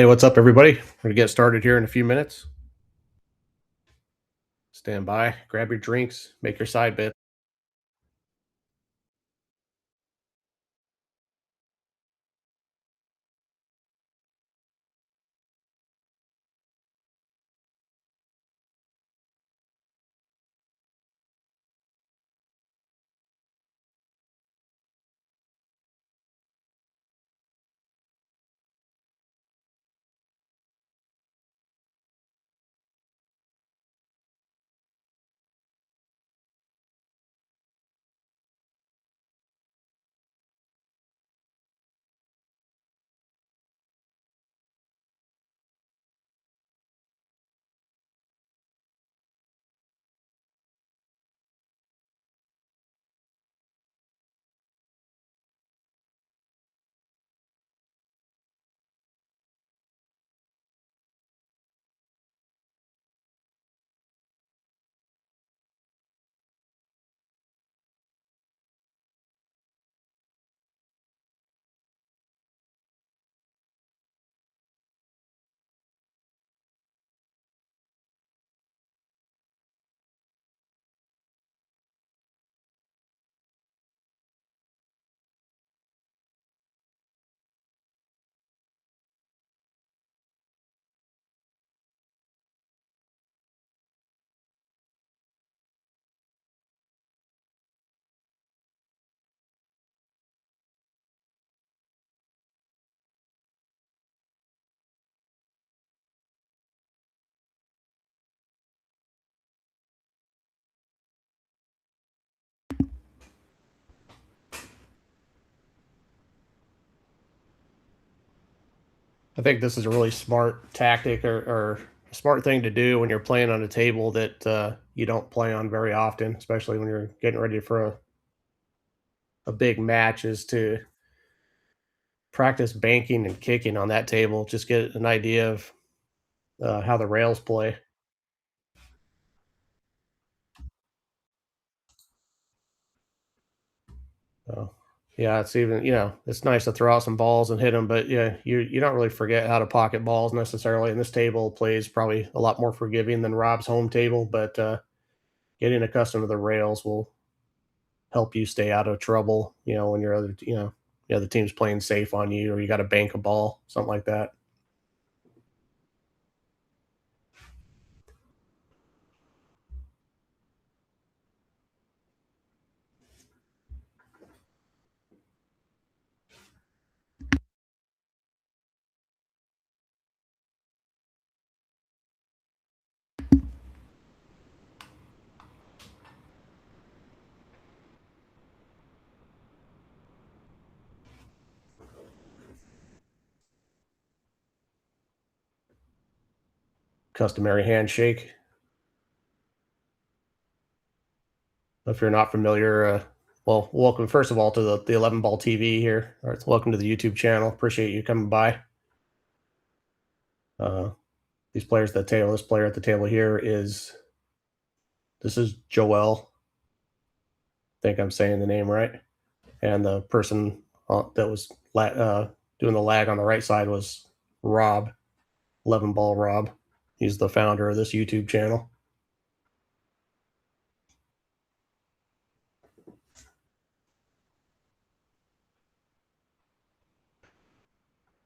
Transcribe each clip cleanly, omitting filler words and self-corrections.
Hey, what's up, everybody? We're going to get started here in a few minutes. Stand by, grab your drinks, make your side bets. I think this is a really smart tactic or a smart thing to do when you're playing on a table that you don't play on very often, especially when you're getting ready for a big match, is to practice banking and kicking on that table. Just get an idea of how the rails play. So, yeah, it's even it's nice to throw out some balls and hit them, but yeah, you don't really forget how to pocket balls necessarily. And this table plays probably a lot more forgiving than Rob's home table, but getting accustomed to the rails will help you stay out of trouble. When your other the team's playing safe on you, or you got to bank a ball, something like that. Customary handshake. If you're not familiar, well, welcome first of all to the 11 ball TV here. All right, welcome to the YouTube channel. Appreciate you coming by. Uh, these players at the table. This player at the table here this is Joel. I think I'm saying the name right. And the person that was doing the lag on the right side was Rob, 11 ball Rob. He's the founder of this YouTube channel.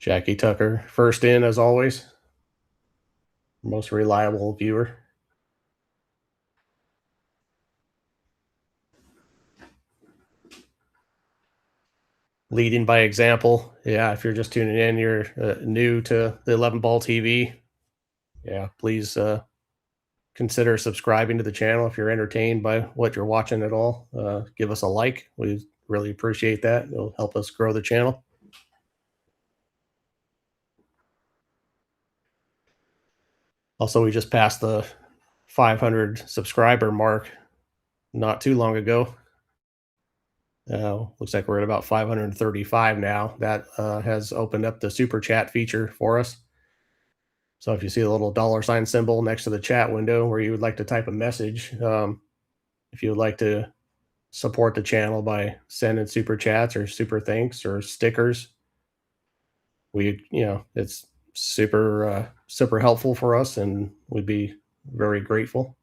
Jackie Tucker, first in as always. Most reliable viewer. Leading by example. Yeah, if you're just tuning in, you're new to the 11 ball TV. Yeah, please consider subscribing to the channel if you're entertained by what you're watching at all. Give us a like. We really appreciate that. It'll help us grow the channel. Also, we just passed the 500 subscriber mark not too long ago. Looks like we're at about 535 now. That has opened up the super chat feature for us. So if you see the little $ symbol next to the chat window where you would like to type a message, if you would like to support the channel by sending super chats or super thanks or stickers, it's super helpful for us, and we'd be very grateful.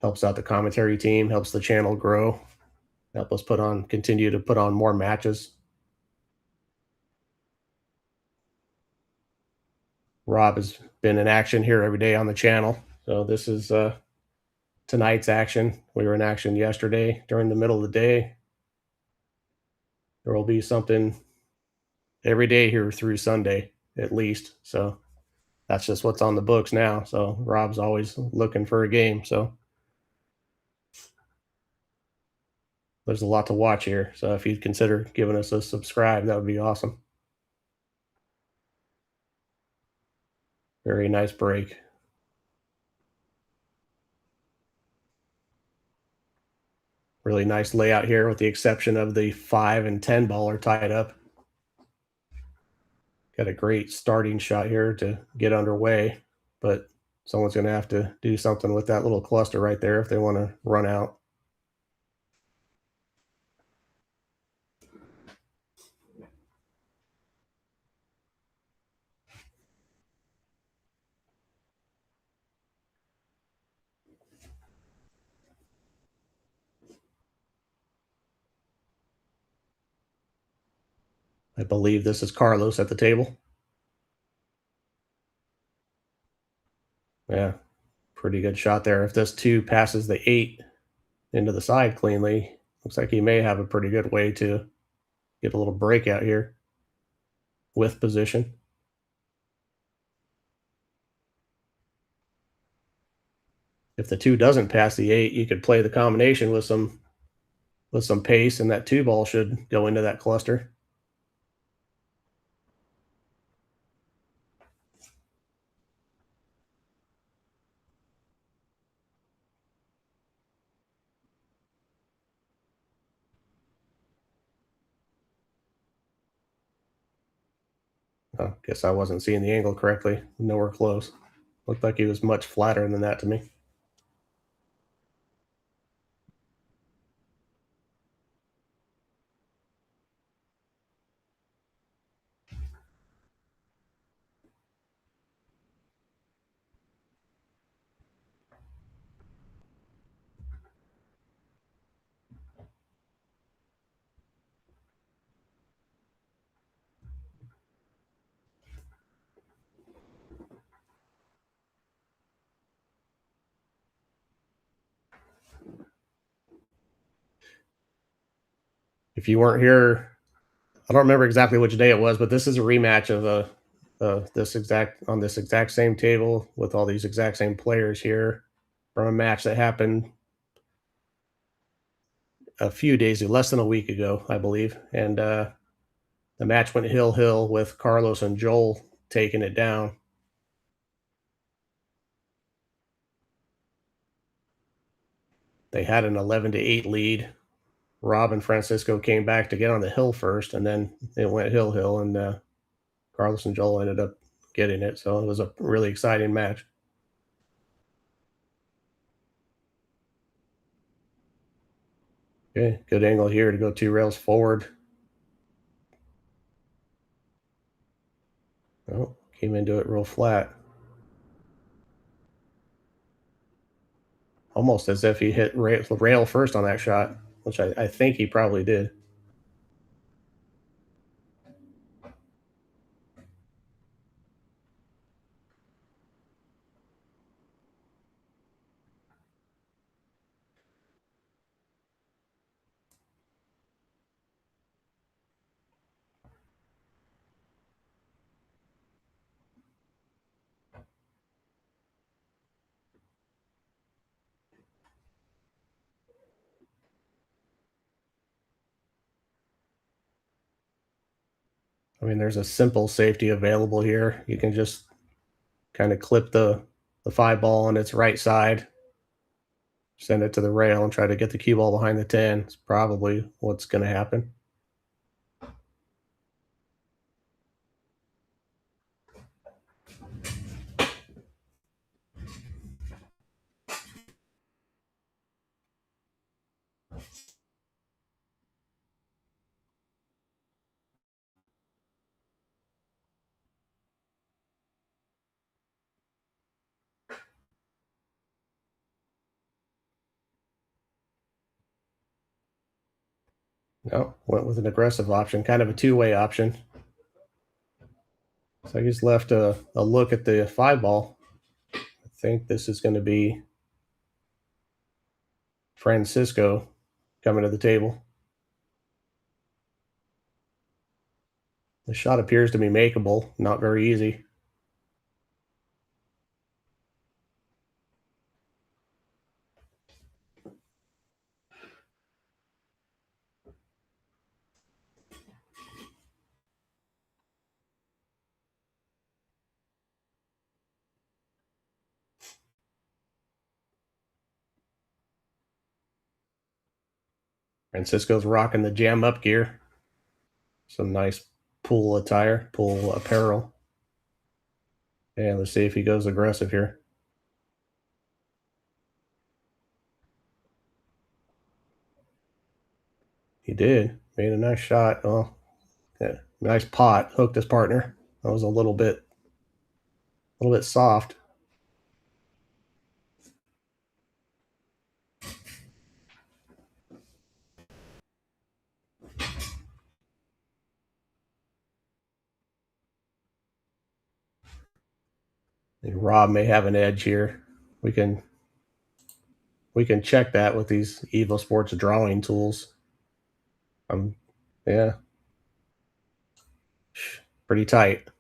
Helps out the commentary team, helps the channel grow, help us continue to put on more matches. Rob has been in action here every day on the channel. So this is tonight's action. We were in action yesterday during the middle of the day. There will be something every day here through Sunday at least. So that's just what's on the books now. So Rob's always looking for a game. So there's a lot to watch here. So if you'd consider giving us a subscribe, that would be awesome. Very nice break. Really nice layout here, with the exception of the 5 and 10 ball are tied up. Got a great starting shot here to get underway, but someone's going to have to do something with that little cluster right there if they want to run out. I believe this is Carlos at the table. Yeah, pretty good shot there. If this 2 passes the 8 into the side cleanly, looks like he may have a pretty good way to get a little breakout here with position. If the 2 doesn't pass the 8, you could play the combination with some pace, and that 2 ball should go into that cluster. Oh, guess I wasn't seeing the angle correctly. Nowhere close. Looked like he was much flatter than that to me. If you weren't here, I don't remember exactly which day it was, but this is a rematch of this exact same table with all these exact same players here from a match that happened a few days, less than a week ago, I believe. And the match went hill with Carlos and Joel taking it down. They had an 11-8 lead. Rob and Francisco came back to get on the hill first, and then it went hill, and Carlos and Joel ended up getting it. So it was a really exciting match. Okay, good angle here to go 2 rails forward. Oh, came into it real flat. Almost as if he hit rail first on that shot, which I think he probably did. I mean, there's a simple safety available here. You can just kind of clip the 5 ball on its right side, send it to the rail, and try to get the cue ball behind the 10. It's probably what's going to happen. No, went with an aggressive option, kind of a two-way option. So I just left a look at the 5 ball. I think this is going to be Francisco coming to the table. The shot appears to be makeable, not very easy. Francisco's rocking the jam up gear. Some nice pool attire, pool apparel. And let's see if he goes aggressive here. He did. Made a nice shot. Well, yeah, nice pot. Hooked his partner. That was a little bit soft. And Rob may have an edge here. We can check that with these EvoSports drawing tools. Yeah, pretty tight.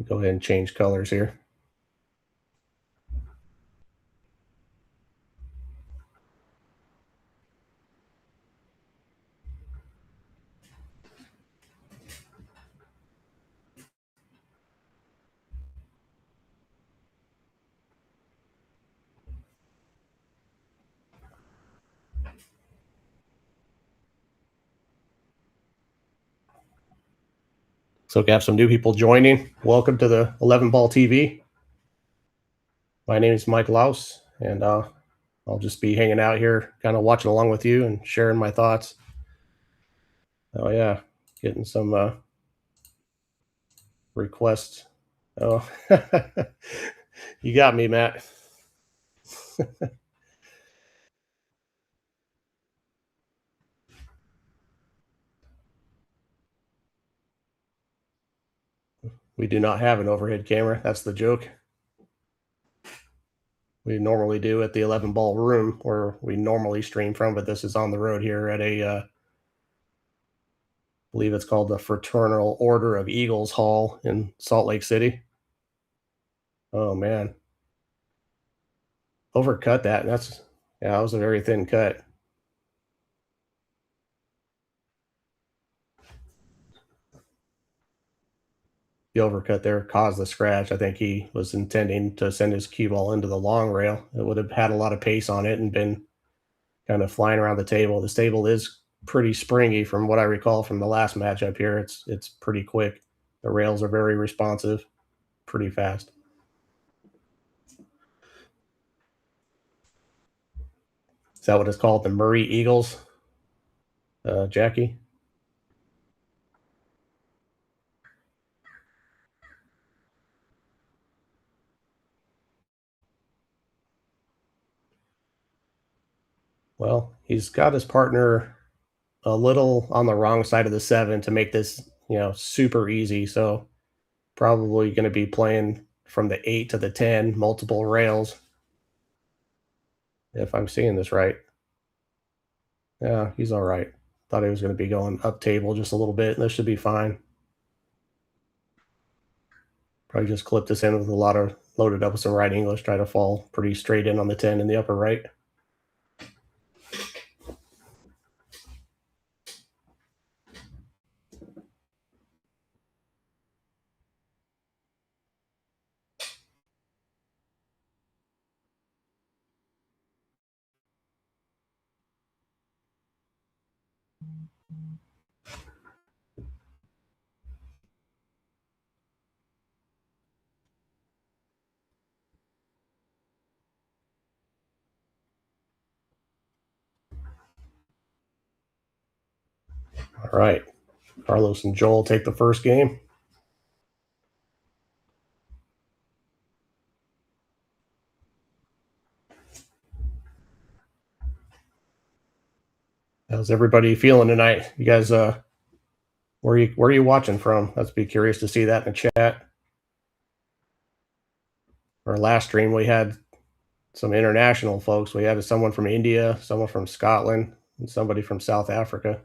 Go ahead and change colors here. So we have some new people joining. Welcome to the 11 Ball TV. My name is Mike Laus, and I'll just be hanging out here, kind of watching along with you and sharing my thoughts. Oh yeah, getting some requests. Oh, you got me, Matt. We do not have an overhead camera. That's the joke. We normally do at the 11 Ball room where we normally stream from, but this is on the road here at I believe it's called the Fraternal Order of Eagles Hall in Salt Lake City. Oh man, overcut that. That was a very thin cut. The overcut there caused the scratch. I think he was intending to send his cue ball into the long rail. It would have had a lot of pace on it and been kind of flying around the table. This table is pretty springy from what I recall from the last matchup here. It's pretty quick. The rails are very responsive, pretty fast. Is that what it's called? The Murray Eagles, Jackie? Well, he's got his partner a little on the wrong side of the 7 to make this, super easy. So probably going to be playing from the 8 to the 10, multiple rails, if I'm seeing this right. Yeah, he's all right. Thought he was going to be going up table just a little bit. This should be fine. Probably just clip this in with a lot of loaded up with some right English, try to fall pretty straight in on the 10 in the upper right. All right. Carlos and Joel take the first game. How's everybody feeling tonight? You guys, where are you watching from? Let's be curious to see that in the chat. Our last stream, we had some international folks. We had someone from India, someone from Scotland, and somebody from South Africa.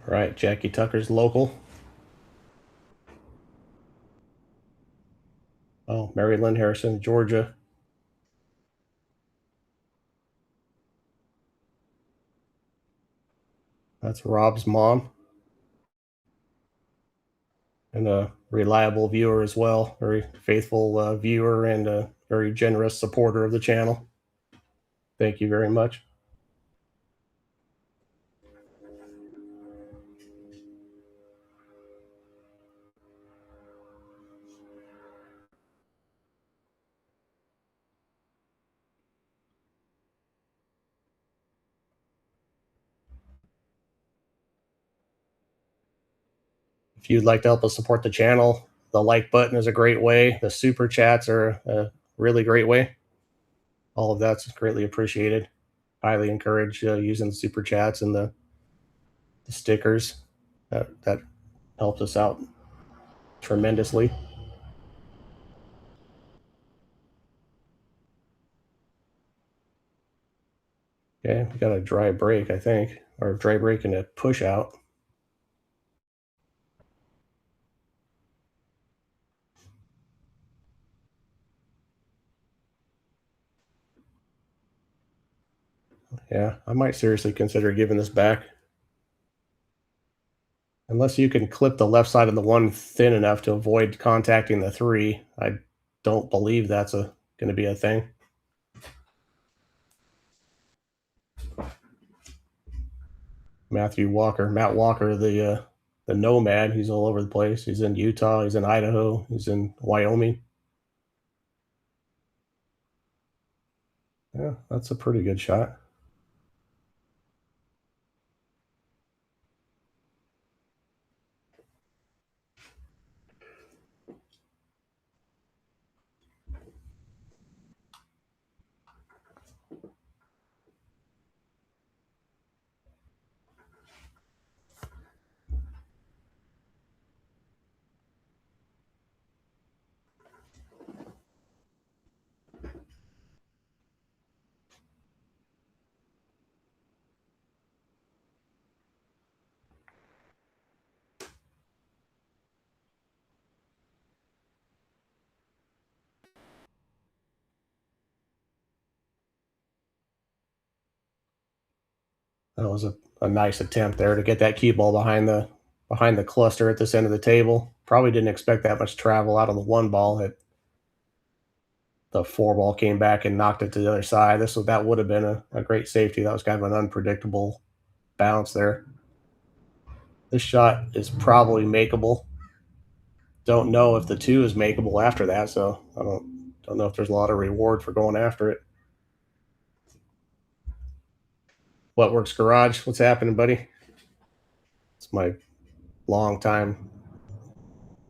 All right, Jackie Tucker's local. Oh, Mary Lynn Harrison, Georgia. That's Rob's mom. And a reliable viewer as well, very faithful viewer and a very generous supporter of the channel. Thank you very much. If you'd like to help us support the channel, the like button is a great way. The super chats are a really great way. All of that's greatly appreciated. Highly encourage using the super chats and the stickers. That helps us out tremendously. Okay, we got a dry break, I think, or a dry break and a push out. Yeah, I might seriously consider giving this back. Unless you can clip the left side of the one thin enough to avoid contacting the three, I don't believe that's going to be a thing. Matt Walker, the nomad. He's all over the place. He's in Utah. He's in Idaho. He's in Wyoming. Yeah, that's a pretty good shot. That was a nice attempt there to get that cue ball behind the cluster at this end of the table. Probably didn't expect that much travel out of the one ball. The four ball came back and knocked it to the other side. That would have been a great safety. That was kind of an unpredictable bounce there. This shot is probably makeable. Don't know if the two is makeable after that, so I don't know if there's a lot of reward for going after it. What Works Garage? What's happening, buddy? It's my longtime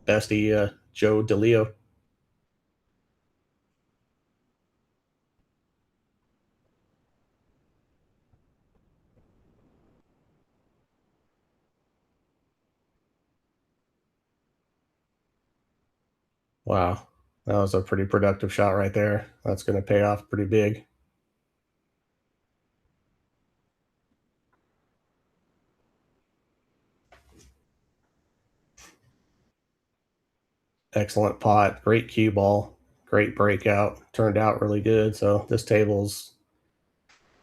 bestie, Joe DeLeo. Wow, that was a pretty productive shot right there. That's going to pay off pretty big. excellent pot, great cue ball, great breakout. Turned out really good. So this table's,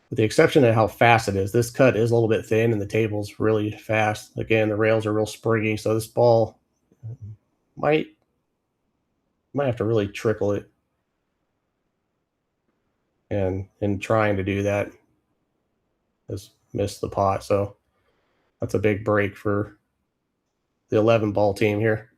with the exception of how fast it is, this cut is a little bit thin and the table's really fast. Again, the rails are real springy, so this ball might might have to really trickle it, and in trying to do that, has missed the pot. So that's a big break for the 11 ball team here.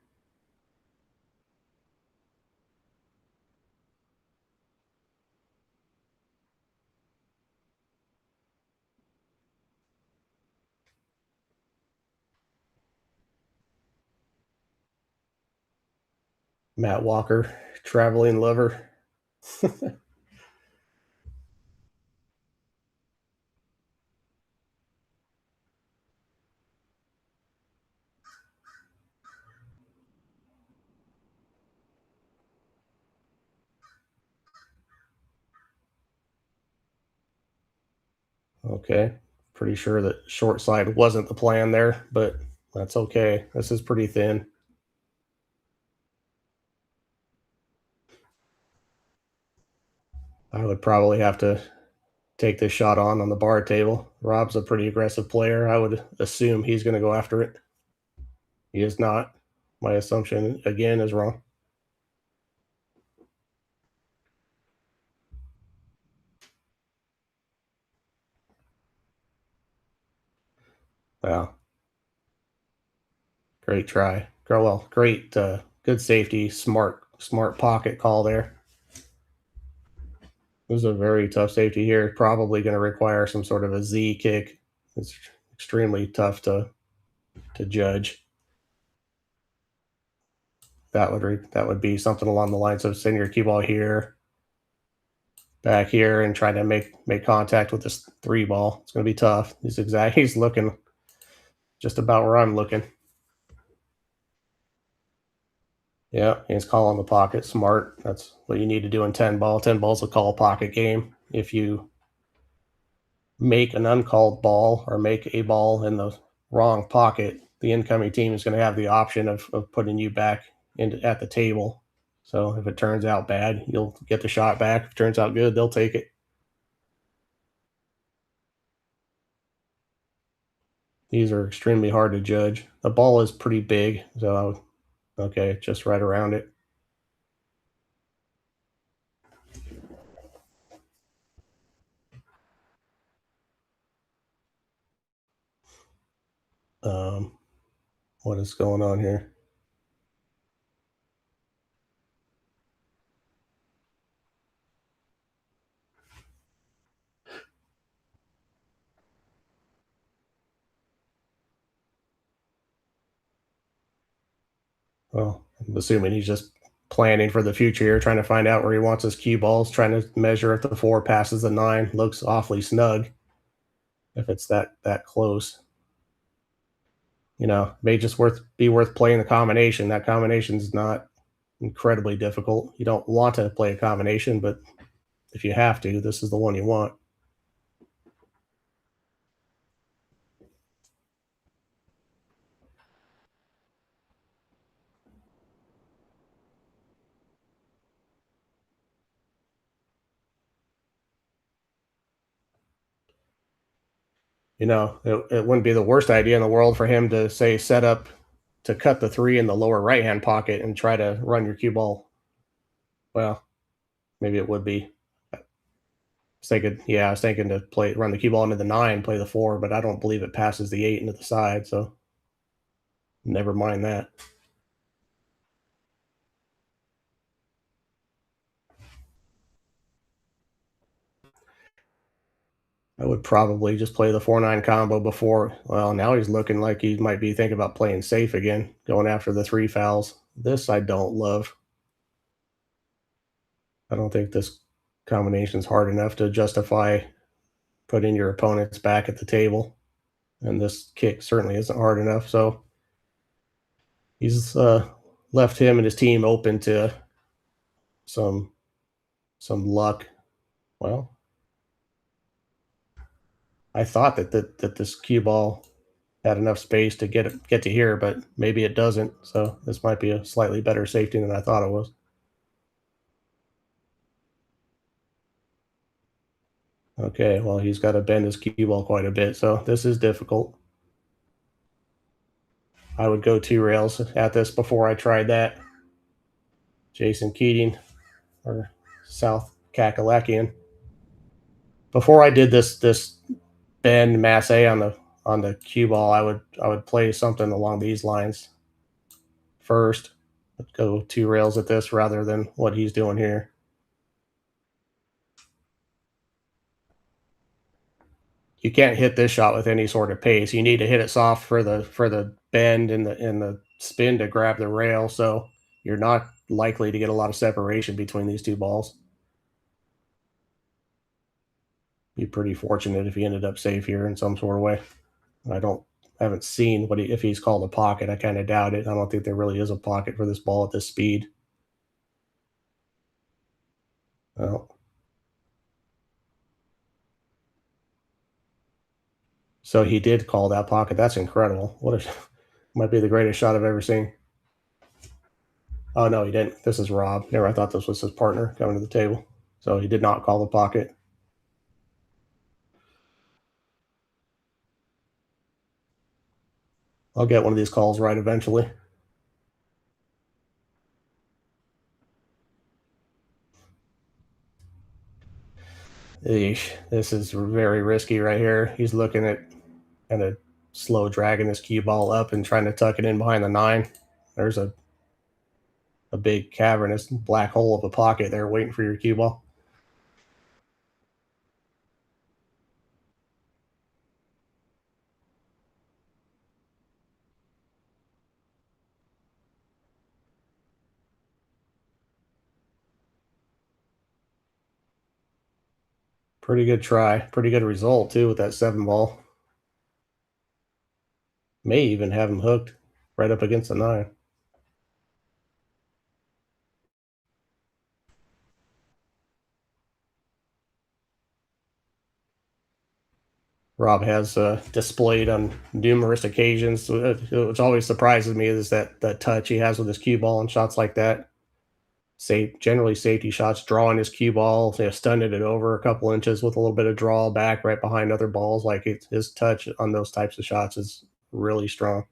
Matt Walker, traveling lover. Okay. Pretty sure that short side wasn't the plan there, but that's okay. This is pretty thin. I would probably have to take this shot on the bar table. Rob's a pretty aggressive player. I would assume he's going to go after it. He is not. My assumption, again, is wrong. Wow. Great try. Well, great, good safety, smart pocket call there. This is a very tough safety here. Probably going to require some sort of a Z kick. It's extremely tough to judge. That would be something along the lines of sending your cue ball here, back here, and trying to make contact with this three ball. It's going to be tough. He's looking just about where I'm looking. Yeah, he's calling the pocket. Smart. That's what you need to do in 10 ball. 10 ball's a call pocket game. If you make an uncalled ball or make a ball in the wrong pocket, the incoming team is going to have the option of putting you back at the table. So if it turns out bad, you'll get the shot back. If it turns out good, they'll take it. These are extremely hard to judge. The ball is pretty big, so okay, just right around it. Um, what is going on here? Well, I'm assuming he's just planning for the future here, trying to find out where he wants his cue balls, trying to measure if the four passes the nine. Looks awfully snug if it's that close. May just be worth playing the combination. That combination is not incredibly difficult. You don't want to play a combination, but if you have to, this is the one you want. It wouldn't be the worst idea in the world for him to say set up to cut the three in the lower right hand pocket and try to run your cue ball. Well, maybe it would be. I was thinking to run the cue ball into the nine, play the four, but I don't believe it passes the eight into the side, so never mind that. I would probably just play the 4-9 combo before. Well, now he's looking like he might be thinking about playing safe again, going after the three fouls. This I don't love. I don't think this combination is hard enough to justify putting your opponents back at the table. And this kick certainly isn't hard enough. So he's left him and his team open to some luck. Well, I thought that this cue ball had enough space to get to here, but maybe it doesn't. So this might be a slightly better safety than I thought it was. Okay, well, he's got to bend his cue ball quite a bit, so this is difficult. I would go 2 rails at this before I tried that. Jason Keating or South Kakalakian. Before I did this bend masse on the cue ball, I would play something along these lines first. I'd go 2 rails at this rather than what he's doing here. You can't hit this shot with any sort of pace. You need to hit it soft for the bend and the spin to grab the rail. So you're not likely to get a lot of separation between these two balls. Be pretty fortunate if he ended up safe here in some sort of way. I haven't seen if he's called a pocket. I kind of doubt it. I don't think there really is a pocket for this ball at this speed. Well, so he did call that pocket. That's incredible. Might be the greatest shot I've ever seen. Oh no, he didn't. This is Rob. Never. I thought this was his partner coming to the table. So he did not call the pocket. I'll get one of these calls right eventually. Eesh, this is very risky right here. He's looking at kind of slow dragging this cue ball up and trying to tuck it in behind the 9. There's a big cavernous black hole of a pocket there waiting for your cue ball. Pretty good try. Pretty good result, too, with that 7 ball. May even have him hooked right up against the 9. Rob has displayed on numerous occasions, which always surprises me, is that touch he has with his cue ball and shots like that. Generally safety shots, drawing his cue ball, stunning it over a couple inches with a little bit of draw back right behind other balls. Like his touch on those types of shots is really strong.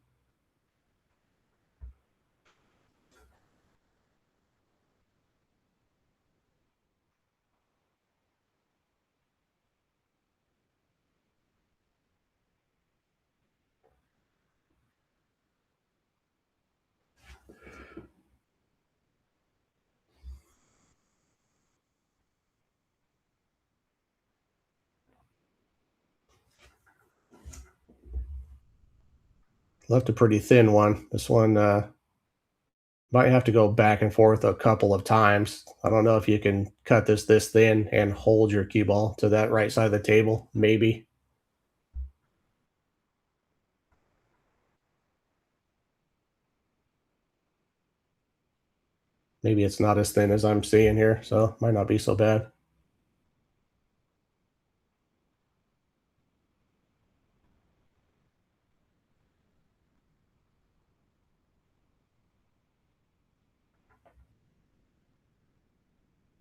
Left a pretty thin one. This one might have to go back and forth a couple of times. I don't know if you can cut this thin and hold your cue ball to that right side of the table. Maybe. Maybe it's not as thin as I'm seeing here, so might not be so bad.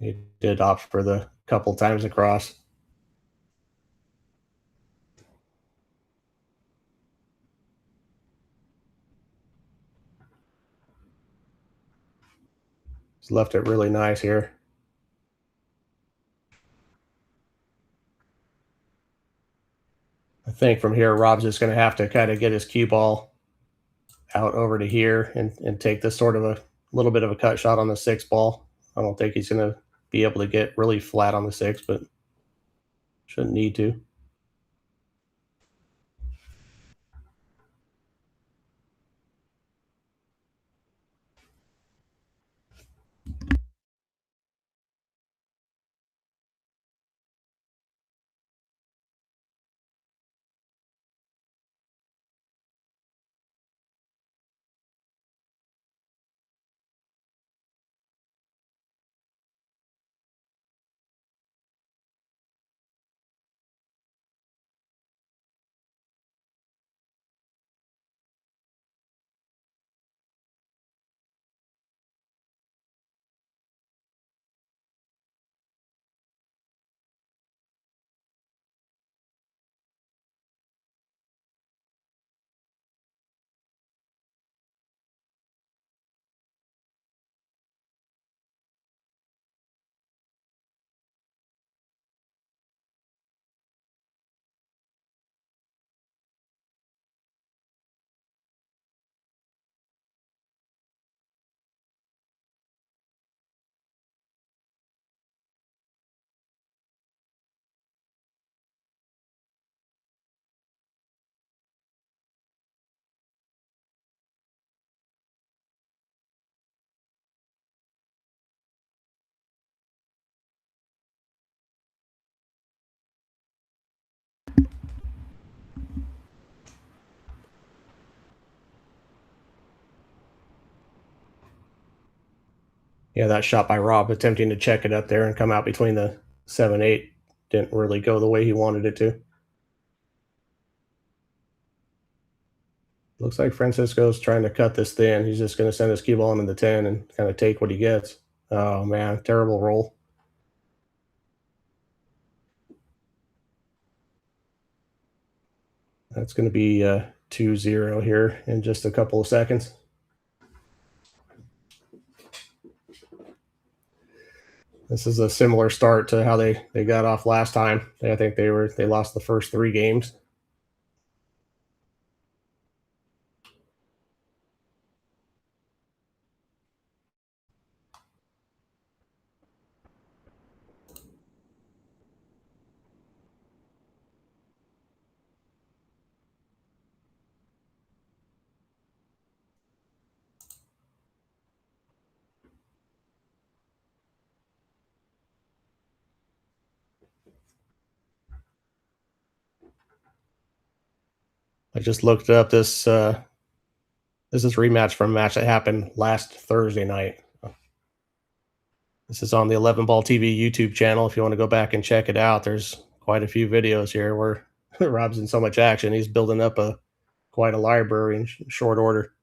He did opt for the couple times across. He's left it really nice here. I think from here, Rob's just going to have to kind of get his cue ball out over to here and take this sort of a little bit of a cut shot on the 6 ball. I don't think he's going to be able to get really flat on the 6, but shouldn't need to. Yeah, that shot by Rob attempting to check it up there and come out between the 7-8 didn't really go the way he wanted it to. Looks like Francisco's trying to cut this thin. He's just going to send his cue ball in the 10 and kind of take what he gets. Oh, man, terrible roll. That's going to be 2-0 here in just a couple of seconds. This is a similar start to how they got off last time. I think they lost the first 3 games. I just looked up this is rematch from a match that happened last Thursday night. This is on the 11 Ball TV YouTube channel. If you want to go back and check it out, there's quite a few videos here where Rob's in so much action. He's building up quite a library in short order.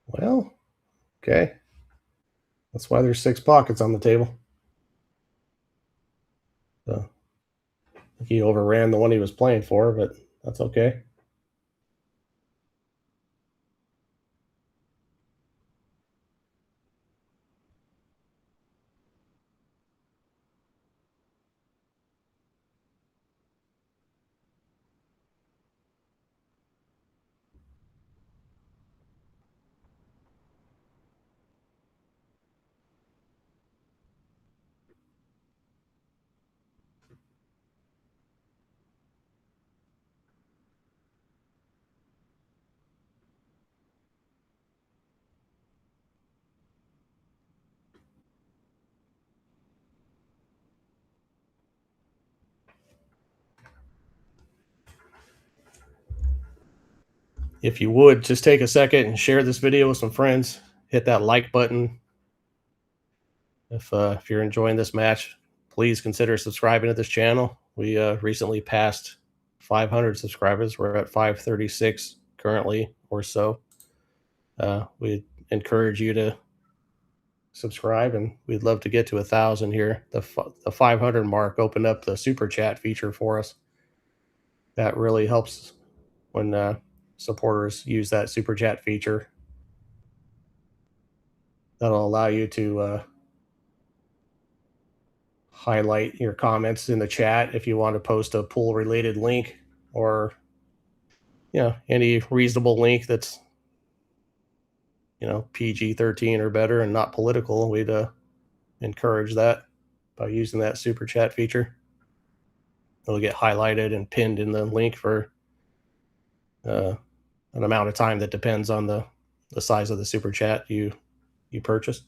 Well, okay. That's why there's 6 pockets on the table. So he overran the one he was playing for, but that's okay. If you would, just take a second and share this video with some friends. Hit that like button. If you're enjoying this match, please consider subscribing to this channel. We recently passed 500 subscribers. We're at 536 currently or so. We encourage you to subscribe, and we'd love to get to 1,000 here. The 500 mark opened up the super chat feature for us. That really helps when supporters use that super chat feature. That'll allow you to highlight your comments in the chat if you want to post a pool related link, or any reasonable link that's PG-13 or better and not political. We'd encourage that by using that super chat feature. It'll get highlighted and pinned in the link for an amount of time that depends on the size of the super chat you purchase.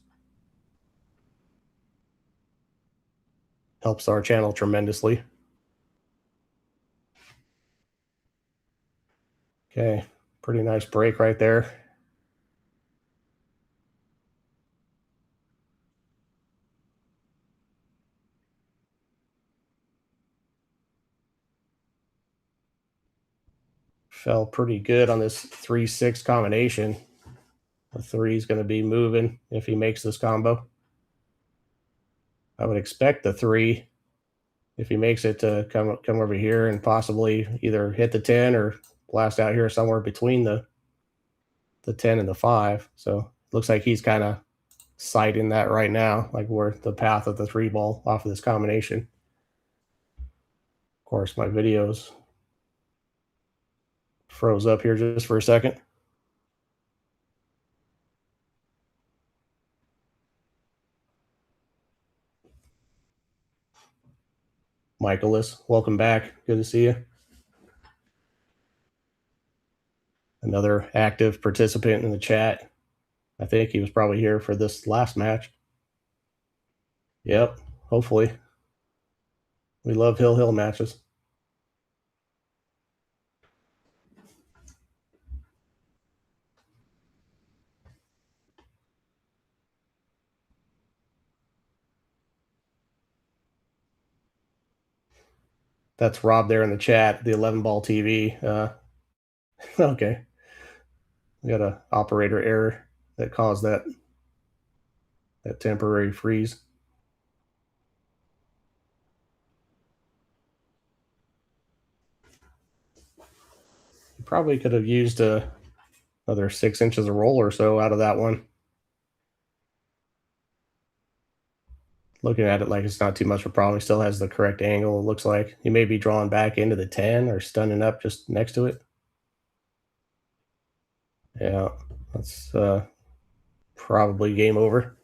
Helps our channel tremendously. Okay, pretty nice break right there. Fell pretty good on this 3-6 combination. The 3 is going to be moving if he makes this combo. I would expect the 3, if he makes it, to come over here and possibly either hit the 10 or blast out here somewhere between the 10 and the 5. So it looks like he's kind of sighting that right now, like where the path of the 3 ball off of this combination. Of course, my videos froze up here just for a second. Michaelis. Welcome back. Good to see you. Another active participant in the chat. I think he was probably here for this last match. Yep. Hopefully. We love Hill matches. That's Rob there in the chat, the 11 ball TV. Okay. We got a operator error that caused that temporary freeze. You probably could have used another 6 inches of roll or so out of that one. Looking at it like it's not too much of a problem. He still has the correct angle, it looks like. He may be drawing back into the 10 or stunning up just next to it. Yeah, that's probably game over.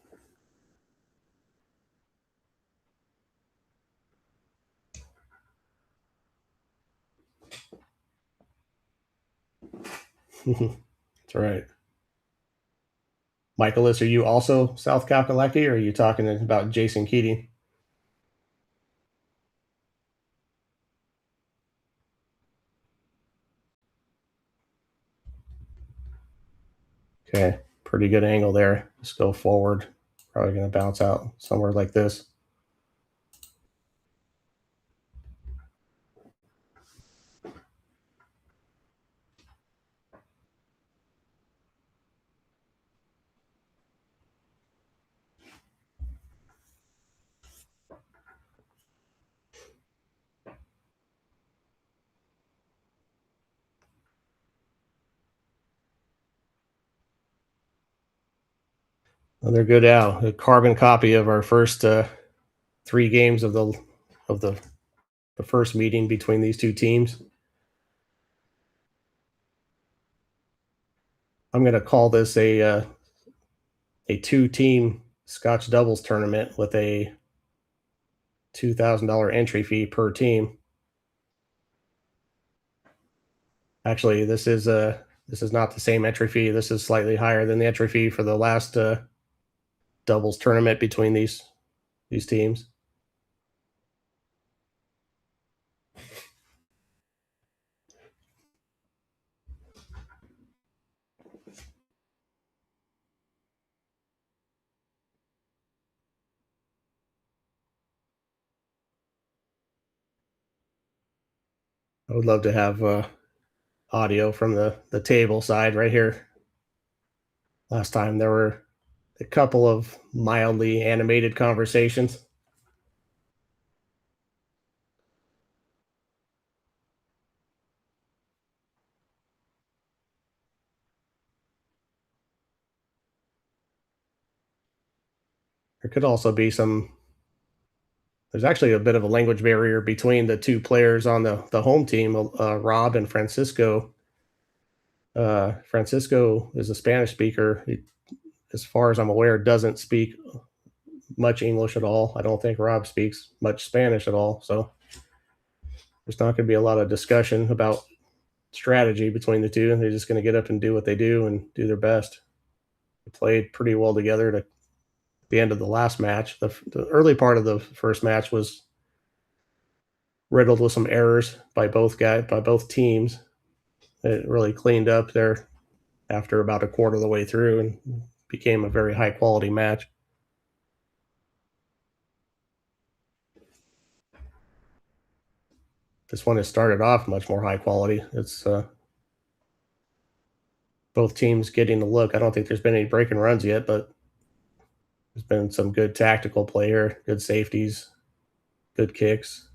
That's right. Michaelis, are you also South Kakalaki, or are you talking about Jason Keating? Okay, pretty good angle there. Just go forward. Probably going to bounce out somewhere like this. Well, they're good out. A carbon copy of our first 3 games of the first meeting between these two teams. I'm going to call this a 2-team Scotch doubles tournament with a $2,000 entry fee per team. Actually, this is not the same entry fee. This is slightly higher than the entry fee for the last doubles tournament between these teams. I would love to have audio from the table side right here. Last time there were a couple of mildly animated conversations. There could also be there's actually a bit of a language barrier between the two players on the home team, Rob and Francisco. Francisco is a Spanish speaker. He, as far as I'm aware, doesn't speak much English at all. I don't think Rob speaks much Spanish at all. So there's not going to be a lot of discussion about strategy between the two. They're just going to get up and do what they do and do their best. They played pretty well together to the end of the last match. The early part of the first match was riddled with some errors by both teams. It really cleaned up there after about a quarter of the way through and became a very high quality match. This one has started off much more high quality. It's both teams getting the look. I don't think there's been any break and runs yet, but there's been some good tactical play here, good safeties, good kicks.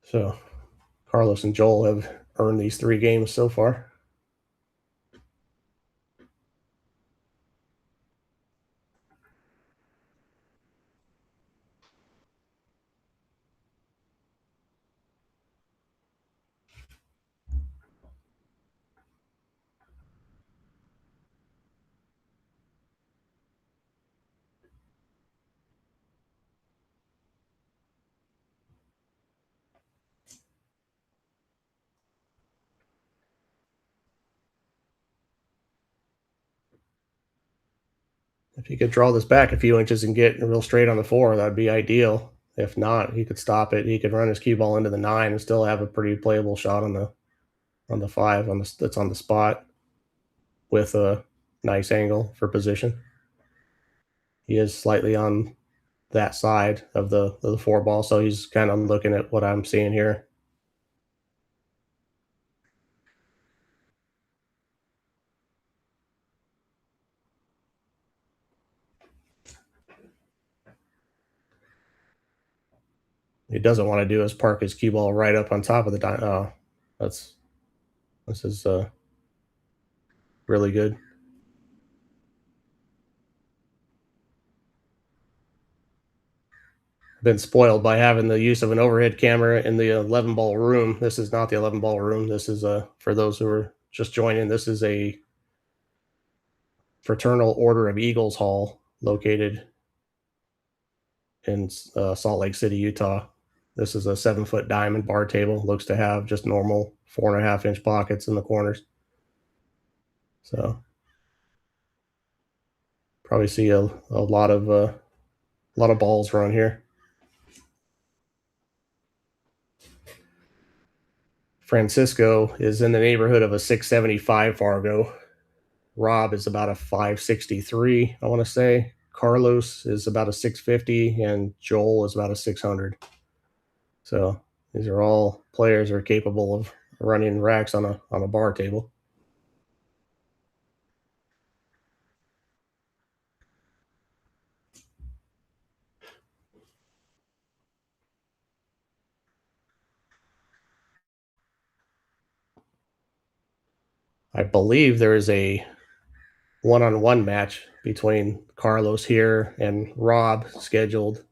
So Carlos and Joel have earned these 3 games so far. If he could draw this back a few inches and get real straight on the 4, that'd be ideal. If not, he could stop it. He could run his cue ball into the 9 and still have a pretty playable shot on the 5 that's on the spot with a nice angle for position. He is slightly on that side of the 4 ball, so he's kind of looking at what I'm seeing here. He doesn't want to do is park his cue ball right up on top of the oh, that's this is really good. Been spoiled by having the use of an overhead camera in the 11 ball room. This is not the 11 ball room. This is for those who are just joining. This is a Fraternal Order of Eagles Hall located in Salt Lake City, Utah. This is a 7-foot diamond bar table. Looks to have just normal 4.5-inch pockets in the corners. So probably see a lot of balls around here. Francisco is in the neighborhood of a 675 Fargo. Rob is about a 563, I want to say. Carlos is about a 650, and Joel is about a 600. So these are all players who are capable of running racks on a bar table. I believe there is a one-on-one match between Carlos here and Rob scheduled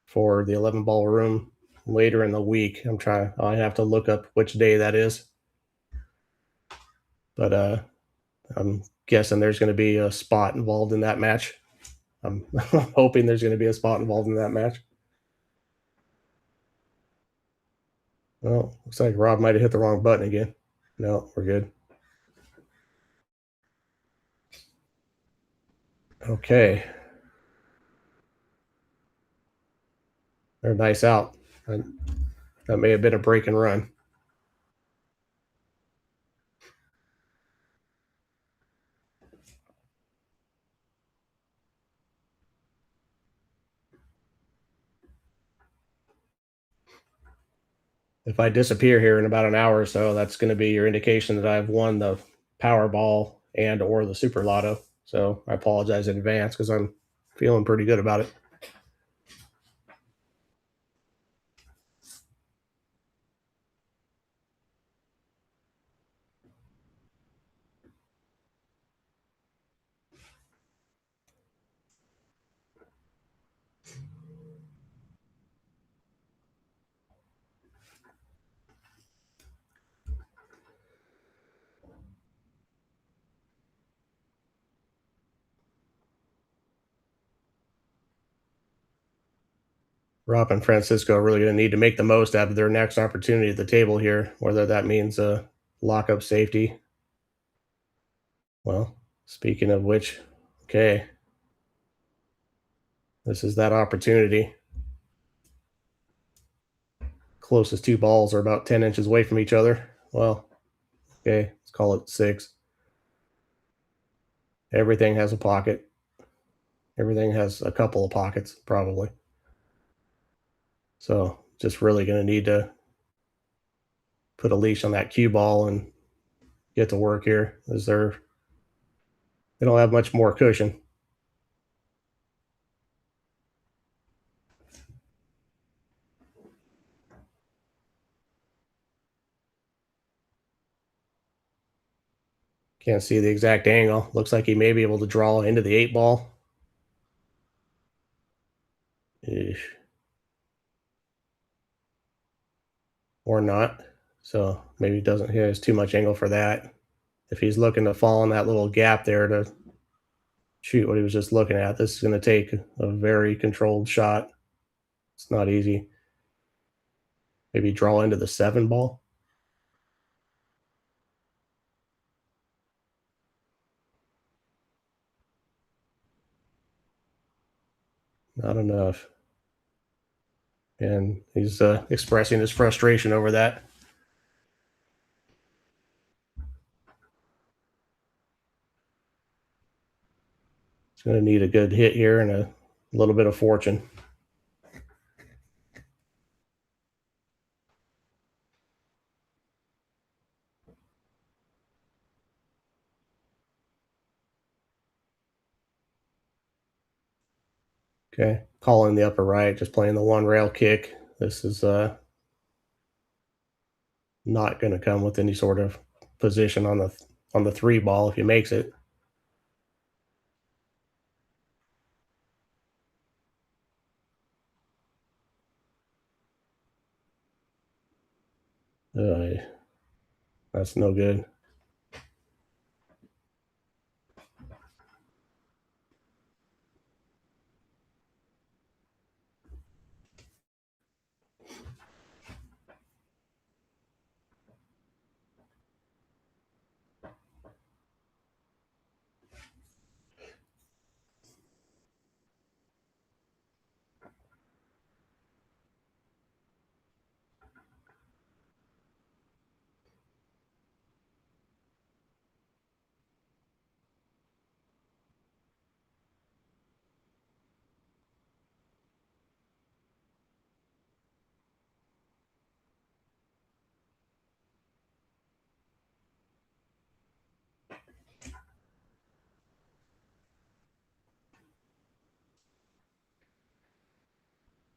for the 11 ball room later in the week. I have to look up which day that is. But I'm guessing there's going to be a spot involved in that match. I'm hoping there's going to be a spot involved in that match. Well, looks like Rob might have hit the wrong button again. No, we're good. Okay. They're nice out. That may have been a break and run. If I disappear here in about an hour or so, that's going to be your indication that I've won the Powerball and or the Super Lotto. So I apologize in advance because I'm feeling pretty good about it. Rob and Francisco are really going to need to make the most out of their next opportunity at the table here, whether that means a lockup safety. Well, speaking of which, okay, this is that opportunity. Closest two balls are about 10 inches away from each other. Well, okay, let's call it 6. Everything has a pocket. Everything has a couple of pockets, probably. So just really going to need to put a leash on that cue ball and get to work here. They don't have much more cushion. Can't see the exact angle. Looks like he may be able to draw into the 8 ball. Eesh. Or not. So maybe he has too much angle for that. If he's looking to fall in that little gap there to shoot what he was just looking at, this is going to take a very controlled shot. It's not easy. Maybe draw into the 7 ball. Not enough. And he's expressing his frustration over that. He's going to need a good hit here and a little bit of fortune. Okay, calling the upper right, just playing the one rail kick. This is not going to come with any sort of position on the three ball if he makes it. Uh, that's no good.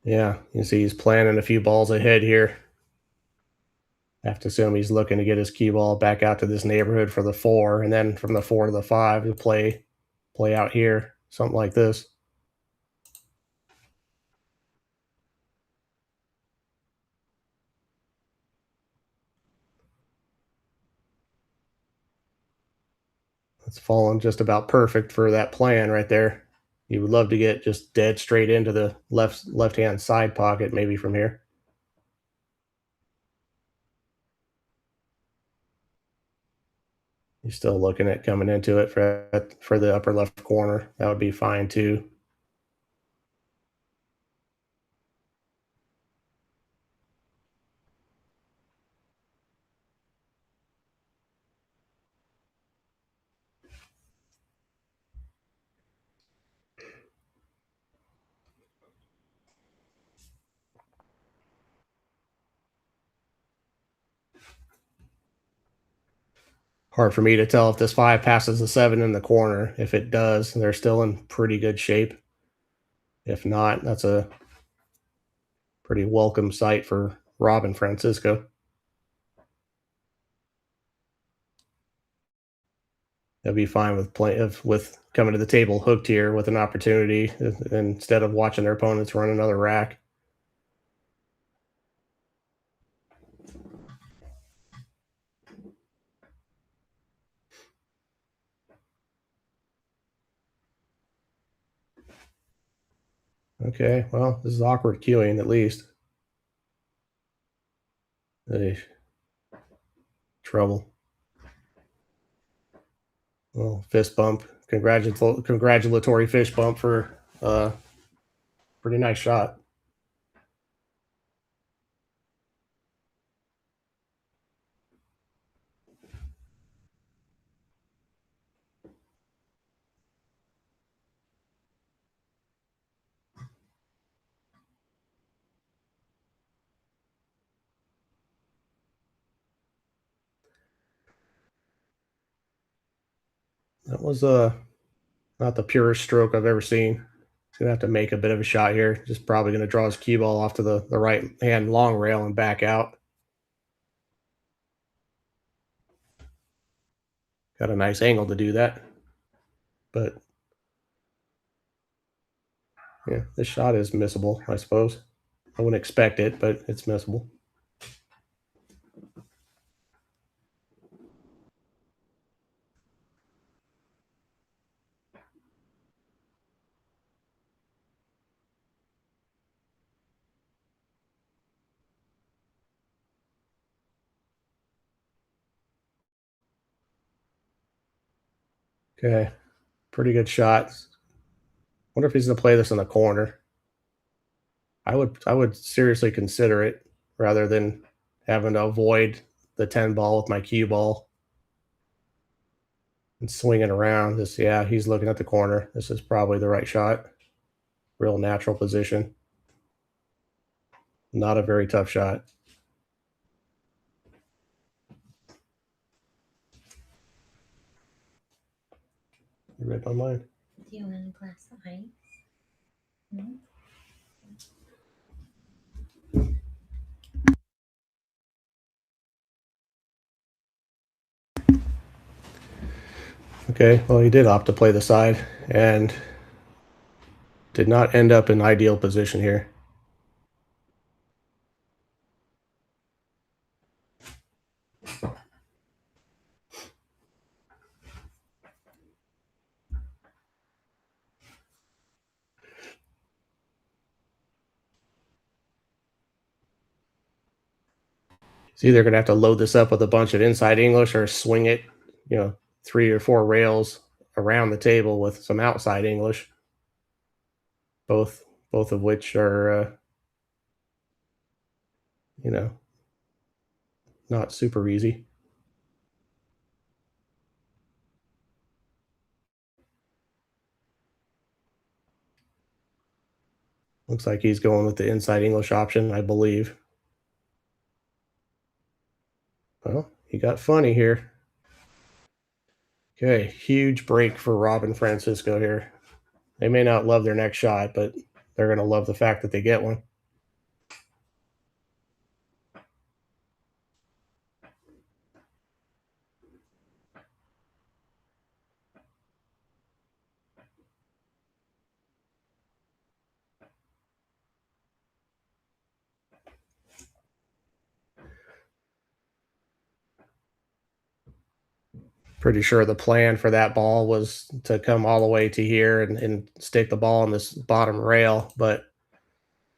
Yeah, you see he's planning a few balls ahead here. I have to assume he's looking to get his cue ball back out to this neighborhood for the four, and then from the four to the five to play out here, something like this. It's fallen just about perfect for that plan right there. You would love to get just dead straight into the left hand side pocket, maybe from here. You're still looking at coming into it for the upper left corner. That would be fine too. Hard for me to tell if this five passes the seven in the corner. If it does, they're still in pretty good shape. If not, that's a pretty welcome sight for Rob and Francisco. They'll be fine with with coming to the table hooked here with an opportunity instead of watching their opponents run another rack. Okay, well, this is awkward queuing at least. Hey, trouble. Well, fist bump. Congratulatory fist bump for pretty nice shot. That was not the purest stroke I've ever seen. He's gonna have to make a bit of a shot here. Just probably gonna draw his cue ball off to the right hand long rail and back out. Got a nice angle to do that. But yeah, this shot is missable, I suppose. I wouldn't expect it, but it's missable. Okay. Pretty good shot. Wonder if he's gonna play this in the corner. I would seriously consider it rather than having to avoid the 10 ball with my cue ball and swinging around. This, yeah, he's looking at the corner. This is probably the right shot. Real natural position. Not a very tough shot. You read my mind. Do you want a glass of ice? No? Okay, well, he did opt to play the side and did not end up in ideal position here. He's either going to have to load this up with a bunch of inside English or swing it, 3 or 4 rails around the table with some outside English. Both of which are, you know, not super easy. Looks like he's going with the inside English option, I believe. Well, he got funny here. Okay, huge break for Rob and Francisco here. They may not love their next shot, but they're going to love the fact that they get one. Pretty sure the plan for that ball was to come all the way to here and stick the ball on this bottom rail, but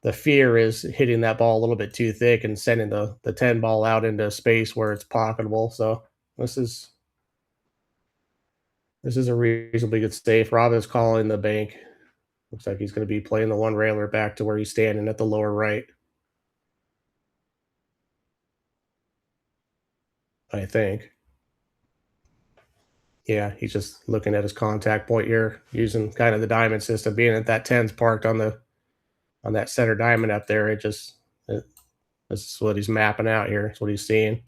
the fear is hitting that ball a little bit too thick and sending the 10 ball out into space where it's pocketable. So this is this is a reasonably good save. Rob is calling the bank. Looks like he's going to be playing the one railer back to where he's standing at the lower right. I think. Yeah, he's just looking at his contact point here, using kind of the diamond system. Being that 10's parked on that center diamond up there, this is what he's mapping out here. It's what he's seeing.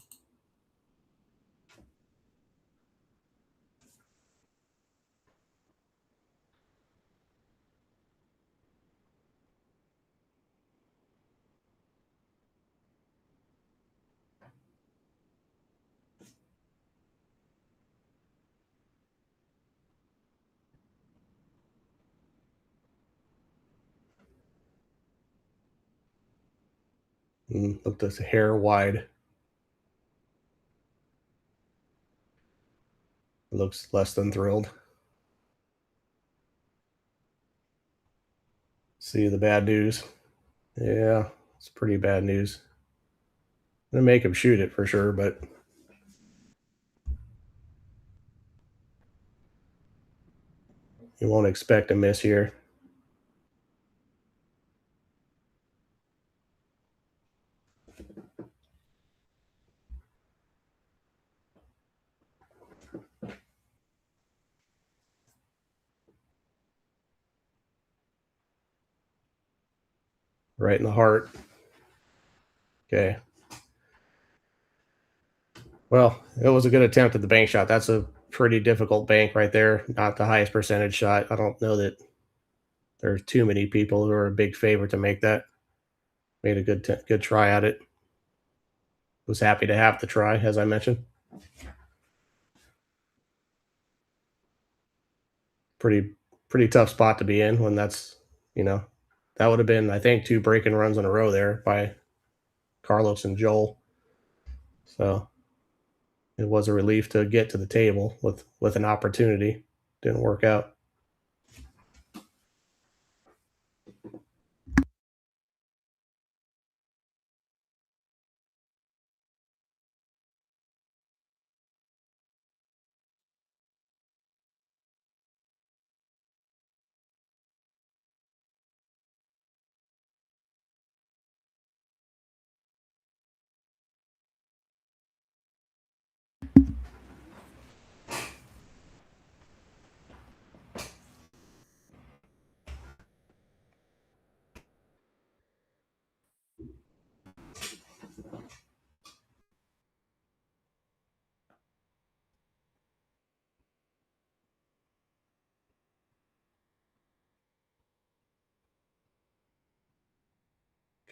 Look, this hair wide. Looks less than thrilled. See the bad news? Yeah, it's pretty bad news. I'm gonna make him shoot it for sure, but you won't expect a miss here. Right in the heart. Okay. Well, it was a good attempt at the bank shot. That's a pretty difficult bank right there. Not the highest percentage shot. I don't know that there's too many people who are a big favorite to make that. Made a good try at it. Was happy to have the try, as I mentioned. Pretty pretty tough spot to be in when you know that would have been, I think, 2 breaking runs in a row there by Carlos and Joel. So it was a relief to get to the table with an opportunity. Didn't work out.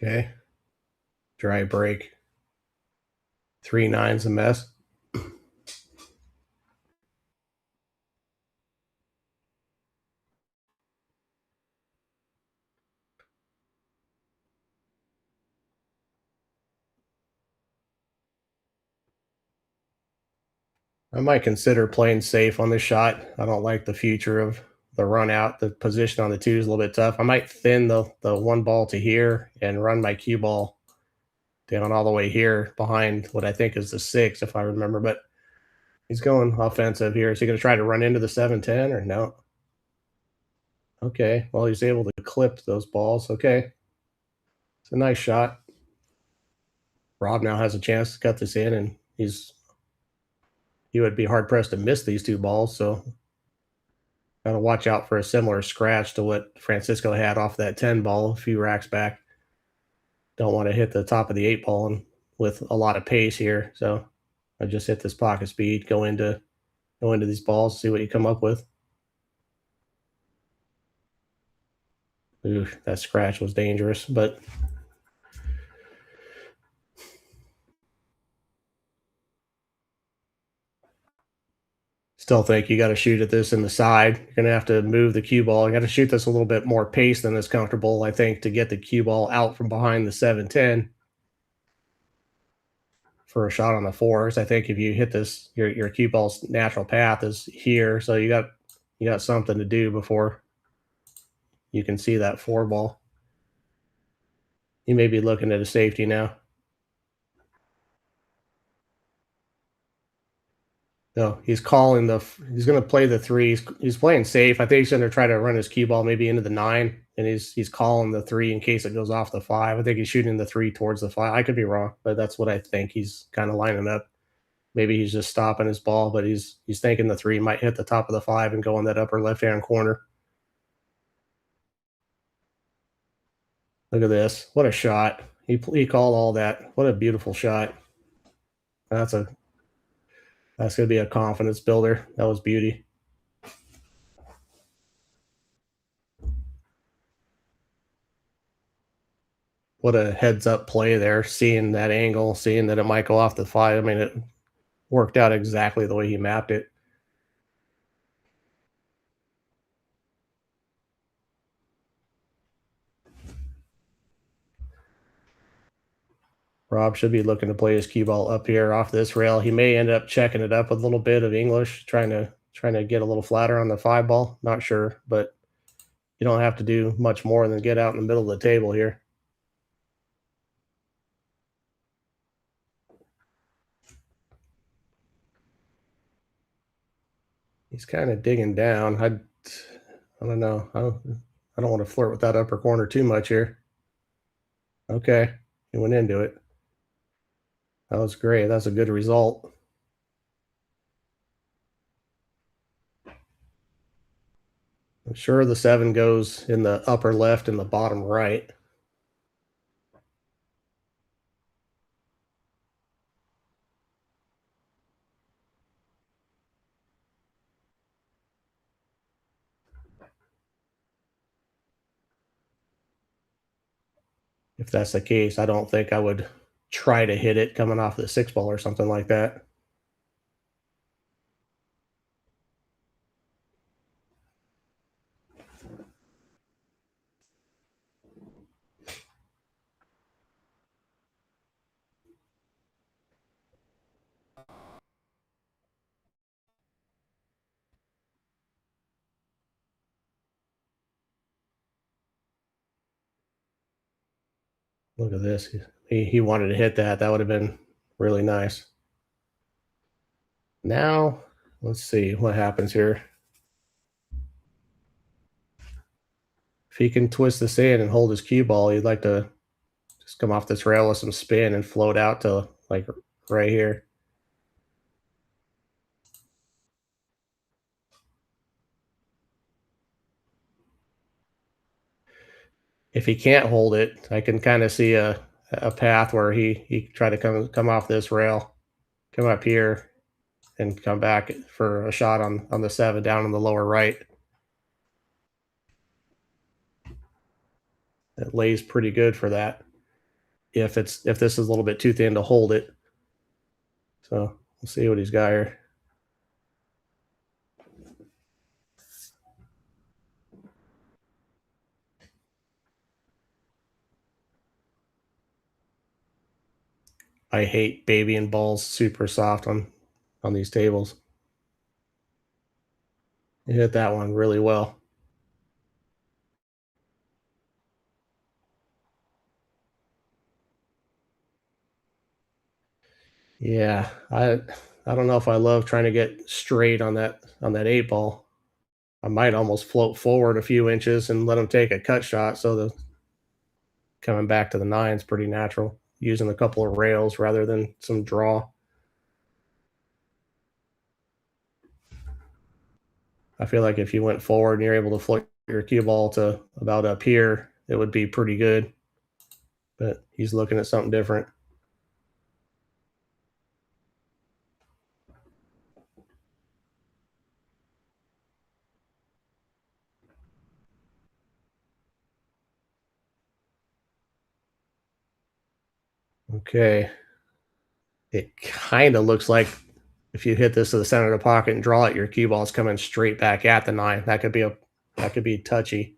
Okay. Dry break. 3 9's a mess. I might consider playing safe on this shot. I don't like the future of the run out. The position on the two is a little bit tough. I might thin the one ball to here and run my cue ball down all the way here behind what I think is the 6, if I remember. But he's going offensive here. Is he going to try to run into the 7-10 or no? Okay. Well, he's able to clip those balls. Okay. It's a nice shot. Rob now has a chance to cut this in, and he would be hard pressed to miss these two balls. So got to watch out for a similar scratch to what Francisco had off that 10 ball a few racks back. Don't want to hit the top of the 8 ball and with a lot of pace here. So I just hit this pocket speed, go into these balls, see what you come up with. Ooh, that scratch was dangerous, but still think you got to shoot at this in the side. You're going to have to move the cue ball. You got to shoot this a little bit more pace than is comfortable, I think, to get the cue ball out from behind the 7-10 for a shot on the 4s. I think if you hit this, your cue ball's natural path is here, so you got something to do before you can see that 4 ball. You may be looking at a safety now. No, he's calling he's going to play the 3. He's playing safe. I think he's going to try to run his cue ball maybe into the 9, and he's calling the 3 in case it goes off the 5. I think he's shooting the 3 towards the 5. I could be wrong, but that's what I think he's kind of lining up. Maybe he's just stopping his ball, but he's thinking the 3 might hit the top of the 5 and go in that upper left-hand corner. Look at this. What a shot. He called all that. What a beautiful shot. That's going to be a confidence builder. That was beauty. What a heads up play there, seeing that angle, seeing that it might go off the 5. I mean, it worked out exactly the way he mapped it. Rob should be looking to play his cue ball up here off this rail. He may end up checking it up with a little bit of English, trying to get a little flatter on the 5 ball. Not sure, but you don't have to do much more than get out in the middle of the table here. He's kind of digging down. I don't know. I don't want to flirt with that upper corner too much here. Okay, he went into it. That was great. That's a good result. I'm sure the 7 goes in the upper left and the bottom right. If that's the case, I don't think I would try to hit it coming off the 6 ball or something like that. Look at this. He wanted to hit that. That would have been really nice. Now, let's see what happens here. If he can twist this in and hold his cue ball, he'd like to just come off this rail with some spin and float out to like right here. If he can't hold it, I can kind of see a path where he try to come off this rail, come up here, and come back for a shot on the 7 down in the lower right. It lays pretty good for that. if this is a little bit too thin to hold it. So we'll see what he's got here. I hate babying balls super soft on these tables. You hit that one really well. Yeah, I don't know if I love trying to get straight on that 8 ball. I might almost float forward a few inches and let him take a cut shot, so the coming back to the 9's pretty natural, using a couple of rails rather than some draw. I feel like if you went forward and you're able to float your cue ball to about up here, it would be pretty good. But he's looking at something different. Okay. It kind of looks like if you hit this to the center of the pocket and draw it, your cue ball is coming straight back at the 9. That could be touchy,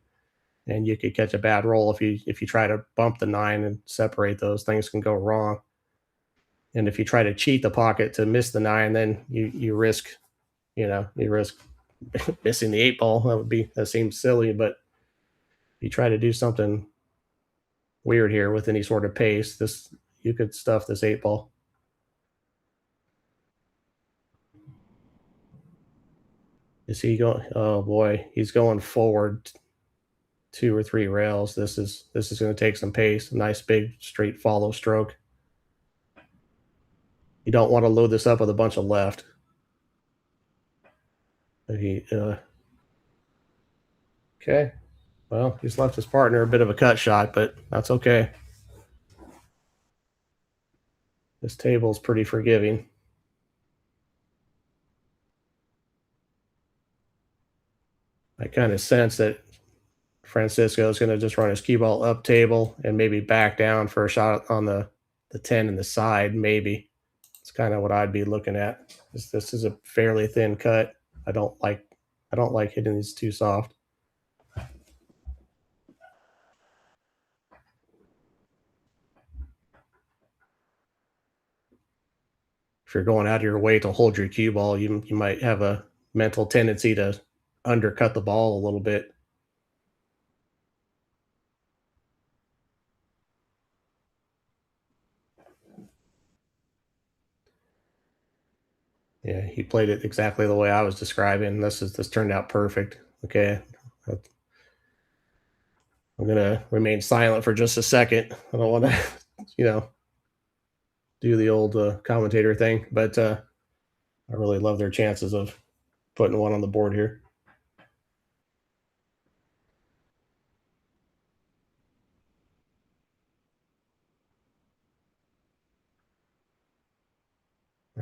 and you could catch a bad roll if you try to bump the 9 and separate those. Things can go wrong. And if you try to cheat the pocket to miss the 9, then you risk you risk missing the 8 ball. That seems silly, but if you try to do something weird here with any sort of pace, you could stuff this 8 ball. Is he going? Oh boy, he's going forward 2 or 3 rails. This is going to take some pace. A nice big straight follow stroke. You don't want to load this up with a bunch of left. Okay. Well, he's left his partner a bit of a cut shot, but that's okay. This table's pretty forgiving. I kind of sense that Francisco is going to just run his cue ball up table and maybe back down for a shot on the 10 in the side, maybe. It's kind of what I'd be looking at. This is a fairly thin cut. I don't like hitting these too soft. If you're going out of your way to hold your cue ball, you might have a mental tendency to undercut the ball a little bit. Yeah, he played it exactly the way I was describing. This turned out perfect. Okay. I'm gonna remain silent for just a second. I don't want to, you know, do the old commentator thing, but I really love their chances of putting one on the board here.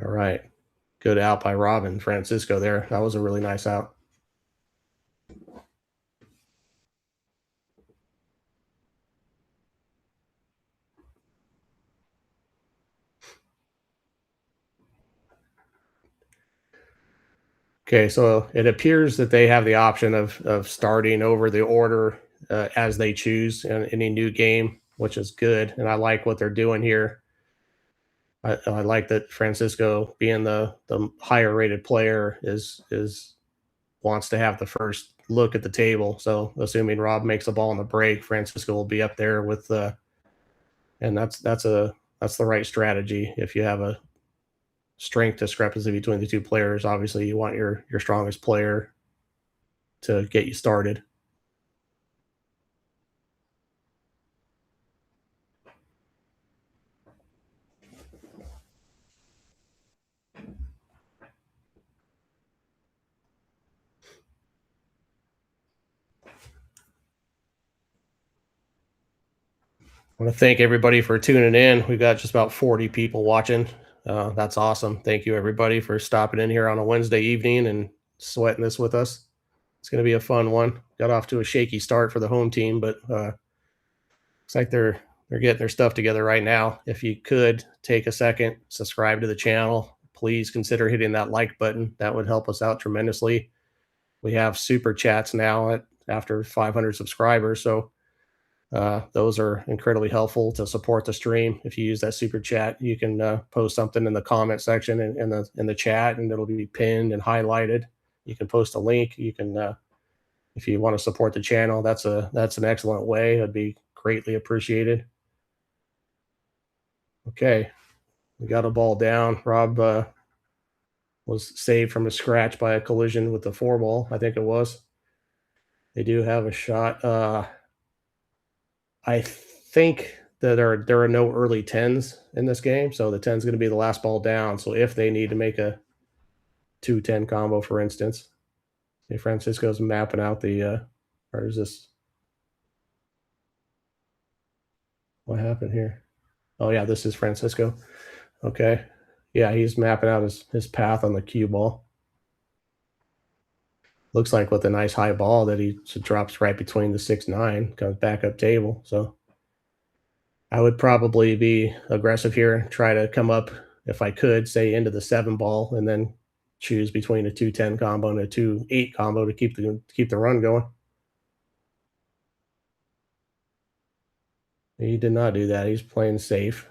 All right. Good out by Robin Francisco there. That was a really nice out. Okay, so it appears that they have the option of starting over the order as they choose in any new game, which is good, and I like what they're doing here. I like that Francisco, being the higher rated player, is wants to have the first look at the table. So assuming Rob makes a ball on the break, Francisco will be up there with the, and that's the right strategy. If you have a strength discrepancy between the two players, obviously you want your strongest player to get you started. I want to thank everybody for tuning in. We've got just about 40 people watching. That's awesome. Thank you, everybody, for stopping in here on a Wednesday evening and sweating this with us. It's going to be a fun one. Got off to a shaky start for the home team, but looks like they're they're getting their stuff together right now. If you could take a second, subscribe to the channel, please consider hitting that like button. That would help us out tremendously. We have super chats now after 500 subscribers, so those are incredibly helpful to support the stream. If you use that super chat, you can post something in the comment section in the chat, and it'll be pinned and highlighted. You can post a link. You can, if you want to support the channel, that's an excellent way. It'd be greatly appreciated. Okay, we got a ball down. Rob was saved from a scratch by a collision with the 4-ball, I think it was. They do have a shot. I think that there are no early 10s in this game, so the 10's going to be the last ball down. So if they need to make a 2-10 combo, for instance, say Francisco's mapping out the or is this what happened here? Oh yeah, this is Francisco. Okay, yeah, he's mapping out his path on the cue ball. Looks like with a nice high ball that he drops right between the 6-9, comes back up table. So I would probably be aggressive here, try to come up, if I could, say into the 7-ball, and then choose between a 2-10 combo and a 2-8 combo to keep the run going. He did not do that. He's playing safe.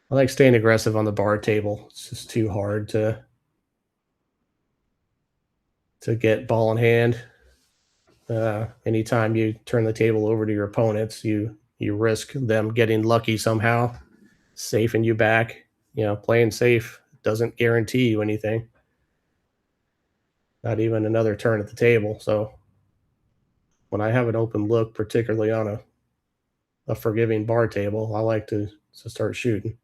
I like staying aggressive on the bar table. It's just too hard to get ball in hand. Anytime you turn the table over to your opponents, you risk them getting lucky somehow, safing you back. Playing safe doesn't guarantee you anything. Not even another turn at the table. So when I have an open look, particularly on a forgiving bar table, I like to start shooting.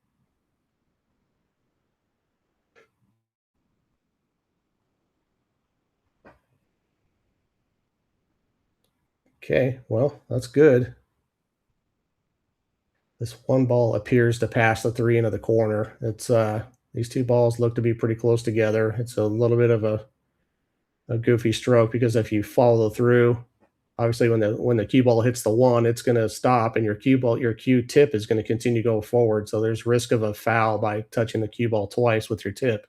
Okay, well, that's good. This one ball appears to pass the 3 into the corner. It's these two balls look to be pretty close together. It's a little bit of a goofy stroke because if you follow through, obviously when the cue ball hits the 1, it's going to stop, and your cue tip is going to continue to go forward. So there's risk of a foul by touching the cue ball twice with your tip.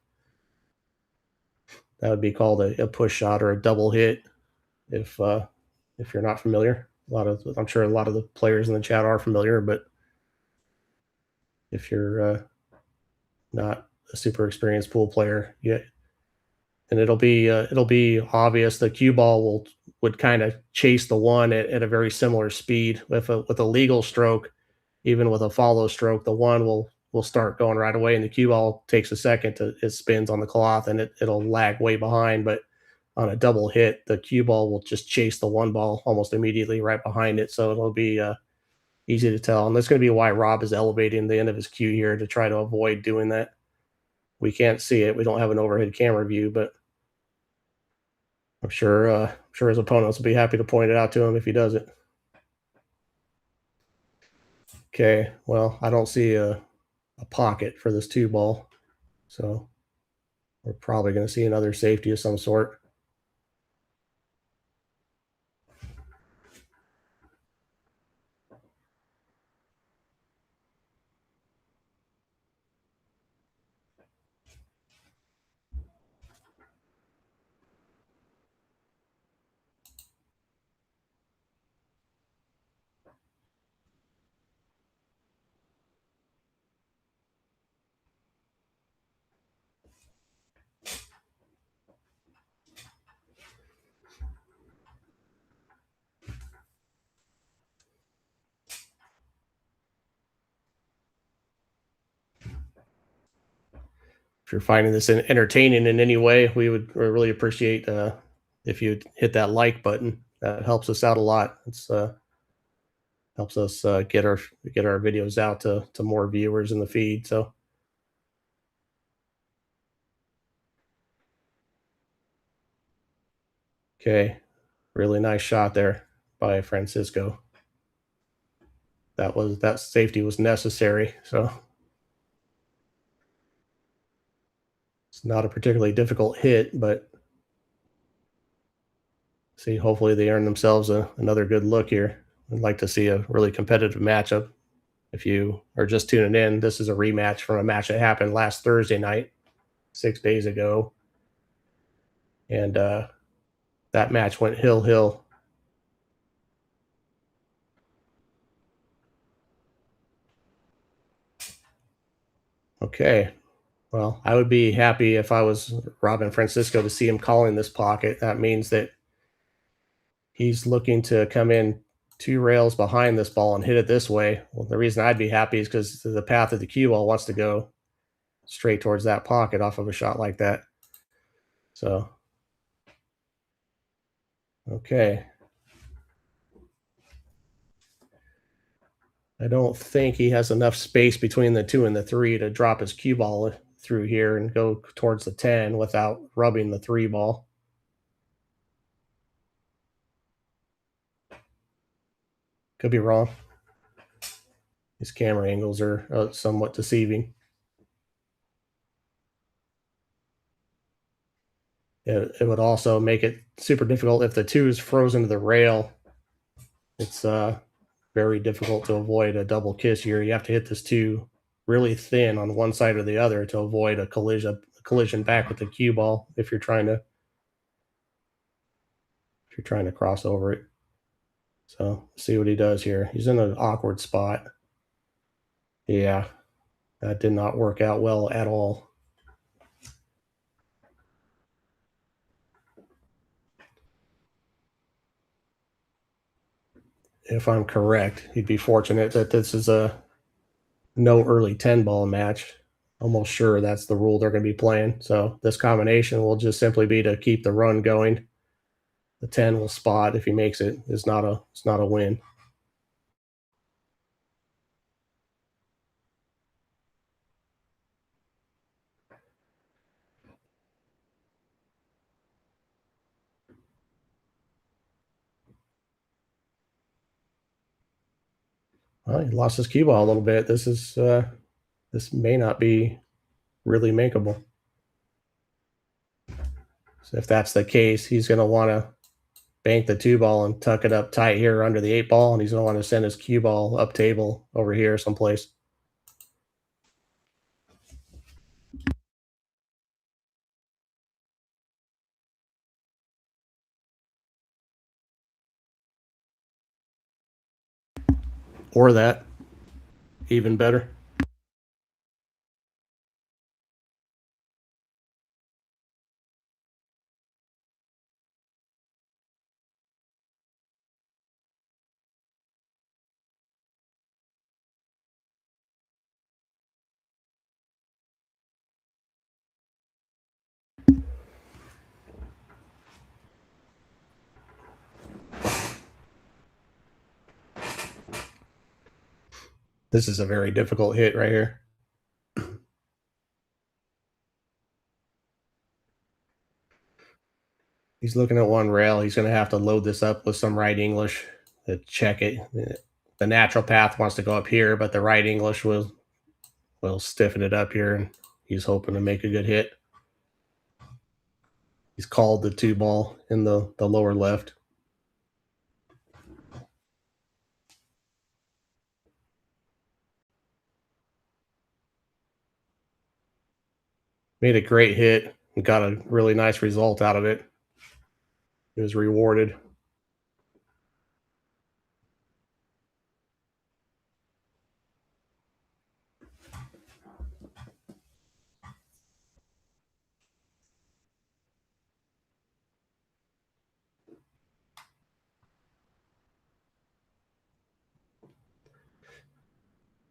That would be called a push shot or a double hit if you're not familiar. I'm sure a lot of the players in the chat are familiar, but if you're not a super experienced pool player, and it'll be obvious. The cue ball would kind of chase the 1 at a very similar speed. With a legal stroke, even with a follow stroke, the 1 will start going right away, and the cue ball takes a second it spins on the cloth, and it'll lag way behind. But on a double hit, the cue ball will just chase the 1 ball almost immediately right behind it. So it'll be easy to tell, and that's going to be why Rob is elevating the end of his cue here to try to avoid doing that. We can't see it. We don't have an overhead camera view, but I'm sure his opponents will be happy to point it out to him if he does it. Okay, well, I don't see a pocket for this 2-ball, so we're probably going to see another safety of some sort. If you're finding this entertaining in any way, we would really appreciate if you'd hit that like button. That helps us out a lot. It's helps us get our videos out to more viewers in the feed. So okay, really nice shot there by Francisco. That safety was necessary. So it's not a particularly difficult hit, but see, hopefully they earn themselves another good look here. I'd like to see a really competitive matchup. If you are just tuning in, this is a rematch from a match that happened last Thursday night, 6 days ago. And that match went hill. Okay. Well, I would be happy if I was Robin Francisco to see him calling this pocket. That means that he's looking to come in 2 rails behind this ball and hit it this way. Well, the reason I'd be happy is because the path of the cue ball wants to go straight towards that pocket off of a shot like that. So, okay. I don't think he has enough space between the 2 and the 3 to drop his cue ball through here and go towards the 10 without rubbing the 3 ball. Could be wrong. His camera angles are somewhat deceiving. It would also make it super difficult if the 2 is frozen to the rail. It's very difficult to avoid a double kiss here. You have to hit this 2 really thin on one side or the other to avoid a collision back with the cue ball if you're trying to cross over it. So see what he does here. He's in an awkward spot. Yeah, that did not work out well at all. If I'm correct, he'd be fortunate that this is a no early 10 ball match. Almost sure that's the rule they're going to be playing. So this combination will just simply be to keep the run going. The 10 will spot if he makes it. It's not a win. Well, he lost his cue ball a little bit. This may not be really makeable. So if that's the case, he's going to want to bank the 2 ball and tuck it up tight here under the 8 ball, and he's going to want to send his cue ball up table over here someplace. Or that, even better. This is a very difficult hit right here. He's looking at 1 rail. He's going to have to load this up with some right English to check it. The natural path wants to go up here, but the right English will stiffen it up here, and he's hoping to make a good hit. He's called the 2 ball in the lower left. Made a great hit and got a really nice result out of it. It was rewarded.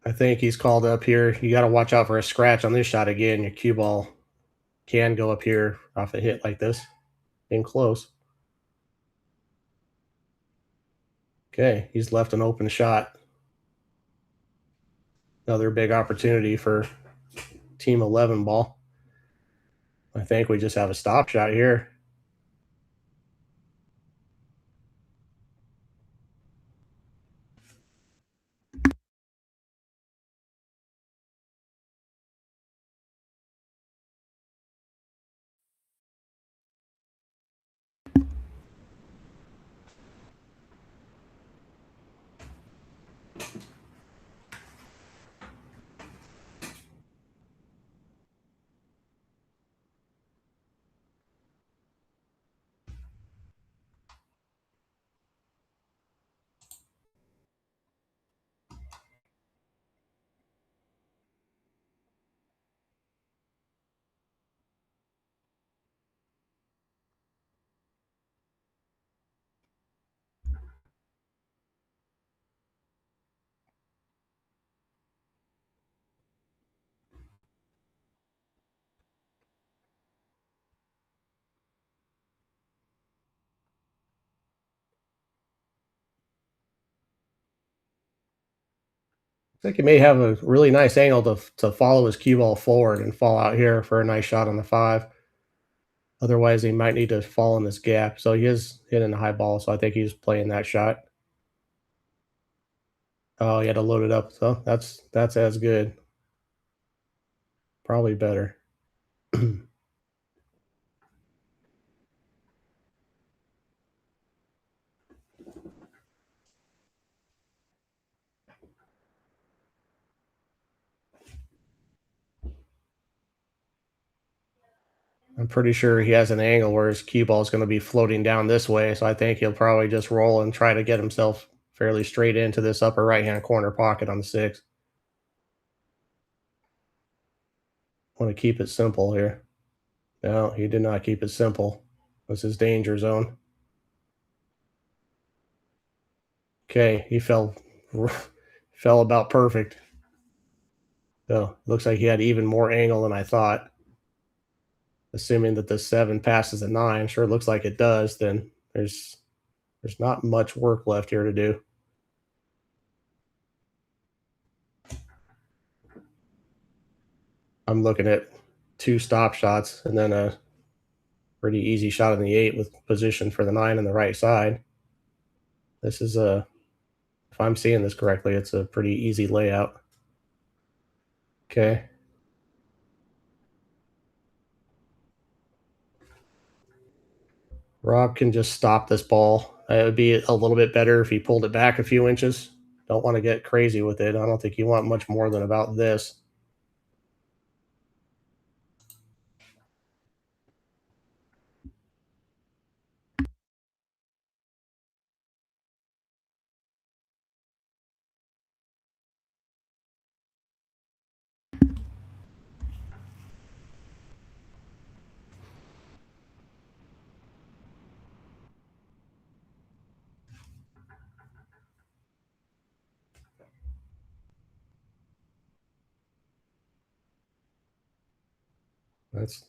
I think he's called up here. You got to watch out for a scratch on this shot again. Your cue ball can go up here off a hit like this. In close. Okay, he's left an open shot. Another big opportunity for Team 11 ball. I think we just have a stop shot here. I think he may have a really nice angle to follow his cue ball forward and fall out here for a nice shot on the 5. Otherwise, he might need to fall in this gap. So he is hitting a high ball, so I think he's playing that shot. Oh, he had to load it up. So that's as good. Probably better. I'm pretty sure he has an angle where his cue ball is going to be floating down this way. So I think he'll probably just roll and try to get himself fairly straight into this upper right-hand corner pocket on the 6. Want to keep it simple here. No, he did not keep it simple. This is danger zone. Okay, he fell about perfect. So looks like he had even more angle than I thought. Assuming that the 7 passes a 9, sure it looks like it does, then there's not much work left here to do. I'm looking at 2 stop shots and then a pretty easy shot on the 8 with position for the 9 on the right side. This is if I'm seeing this correctly, it's a pretty easy layout. Okay. Rob can just stop this ball. It would be a little bit better if he pulled it back a few inches. Don't want to get crazy with it. I don't think you want much more than about this.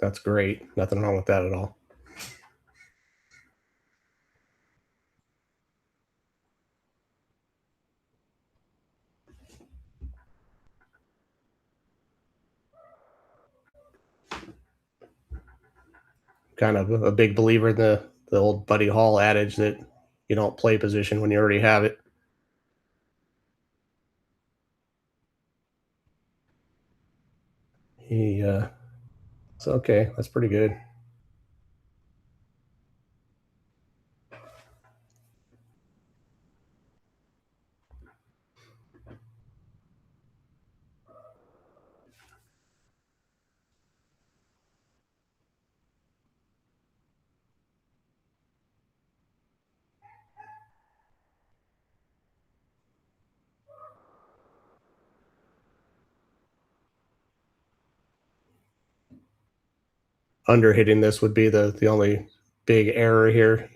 That's great. Nothing wrong with that at all. Kind of a big believer in the old Buddy Hall adage that you don't play position when you already have it. It's okay. That's pretty good. Under hitting this would be the only big error here.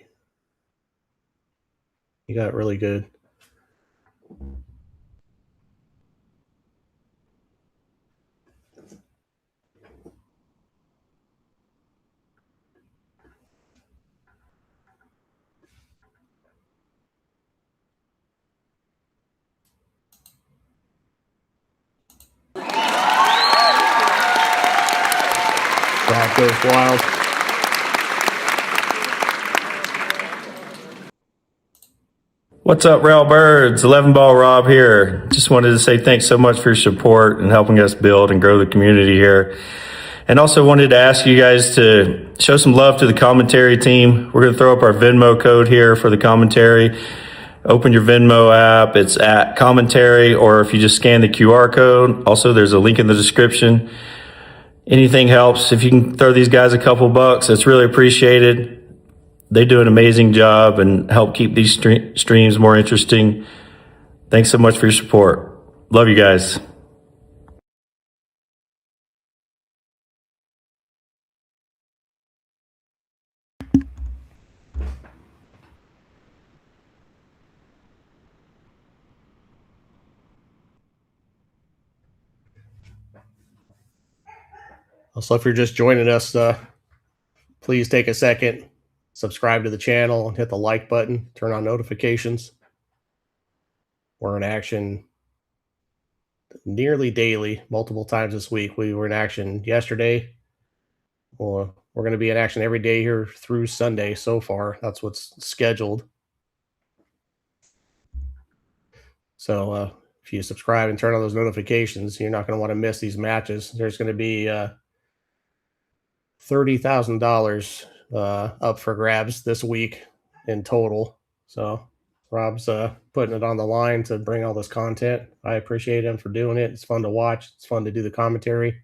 You got it really good. That goes wild. What's up, Rail Birds? 11 Ball Rob here. Just wanted to say thanks so much for your support and helping us build and grow the community here. And also wanted to ask you guys to show some love to the commentary team. We're going to throw up our Venmo code here for the commentary. Open your Venmo app. It's at commentary, or if you just scan the QR code. Also, there's a link in the description. Anything helps. If you can throw these guys a couple bucks, it's really appreciated. They do an amazing job and help keep these streams more interesting. Thanks so much for your support. Love you guys. Also, if you're just joining us, please take a second, subscribe to the channel, and hit the like button, turn on notifications. We're in action nearly daily, multiple times this week. We were in action yesterday. Well, we're going to be in action every day here through Sunday so far. That's what's scheduled. So if you subscribe and turn on those notifications, you're not going to want to miss these matches. There's going to be $30,000 up for grabs this week in total. So Rob's putting it on the line to bring all this content. I appreciate him for doing it. It's fun to watch. It's fun to do the commentary.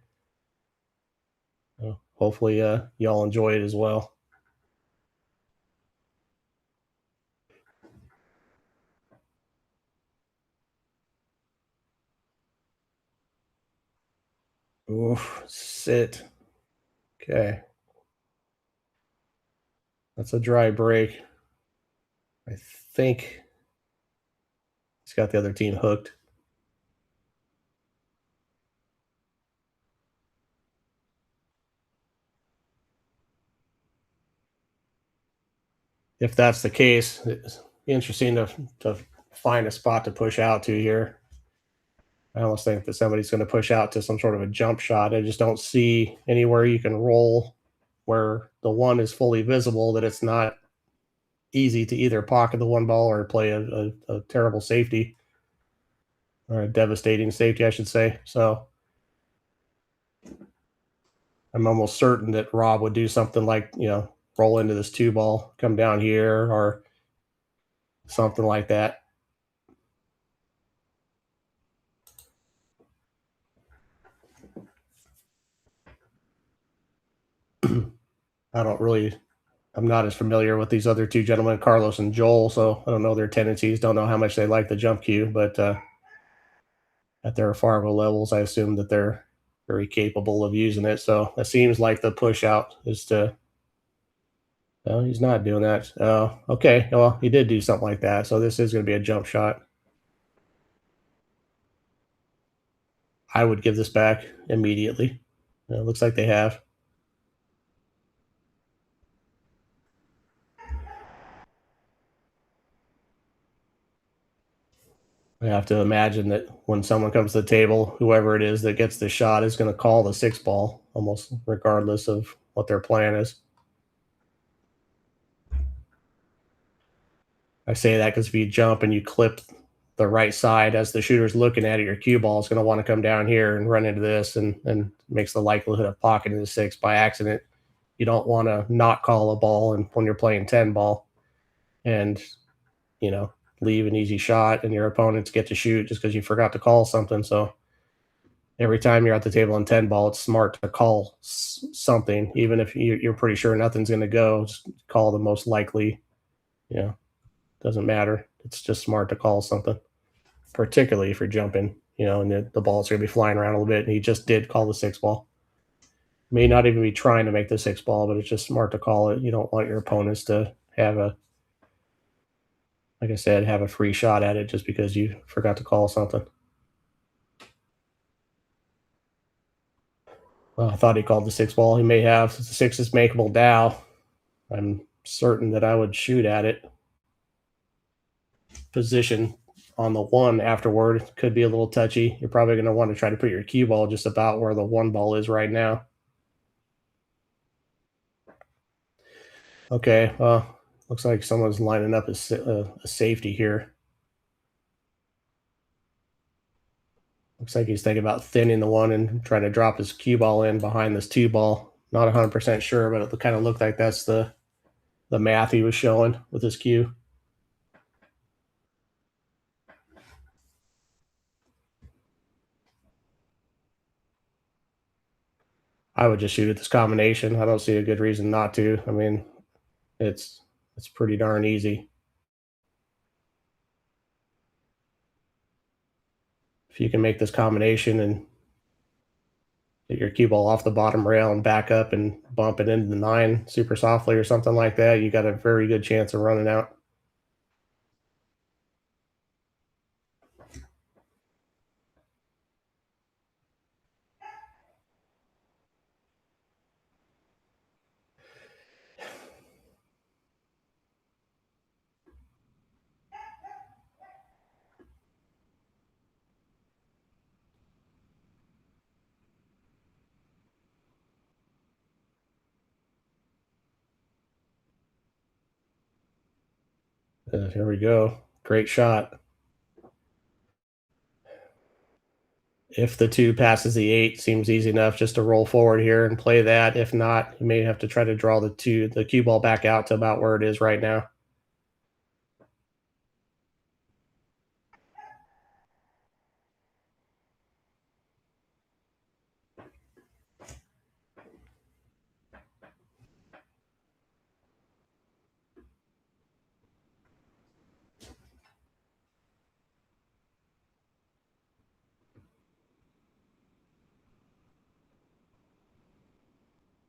Hopefully y'all enjoy it as well. Oof, sit. Okay. That's a dry break. I think he's got the other team hooked. If that's the case, it's interesting to find a spot to push out to here. I almost think that somebody's going to push out to some sort of a jump shot. I just don't see anywhere you can roll where the one is fully visible, that it's not easy to either pocket the one ball or play a terrible safety, or a devastating safety, I should say. So I'm almost certain that Rob would do something like, roll into this two ball, come down here, or something like that. I'm not as familiar with these other two gentlemen, Carlos and Joel, so I don't know their tendencies, don't know how much they like the jump cue, but at their Fargo levels, I assume that they're very capable of using it. So it seems like the push out is to. No, he's not doing that. Okay. Well, he did do something like that. So this is going to be a jump shot. I would give this back immediately. It looks like they have. I have to imagine that when someone comes to the table, whoever it is that gets the shot is going to call the six ball, almost regardless of what their plan is. I say that because if you jump and you clip the right side as the shooter's looking at it, your cue ball is going to want to come down here and run into this, and makes the likelihood of pocketing the six by accident. You don't want to not call a ball, and when you're playing 10 ball, and leave an easy shot, and your opponents get to shoot just because you forgot to call something. So every time you're at the table in 10 ball, it's smart to call something, even if you're pretty sure nothing's going to go. Just call the most likely. Doesn't matter. It's just smart to call something, particularly if you're jumping, and the ball's going to be flying around a little bit. And he just did call the six ball. May not even be trying to make the six ball, but it's just smart to call it. You don't want your opponents to have like I said, have a free shot at it just because you forgot to call something. Well, I thought he called the six ball. He may have. Since the six is makeable now, I'm certain that I would shoot at it. Position on the one afterward could be a little touchy. You're probably going to want to try to put your cue ball just about where the one ball is right now. Okay, well, looks like someone's lining up a safety here. Looks like he's thinking about thinning the one and trying to drop his cue ball in behind this two ball. Not 100% sure, but it kind of looked like that's the math he was showing with his cue. I would just shoot at this combination. I don't see a good reason not to. I mean, it's pretty darn easy. If you can make this combination and get your cue ball off the bottom rail and back up and bump it into the 9 super softly or something like that, you got a very good chance of running out. Here we go. Great shot. If the 2 passes the 8, seems easy enough just to roll forward here and play that. If not, you may have to try to draw the cue ball back out to about where it is right now.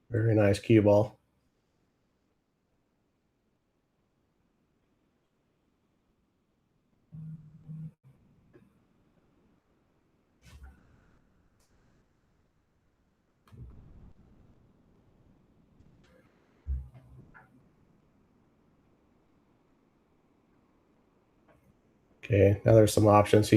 Very nice cue ball. Okay, now there's some options.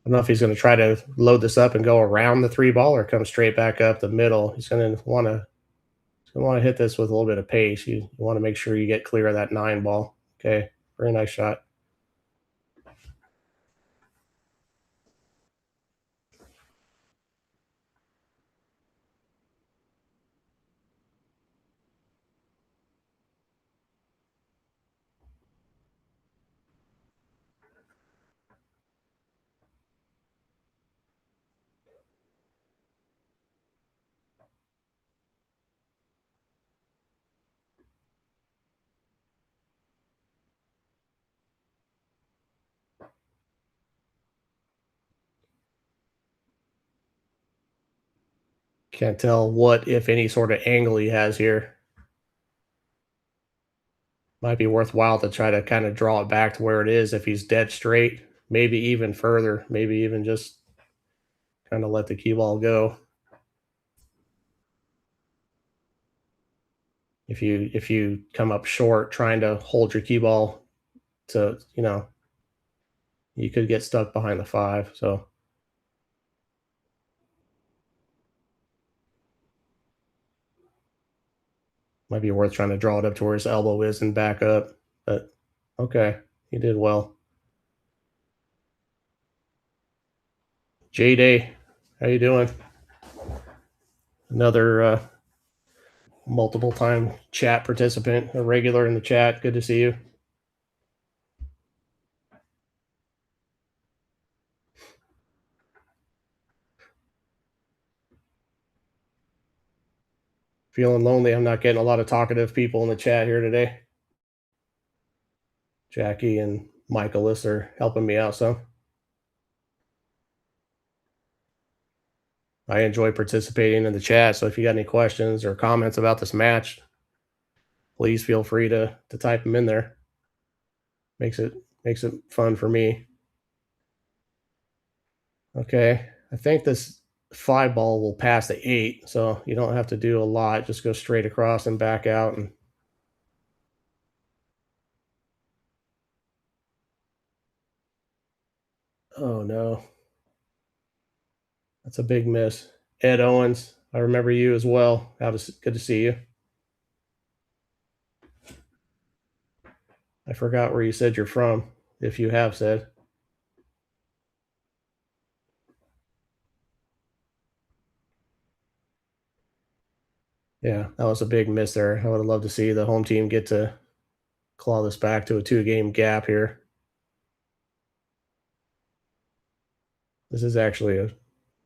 I don't know if he's going to try to load this up and go around the 3 ball or come straight back up the middle. He's going to want to hit this with a little bit of pace. You want to make sure you get clear of that 9 ball. Okay, very nice shot. Can't tell what, if any, sort of angle he has here. Might be worthwhile to try to kind of draw it back to where it is if he's dead straight, maybe even further, maybe even just kind of let the cue ball go. If you come up short trying to hold your cue ball to, you could get stuck behind the 5. So might be worth trying to draw it up to where his elbow is and back up. But okay, he did well. J-Day, how you doing? Another multiple time chat participant, a regular in the chat. Good to see you. Feeling lonely. I'm not getting a lot of talkative people in the chat here today. Jackie and Michaelis are helping me out some. I enjoy participating in the chat, so if you got any questions or comments about this match, please feel free to type them in there. Makes it fun for me. Okay, I think this 5 ball will pass the 8, so you don't have to do a lot. Just go straight across and back out. And oh no, that's a big miss. Ed Owens, I remember you as well. Good to see you. I forgot where you said you're from, if you have said. Yeah, that was a big miss there. I would have loved to see the home team get to claw this back to a 2-game gap here. This is actually a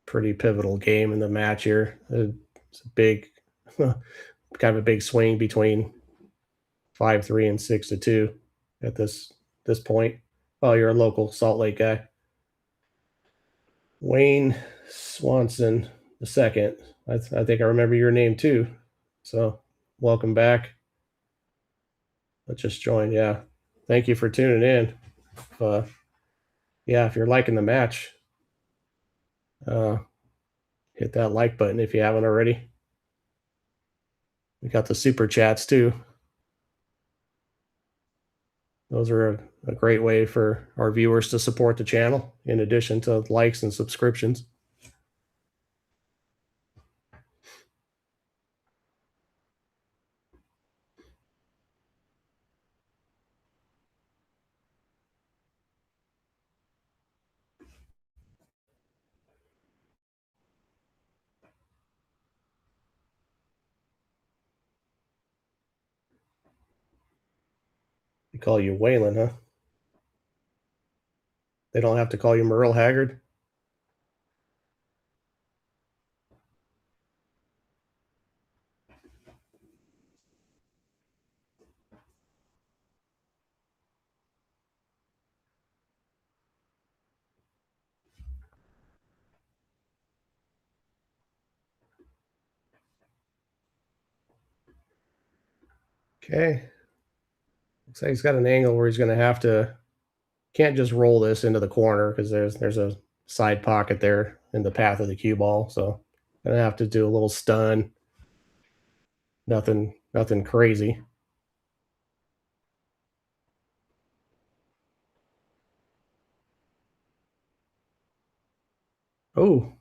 pretty pivotal game in the match here. It's a big, kind of a big swing between 5-3 and 6-2 at this point. Oh, you're a local Salt Lake guy. Wayne Swanson the second. I think I remember your name too. So welcome back. Let's just join. Yeah. Thank you for tuning in. Yeah, if you're liking the match, hit that like button if you haven't already. We got the super chats too. Those are a great way for our viewers to support the channel, in addition to likes and subscriptions. They call you Waylon, huh? They don't have to call you Merle Haggard? Okay. Looks like he's got an angle where he's going to have to, can't just roll this into the corner because there's a side pocket there in the path of the cue ball. So going to have to do a little stun. Nothing crazy. Oh.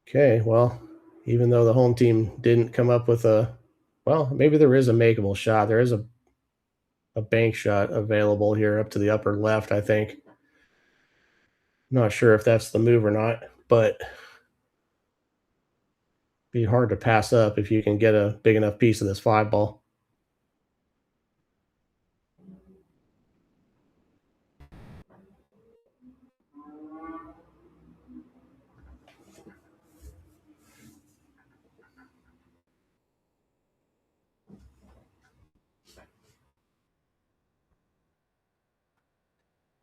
Okay, well, even though the home team didn't come up with a, well, maybe there is a makeable shot. There is a bank shot available here up to the upper left, I think. Not sure if that's the move or not, but be hard to pass up if you can get a big enough piece of this 5 ball.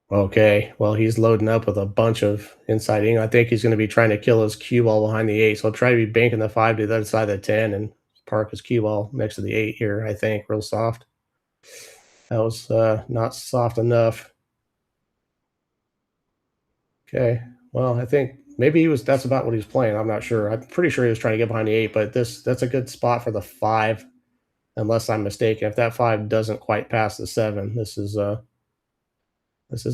Okay, well, he's loading up with a bunch of inside angle. I think he's going to be trying to kill his cue ball behind the 8. So I'll try to be banking the 5 to the other side of the 10 and park his cue ball next to the 8 here, I think, real soft. That was not soft enough. Okay, well, I think maybe that's about what he's playing. I'm not sure. I'm pretty sure he was trying to get behind the 8, but that's a good spot for the 5, unless I'm mistaken. If that 5 doesn't quite pass the 7, this is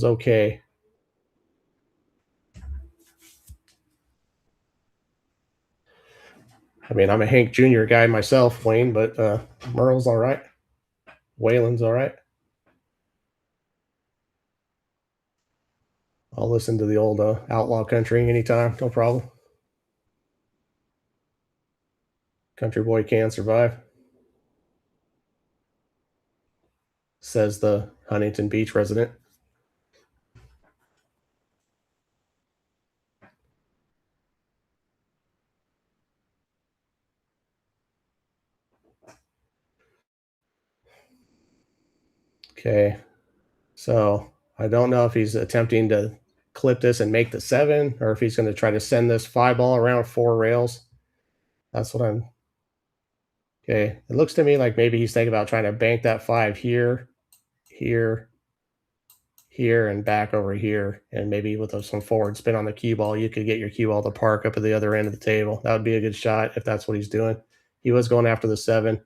okay. I mean, I'm a Hank Jr. guy myself, Wayne, but Merle's all right. Waylon's all right. I'll listen to the old outlaw country anytime, no problem. Country boy can survive, says the Huntington Beach resident. Okay, so I don't know if he's attempting to clip this and make the 7, or if he's going to try to send this 5 ball around 4 rails. That's what I'm. Okay, it looks to me like maybe he's thinking about trying to bank that 5 here, here, here, and back over here, and maybe with some forward spin on the cue ball, you could get your cue ball to park up at the other end of the table. That would be a good shot if that's what he's doing. He was going after the 7.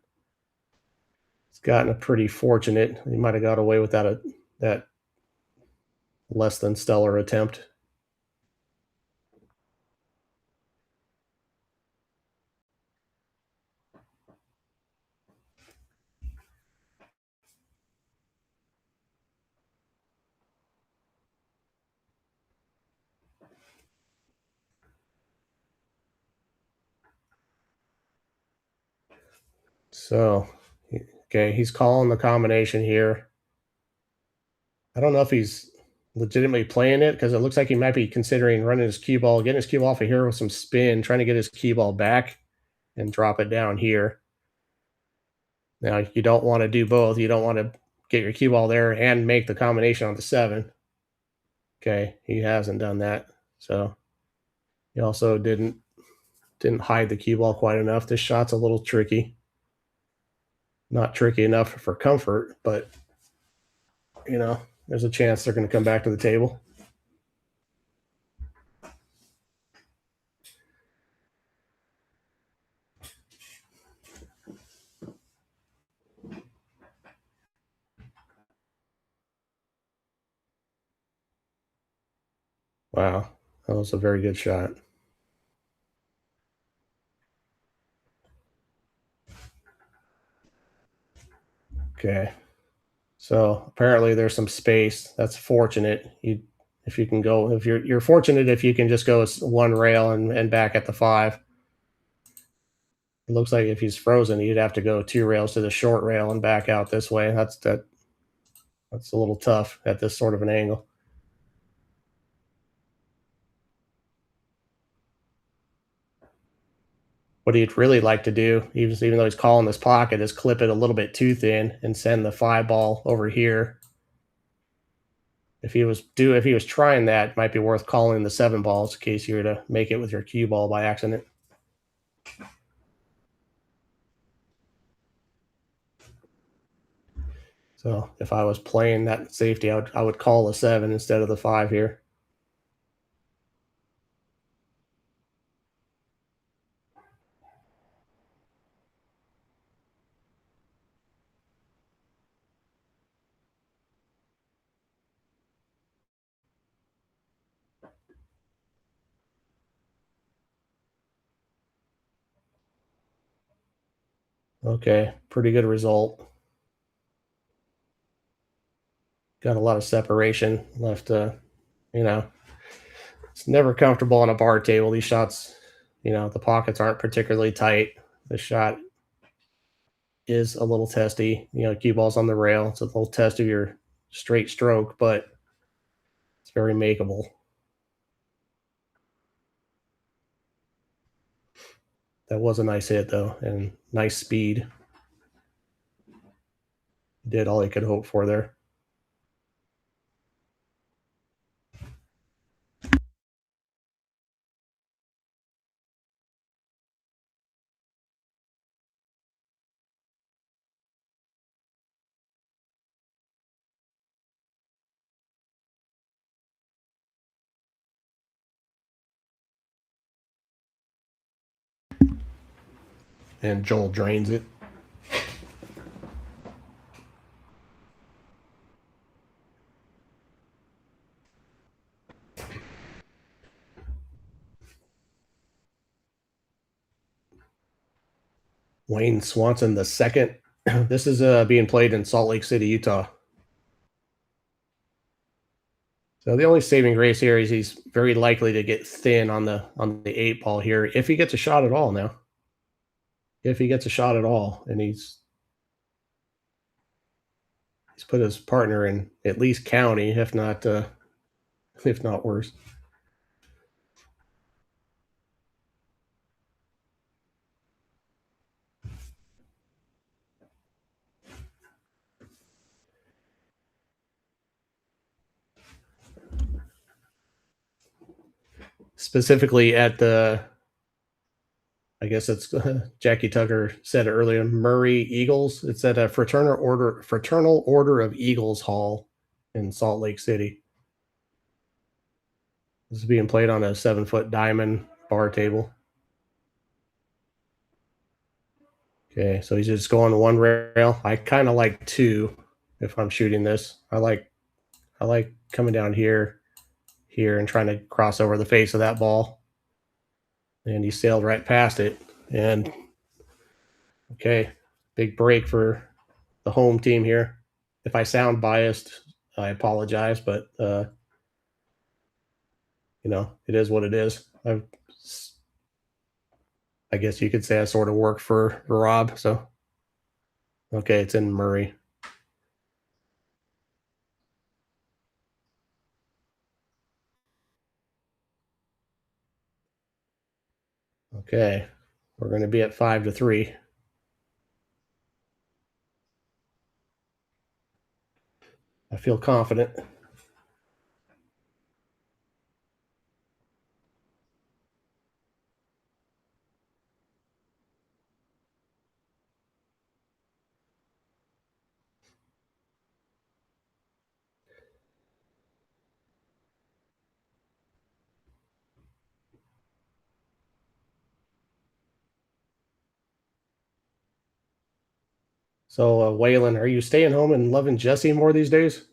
He's gotten a pretty fortunate. He might have got away with that less than stellar attempt. So, okay, he's calling the combination here. I don't know if he's legitimately playing it because it looks like he might be considering running his cue ball, getting his cue ball off of here with some spin, trying to get his cue ball back and drop it down here. Now, you don't want to do both. You don't want to get your cue ball there and make the combination on the 7. Okay, he hasn't done that. So he also didn't hide the cue ball quite enough. This shot's a little tricky. Not tricky enough for comfort, but you know, there's a chance they're going to come back to the table. Wow, that was a very good shot. Okay, so apparently there's some space. That's fortunate. If you can go, if you're fortunate if you can just go one rail and back at the 5. It looks like if he's frozen, he'd have to go 2 rails to the short rail and back out this way. That's a little tough at this sort of an angle. What he'd really like to do, even though he's calling this pocket, is clip it a little bit too thin and send the 5 ball over here. If he was trying that, it might be worth calling the 7 balls in case you were to make it with your cue ball by accident. So if I was playing that safety, I would call a 7 instead of the 5 here. Okay, pretty good result. Got a lot of separation left. It's never comfortable on a bar table. These shots, the pockets aren't particularly tight. The shot is a little testy. Cue ball's on the rail. It's a little test of your straight stroke, but it's very makeable. That was a nice hit, though, and nice speed. Did all he could hope for there. And Joel drains it. Wayne Swanson the second. This is being played in Salt Lake City, Utah. So the only saving grace here is he's very likely to get thin on the 8 ball here if he gets a shot at all. Now, if he gets a shot at all, and he's put his partner in at least county, if not worse. Specifically at the, I guess it's Jackie Tucker said it earlier, Murray Eagles. It's at a Fraternal Order of Eagles Hall in Salt Lake City. This is being played on a 7-foot diamond bar table. Okay, so he's just going 1 rail. I kind of like 2 if I'm shooting this. I like coming down here and trying to cross over the face of that ball. And he sailed right past it. And okay, big break for the home team here. If I sound biased, I apologize, but it is what it is. I guess you could say I sort of work for Rob. So okay, it's in Murray. Okay, we're going to be at 5-3. I feel confident. So, Waylon, are you staying home and loving Jesse more these days?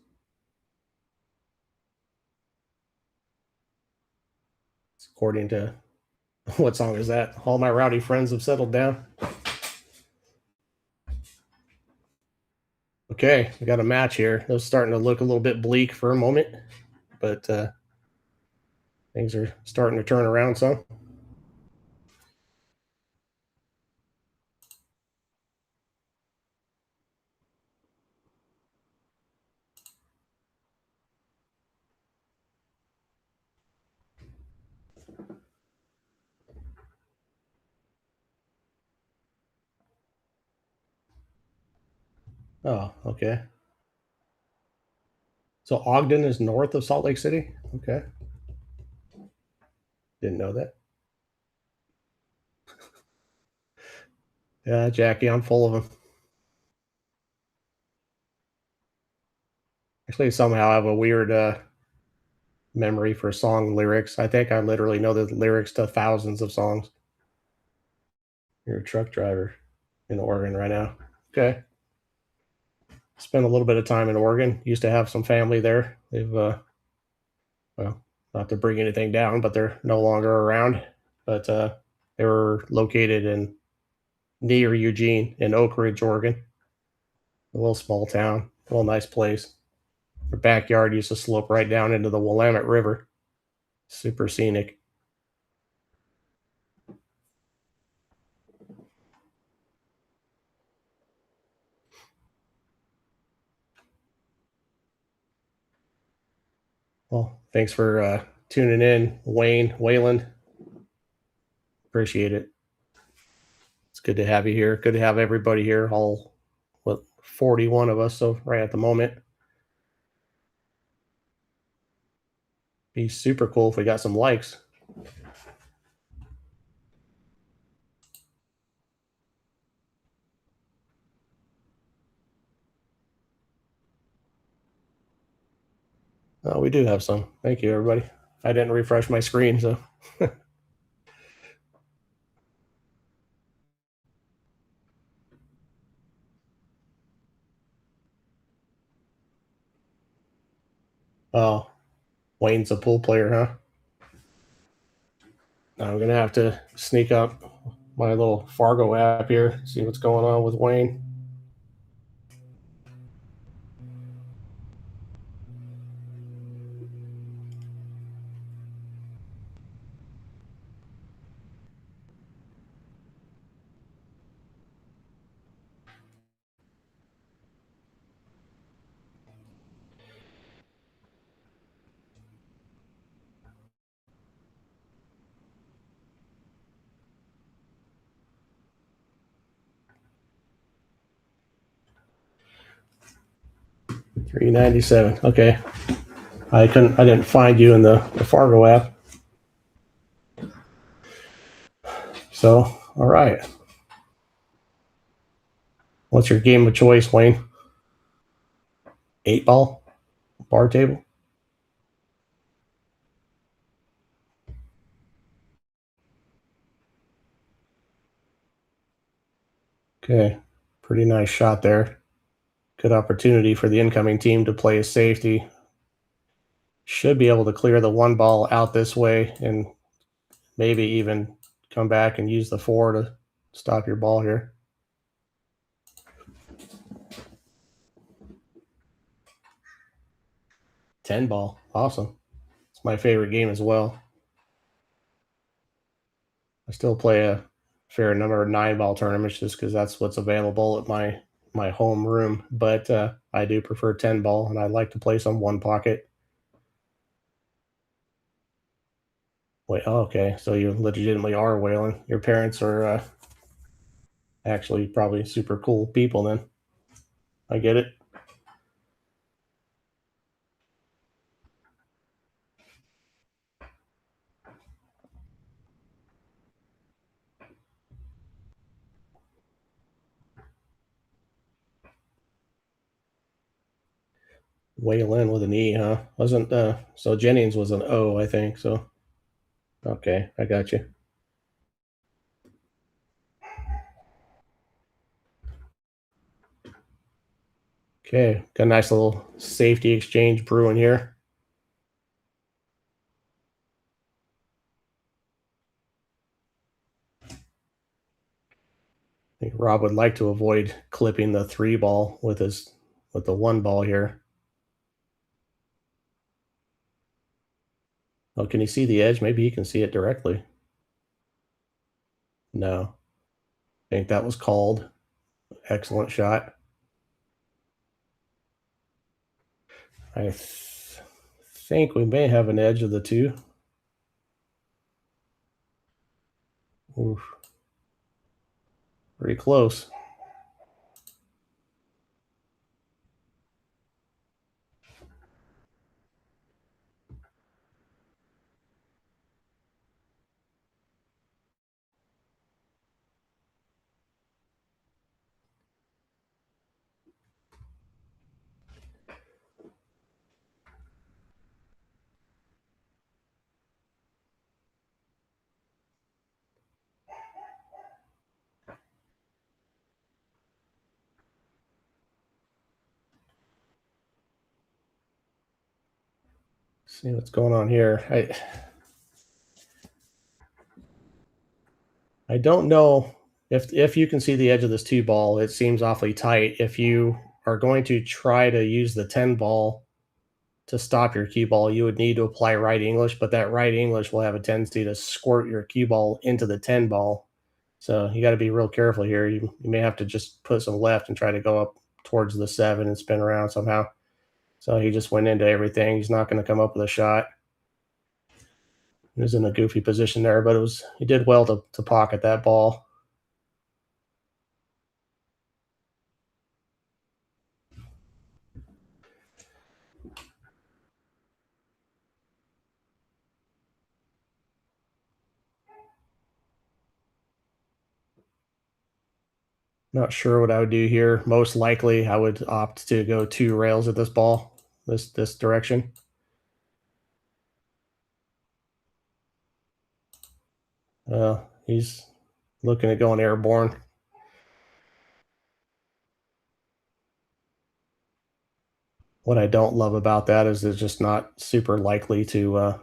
According to what song is that? All my rowdy friends have settled down. Okay, we got a match here. It was starting to look a little bit bleak for a moment, but things are starting to turn around some. Oh, okay. So Ogden is north of Salt Lake City? Okay. Didn't know that. Yeah, Jackie, I'm full of them. Actually, somehow I have a weird memory for song lyrics. I think I literally know the lyrics to thousands of songs. You're a truck driver in Oregon right now. Okay. Spent a little bit of time in Oregon. Used to have some family there. They've, well, not to bring anything down, but they're no longer around. But they were located in near Eugene in Oak Ridge, Oregon. A little small town, a little nice place. Their backyard used to slope right down into the Willamette River. Super scenic. Well, thanks for tuning in, Wayne, Wayland. Appreciate it. It's good to have you here. Good to have everybody here. All, what, 41 of us, so right at the moment. Be super cool if we got some likes. Oh, we do have some. Thank you, everybody. I didn't refresh my screen, so. Oh, Wayne's a pool player, huh? I'm gonna have to sneak up my little Fargo app here, see what's going on with Wayne. $3.97. Okay. I didn't find you in the Fargo app. So, all right. What's your game of choice, Wayne? 8-ball? Bar table? Okay. Pretty nice shot there. Good opportunity for the incoming team to play a safety. Should be able to clear the one ball out this way and maybe even come back and use the 4 to stop your ball here. 10-ball. Awesome. It's my favorite game as well. I still play a fair number of 9-ball tournaments just because that's what's available at my home room. But I do prefer 10-ball, and I like to play some one pocket. Wait, oh, okay. So you legitimately are whaling. Your parents are actually probably super cool people then. I get it. Whalen with an E, huh? Wasn't so Jennings was an O, I think. So okay, I got you. Okay, got a nice little safety exchange brewing here. I think Rob would like to avoid clipping the 3-ball with the 1-ball here. Oh, can he see the edge? Maybe he can see it directly. No. I think that was called. Excellent shot. I think we may have an edge of the two. Oof. Pretty close. See what's going on here. I don't know if you can see the edge of this 2 ball. It seems awfully tight. If you are going to try to use the 10 ball to stop your cue ball, you would need to apply right English, but that right English will have a tendency to squirt your cue ball into the 10 ball. So you got to be real careful here. You may have to just put some left and try to go up towards the 7 and spin around somehow. So he just went into everything. He's not going to come up with a shot. He was in a goofy position there, but he did well to pocket that ball. Not sure what I would do here. Most likely, I would opt to go 2 rails at this ball, this direction. He's looking at going airborne. What I don't love about that is it's just not super likely to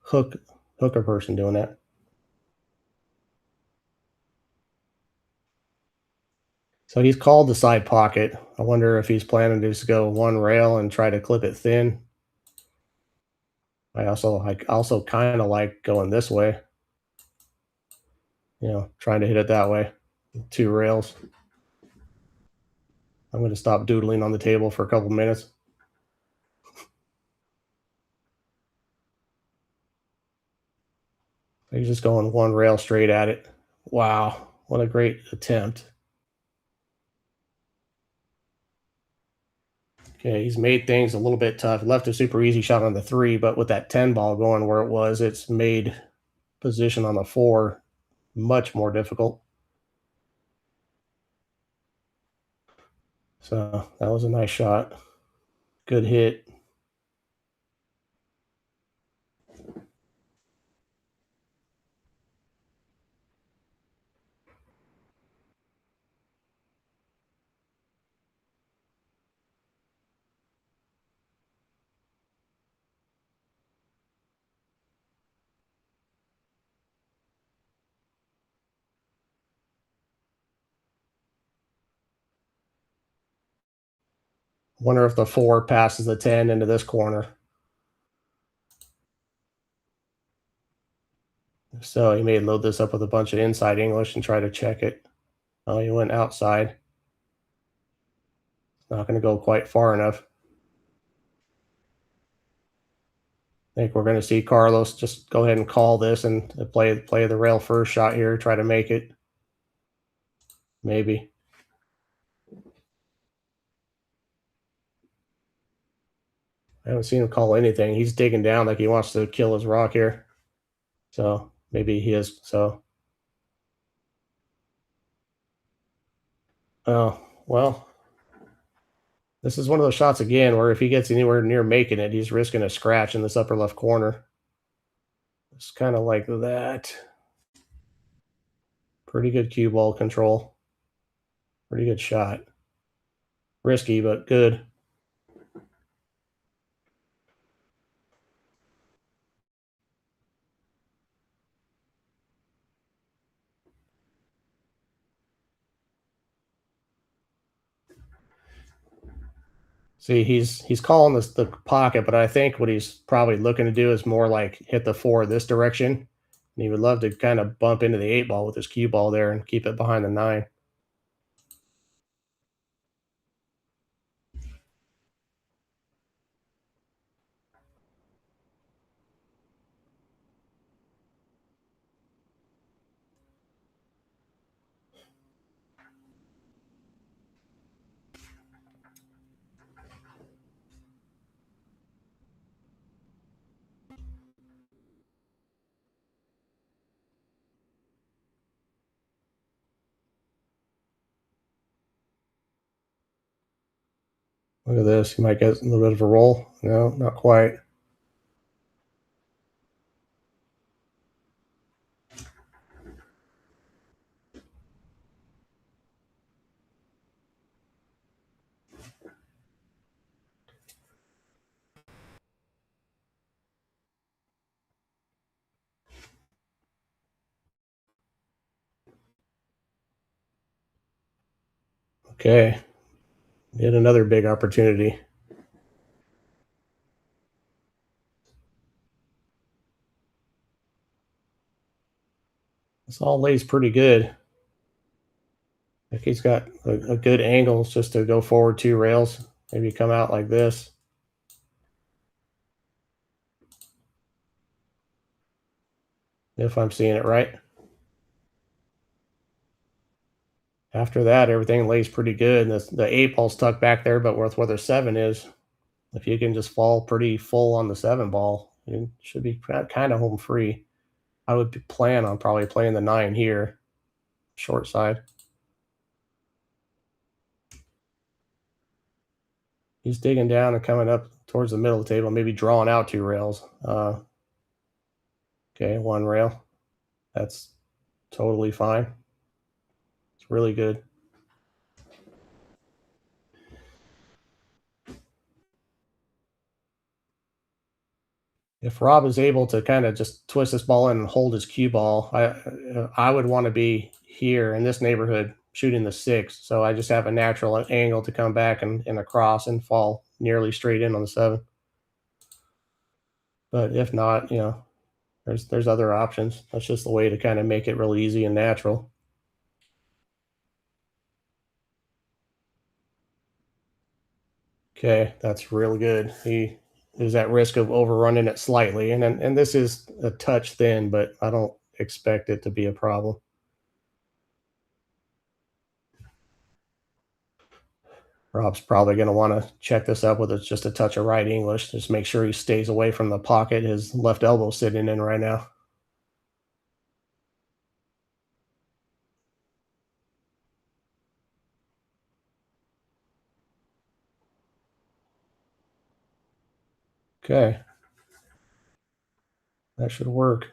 hook a person doing that. So he's called the side pocket. I wonder if he's planning to just go 1 rail and try to clip it thin. I also kind of like going this way. Trying to hit it that way. 2 rails. I'm going to stop doodling on the table for a couple minutes. He's just going 1 rail straight at it. Wow, what a great attempt. Okay, he's made things a little bit tough. Left a super easy shot on the 3, but with that 10 ball going where it was, it's made position on the 4 much more difficult. So that was a nice shot. Good hit. Wonder if the 4 passes the 10 into this corner. So he may load this up with a bunch of inside English and try to check it. Oh, he went outside. Not going to go quite far enough. I think we're going to see Carlos just go ahead and call this and play the rail first shot here, try to make it. Maybe. I haven't seen him call anything. He's digging down like he wants to kill his rock here. So maybe he is. So. Oh, well. This is one of those shots again where if he gets anywhere near making it, he's risking a scratch in this upper left corner. It's kind of like that. Pretty good cue ball control. Pretty good shot. Risky, but good. See, he's calling this the pocket, but I think what he's probably looking to do is more like hit the 4 this direction. And he would love to kind of bump into the 8 ball with his cue ball there and keep it behind the 9. Look at this. He might get a little bit of a roll. No, not quite. Okay. Yet another big opportunity. This all lays pretty good. Like he's got a good angle just to go forward 2 rails. Maybe come out like this. If I'm seeing it right. After that, everything lays pretty good. And the 8-ball's tucked back there, but with where the 7 is, if you can just fall pretty full on the 7-ball, you should be kind of home free. I would plan on probably playing the 9 here, short side. He's digging down and coming up towards the middle of the table, maybe drawing out 2 rails. Okay, 1 rail. That's totally fine. It's really good. If Rob is able to kind of just twist this ball in and hold his cue ball, I would want to be here in this neighborhood shooting the 6. So I just have a natural angle to come back and across and fall nearly straight in on the 7. But if not, there's other options. That's just the way to kind of make it real easy and natural. Okay, that's really good. He is at risk of overrunning it slightly, and this is a touch thin, but I don't expect it to be a problem. Rob's probably going to want to check this up with just a touch of right English. Just make sure he stays away from the pocket his left elbow sitting in right now. Okay. That should work.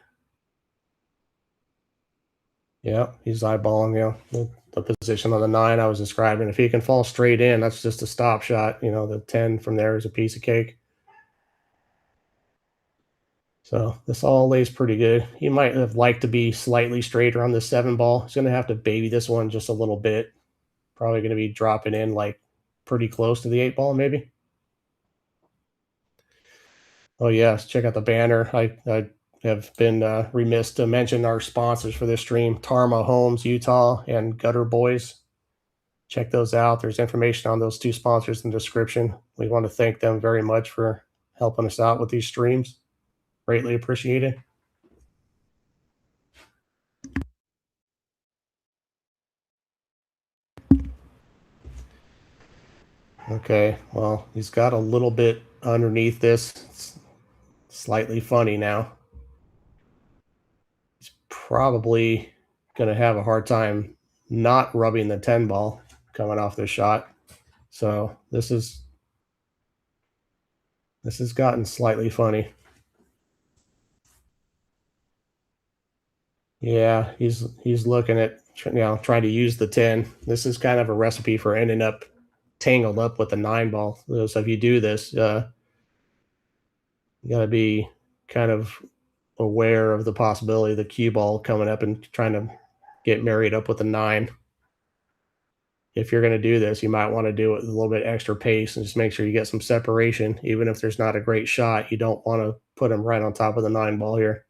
Yeah, he's eyeballing, the position on the 9 I was describing. If he can fall straight in, that's just a stop shot. The 10 from there is a piece of cake. So this all lays pretty good. He might have liked to be slightly straighter on the 7-ball. He's going to have to baby this one just a little bit. Probably going to be dropping in like pretty close to the 8-ball, maybe. Oh, yes. Check out the banner. I have been remiss to mention our sponsors for this stream, Tarma Homes, Utah, and Gutter Boys. Check those out. There's information on those 2 sponsors in the description. We want to thank them very much for helping us out with these streams. Greatly appreciated. Okay, well, he's got a little bit underneath this. It's slightly funny now. He's probably going to have a hard time not rubbing the 10-ball coming off this shot. So this has gotten slightly funny. Yeah, he's looking at trying to use the 10. This is kind of a recipe for ending up tangled up with the 9-ball. So if you do this, you got to be kind of aware of the possibility of the cue ball coming up and trying to get married up with the 9. If you're going to do this, you might want to do it with a little bit extra pace and just make sure you get some separation. Even if there's not a great shot, you don't want to put him right on top of the 9-ball here.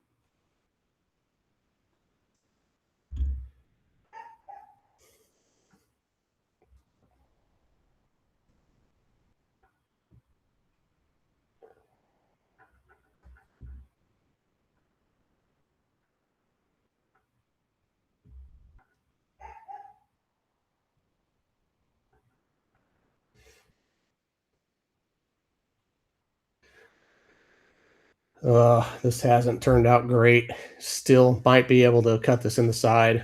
This hasn't turned out great. Still might be able to cut this in the side.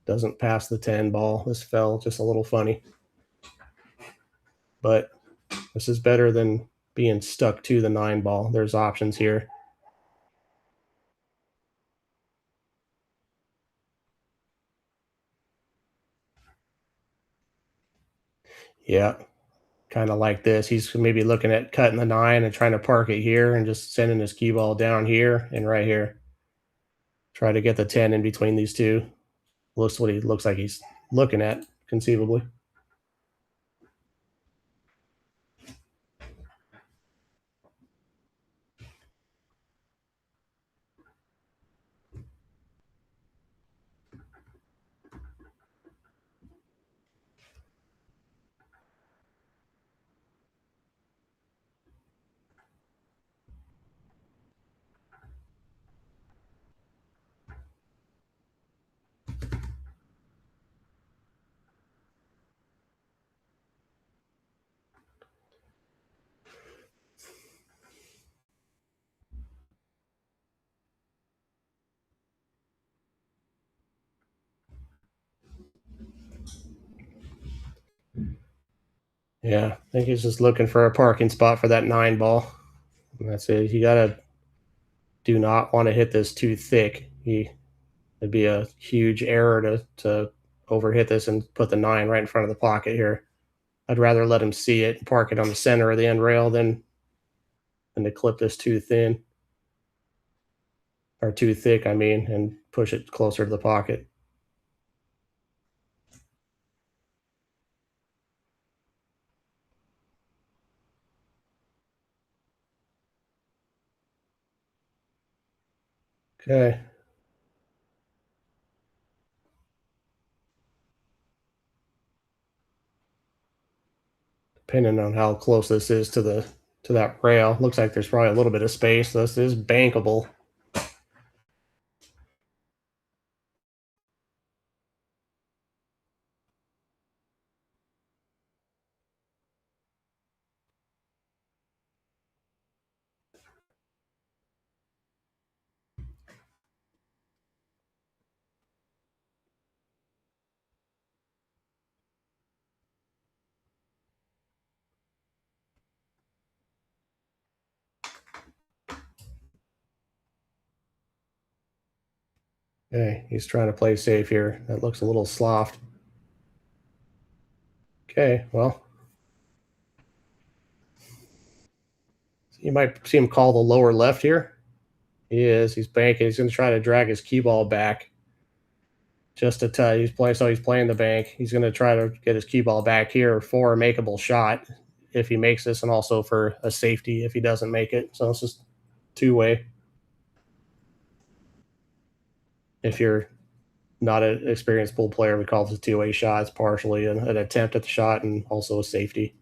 Doesn't pass the 10-ball. This fell just a little funny. But this is better than being stuck to the 9-ball. There's options here. Yeah, kind of like this. He's maybe looking at cutting the 9 and trying to park it here and just sending his cue ball down here and right here. Try to get the 10 in between these two. Looks what he looks like he's looking at, conceivably. Yeah, I think he's just looking for a parking spot for that 9 ball. And that's it. You gotta do not want to hit this too thick. It'd be a huge error to overhit this and put the 9 right in front of the pocket here. I'd rather let him see it and park it on the center of the end rail than to clip this too thin. Or too thick, I mean, and push it closer to the pocket. Okay. Depending on how close this is to that rail, looks like there's probably a little bit of space. This is bankable. Okay, he's trying to play safe here. That looks a little soft. Okay, well, you might see him call the lower left here. He is. He's banking. He's going to try to drag his cue ball back. Just to tell you, he's playing the bank. He's going to try to get his cue ball back here for a makeable shot if he makes this, and also for a safety if he doesn't make it. So it's just two-way. If you're not an experienced pool player, we call this a two-way shot. It's partially an attempt at the shot and also a safety.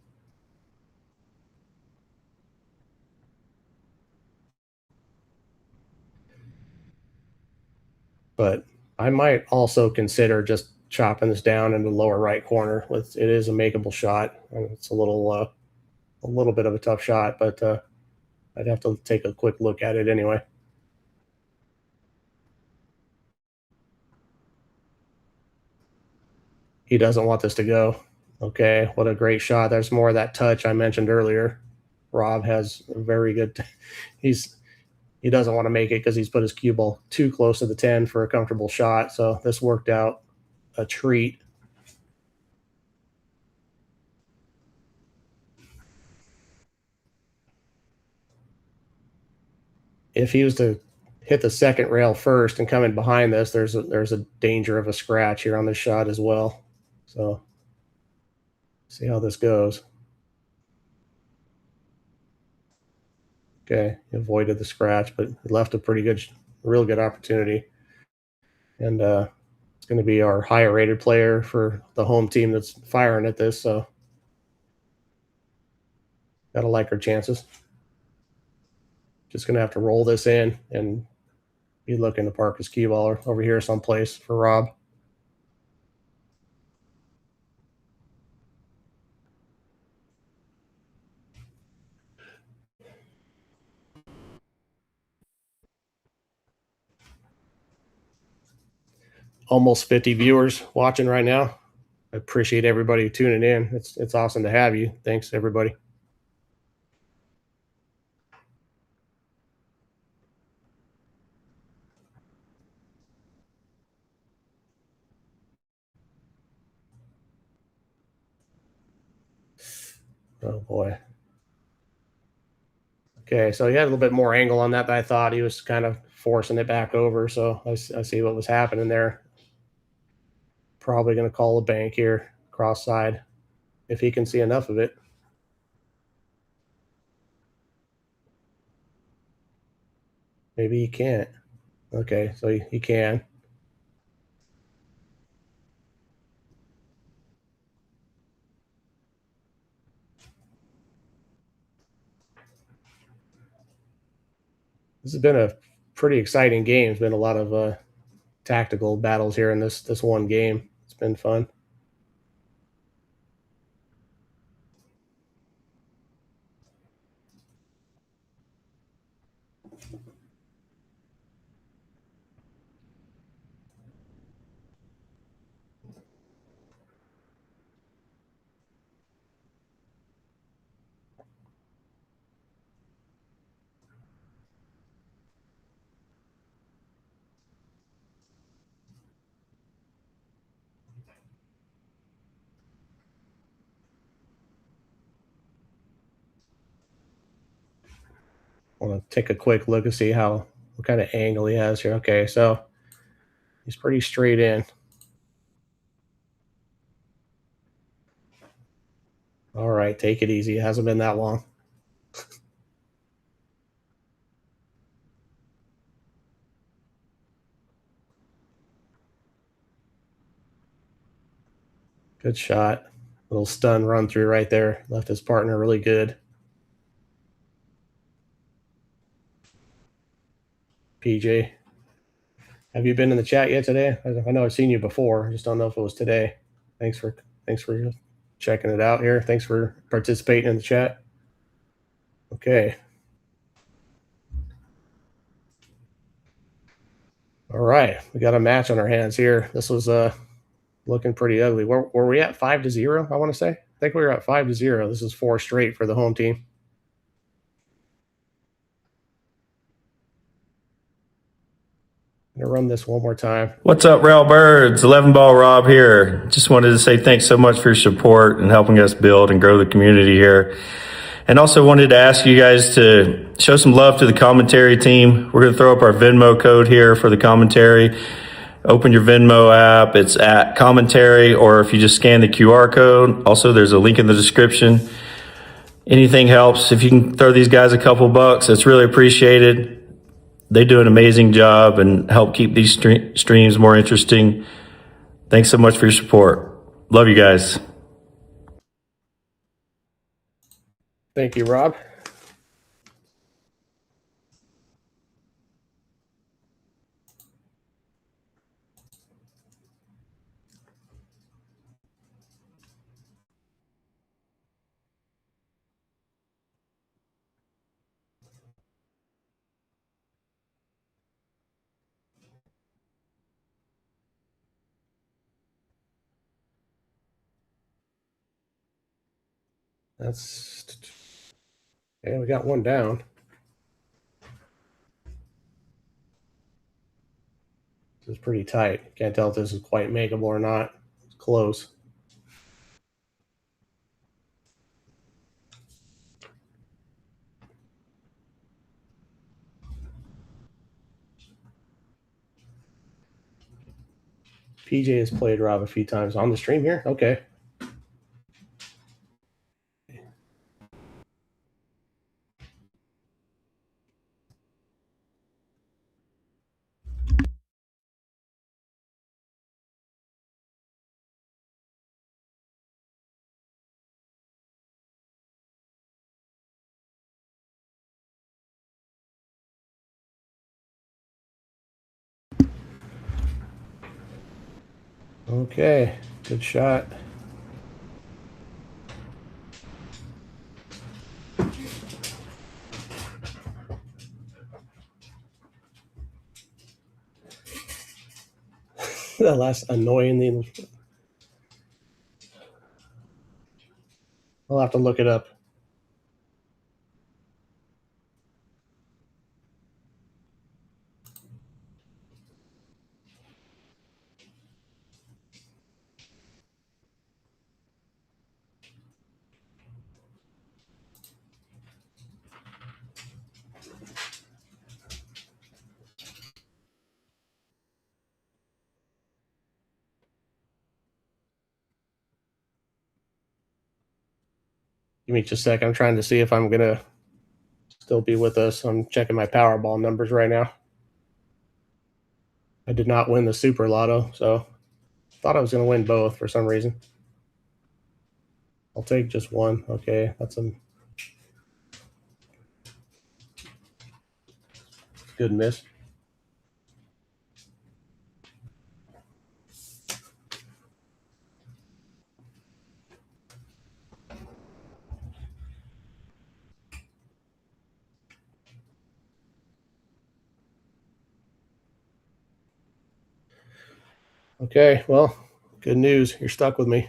But I might also consider just chopping this down in the lower right corner. It is a makeable shot. It's a little bit of a tough shot, but I'd have to take a quick look at it anyway. He doesn't want this to go. Okay, what a great shot. There's more of that touch I mentioned earlier. Rob has a very good. He doesn't want to make it because he's put his cue ball too close to the 10 for a comfortable shot. So this worked out a treat. If he was to hit the second rail first and come in behind this, there's a danger of a scratch here on this shot as well. So see how this goes. Okay, he avoided the scratch, but he left a real good opportunity. And it's going to be our higher rated player for the home team that's firing at this. So gotta like our chances. Just going to have to roll this in and be looking to park his cue ball over here someplace for Rob. Almost 50 viewers watching right now. I appreciate everybody tuning in. It's awesome to have you. Thanks, everybody. Oh boy. Okay, so he had a little bit more angle on that, but I thought he was kind of forcing it back over. So I see what was happening there. Probably going to call a bank here, cross side, if he can see enough of it. Maybe he can't. Okay, so he can. This has been a pretty exciting game. There's been a lot of tactical battles here in this one game. It's been fun. want to take a quick look and see what kind of angle he has here. Okay, so he's pretty straight in. All right, take it easy. It hasn't been that long. Good shot. Little stun run through right there. Left his partner really good. PJ, have you been in the chat yet today? I know I've seen you before. I just don't know if it was today. Thanks for checking it out here. Thanks for participating in the chat. Okay. All right, we got a match on our hands here. This was looking pretty ugly. Where were we at? 5-0, I want to say. I think we were at 5-0. This is 4 straight for the home team. I'm gonna run this one more time. What's up, Rail Birds? 11 Ball Rob here. Just wanted to say thanks so much for your support and helping us build and grow the community here. And also wanted to ask you guys to show some love to the commentary team. We're going to throw up our Venmo code here for the commentary. Open your Venmo app. It's at commentary, or if you just scan the QR code. Also, there's a link in the description. Anything helps. If you can throw these guys a couple bucks, it's really appreciated. They do an amazing job and help keep these streams more interesting. Thanks so much for your support. Love you guys. Thank you, Rob. That's yeah, we got one down. This is pretty tight. Can't tell if this is quite makeable or not. It's close. PJ has played Rob a few times on the stream here. Okay. Okay, good shot. The last annoying thing. I'll have to look it up. Give me just a second. I'm trying to see if I'm gonna still be with us. I'm checking my Powerball numbers right now. I did not win the Super Lotto, so thought I was gonna win both for some reason. I'll take just one. Okay, that's a good miss. Okay, well, good news. You're stuck with me.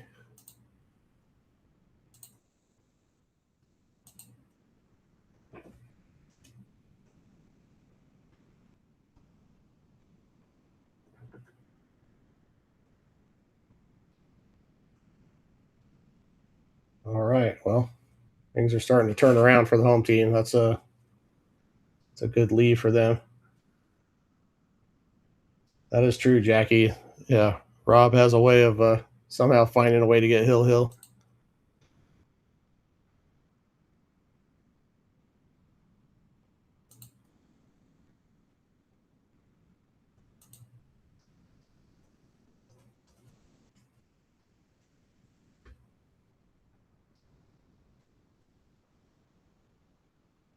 All right, well, things are starting to turn around for the home team. That's It's a good leave for them. That is true, Jackie. Yeah, Rob has a way of somehow finding a way to get hill.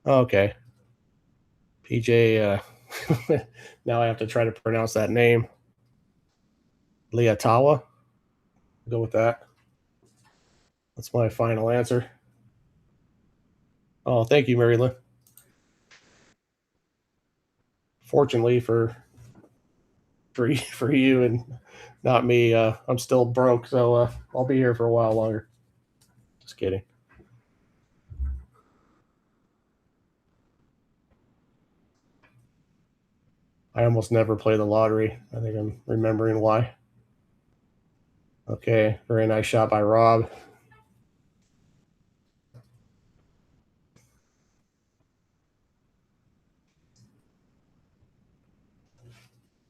Okay. PJ, now I have to try to pronounce that name. Liatawa? Go with that. That's my final answer. Oh, thank you, Mary Lynn. Fortunately for you and not me, I'm still broke, so I'll be here for a while longer. Just kidding. I almost never play the lottery. I think I'm remembering why. Okay, very nice shot by Rob.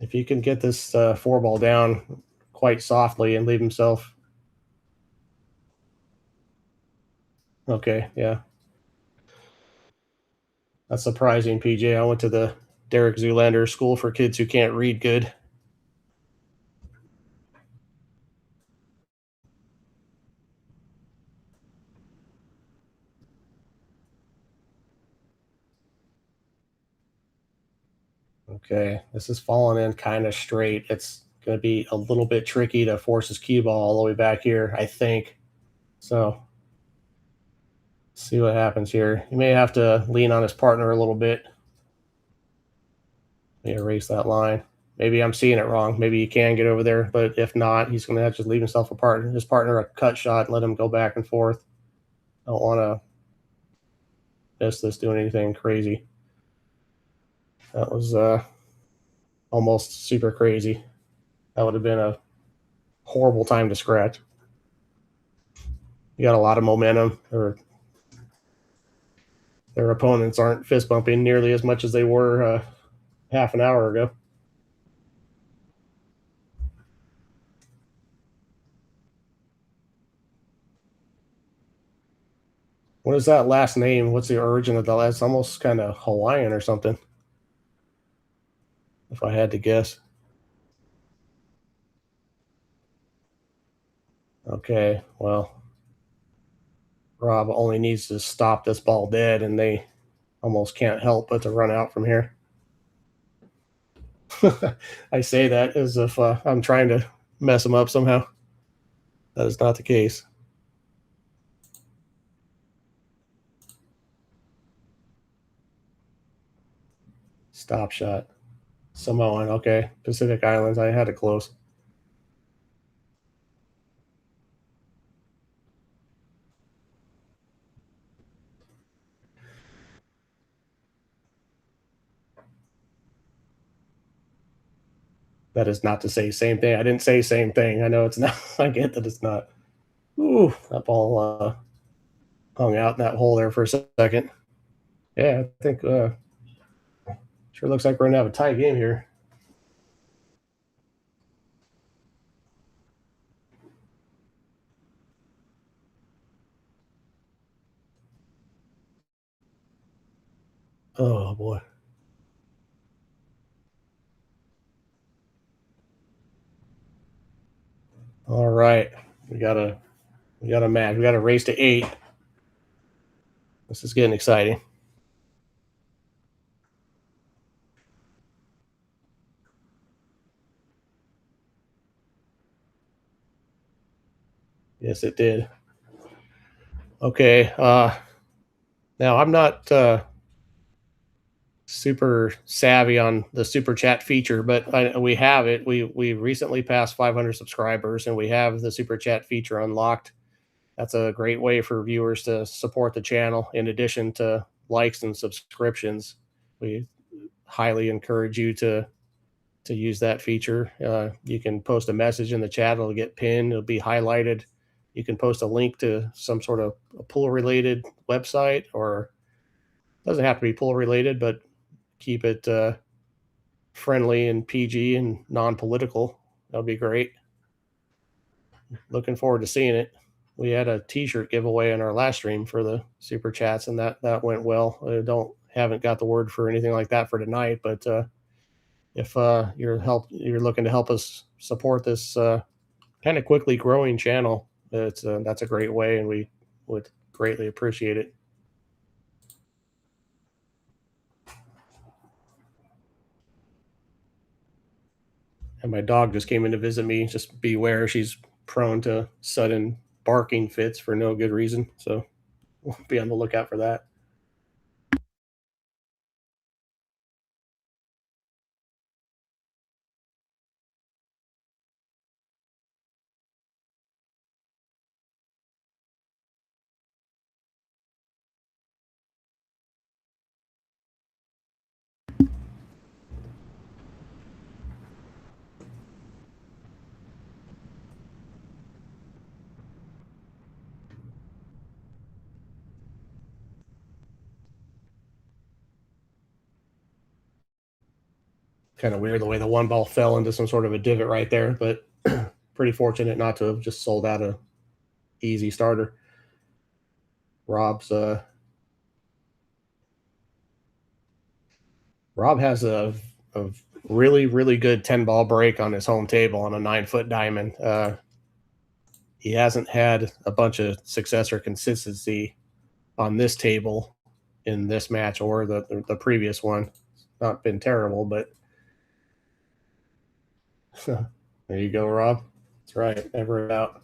If you can get this 4-ball down quite softly and leave himself. Okay, yeah. That's surprising, PJ. I went to the Derek Zoolander School for Kids Who Can't Read Good. Okay, this is falling in kind of straight. It's going to be a little bit tricky to force his cue ball all the way back here, I think. So, see what happens here. He may have to lean on his partner a little bit. Let me erase that line. Maybe I'm seeing it wrong. Maybe he can get over there, but if not, he's going to have to leave himself his partner a cut shot and let him go back and forth. I don't want to miss this doing anything crazy. That was almost super crazy. That would have been a horrible time to scratch. You got a lot of momentum. Their opponents aren't fist bumping nearly as much as they were half an hour ago. What is that last name? What's the origin of that? That's almost kind of Hawaiian or something, if I had to guess. Okay, well, Rob only needs to stop this ball dead, and they almost can't help but to run out from here. I say that as if I'm trying to mess him up somehow. That is not the case. Stop shot. Samoan. Okay. Pacific Islands. I had it close. That is not to say same thing. I didn't say same thing. I know it's not. I get that it's not. Ooh, that ball hung out in that hole there for a second. Yeah, I think sure looks like we're gonna have a tie game here. Oh boy. All right, we got a match. We got a race to 8. This is getting exciting. Yes, it did. Okay. Now I'm not super savvy on the super chat feature, but we have it. We recently passed 500 subscribers, and we have the super chat feature unlocked. That's a great way for viewers to support the channel. In addition to likes and subscriptions, we highly encourage you to use that feature. You can post a message in the chat; it'll get pinned. It'll be highlighted. You can post a link to some sort of a pool related website, or doesn't have to be pool related, but keep it friendly and PG and non-political. That'll be great. Looking forward to seeing it. We had a T-shirt giveaway in our last stream for the super chats, and that went well. I haven't got the word for anything like that for tonight, but if you're looking to help us support this kind of quickly growing channel, that's a great way, and we would greatly appreciate it. And my dog just came in to visit me. Just beware, she's prone to sudden barking fits for no good reason. So we'll be on the lookout for that. Kind of weird the way the one ball fell into some sort of a divot right there, but pretty fortunate not to have just sold out a easy starter. Rob has a really, really good 10 ball break on his home table on a 9-foot diamond. He hasn't had a bunch of success or consistency on this table in this match or the previous one. Not been terrible, but there you go, Rob. That's right. Never in doubt.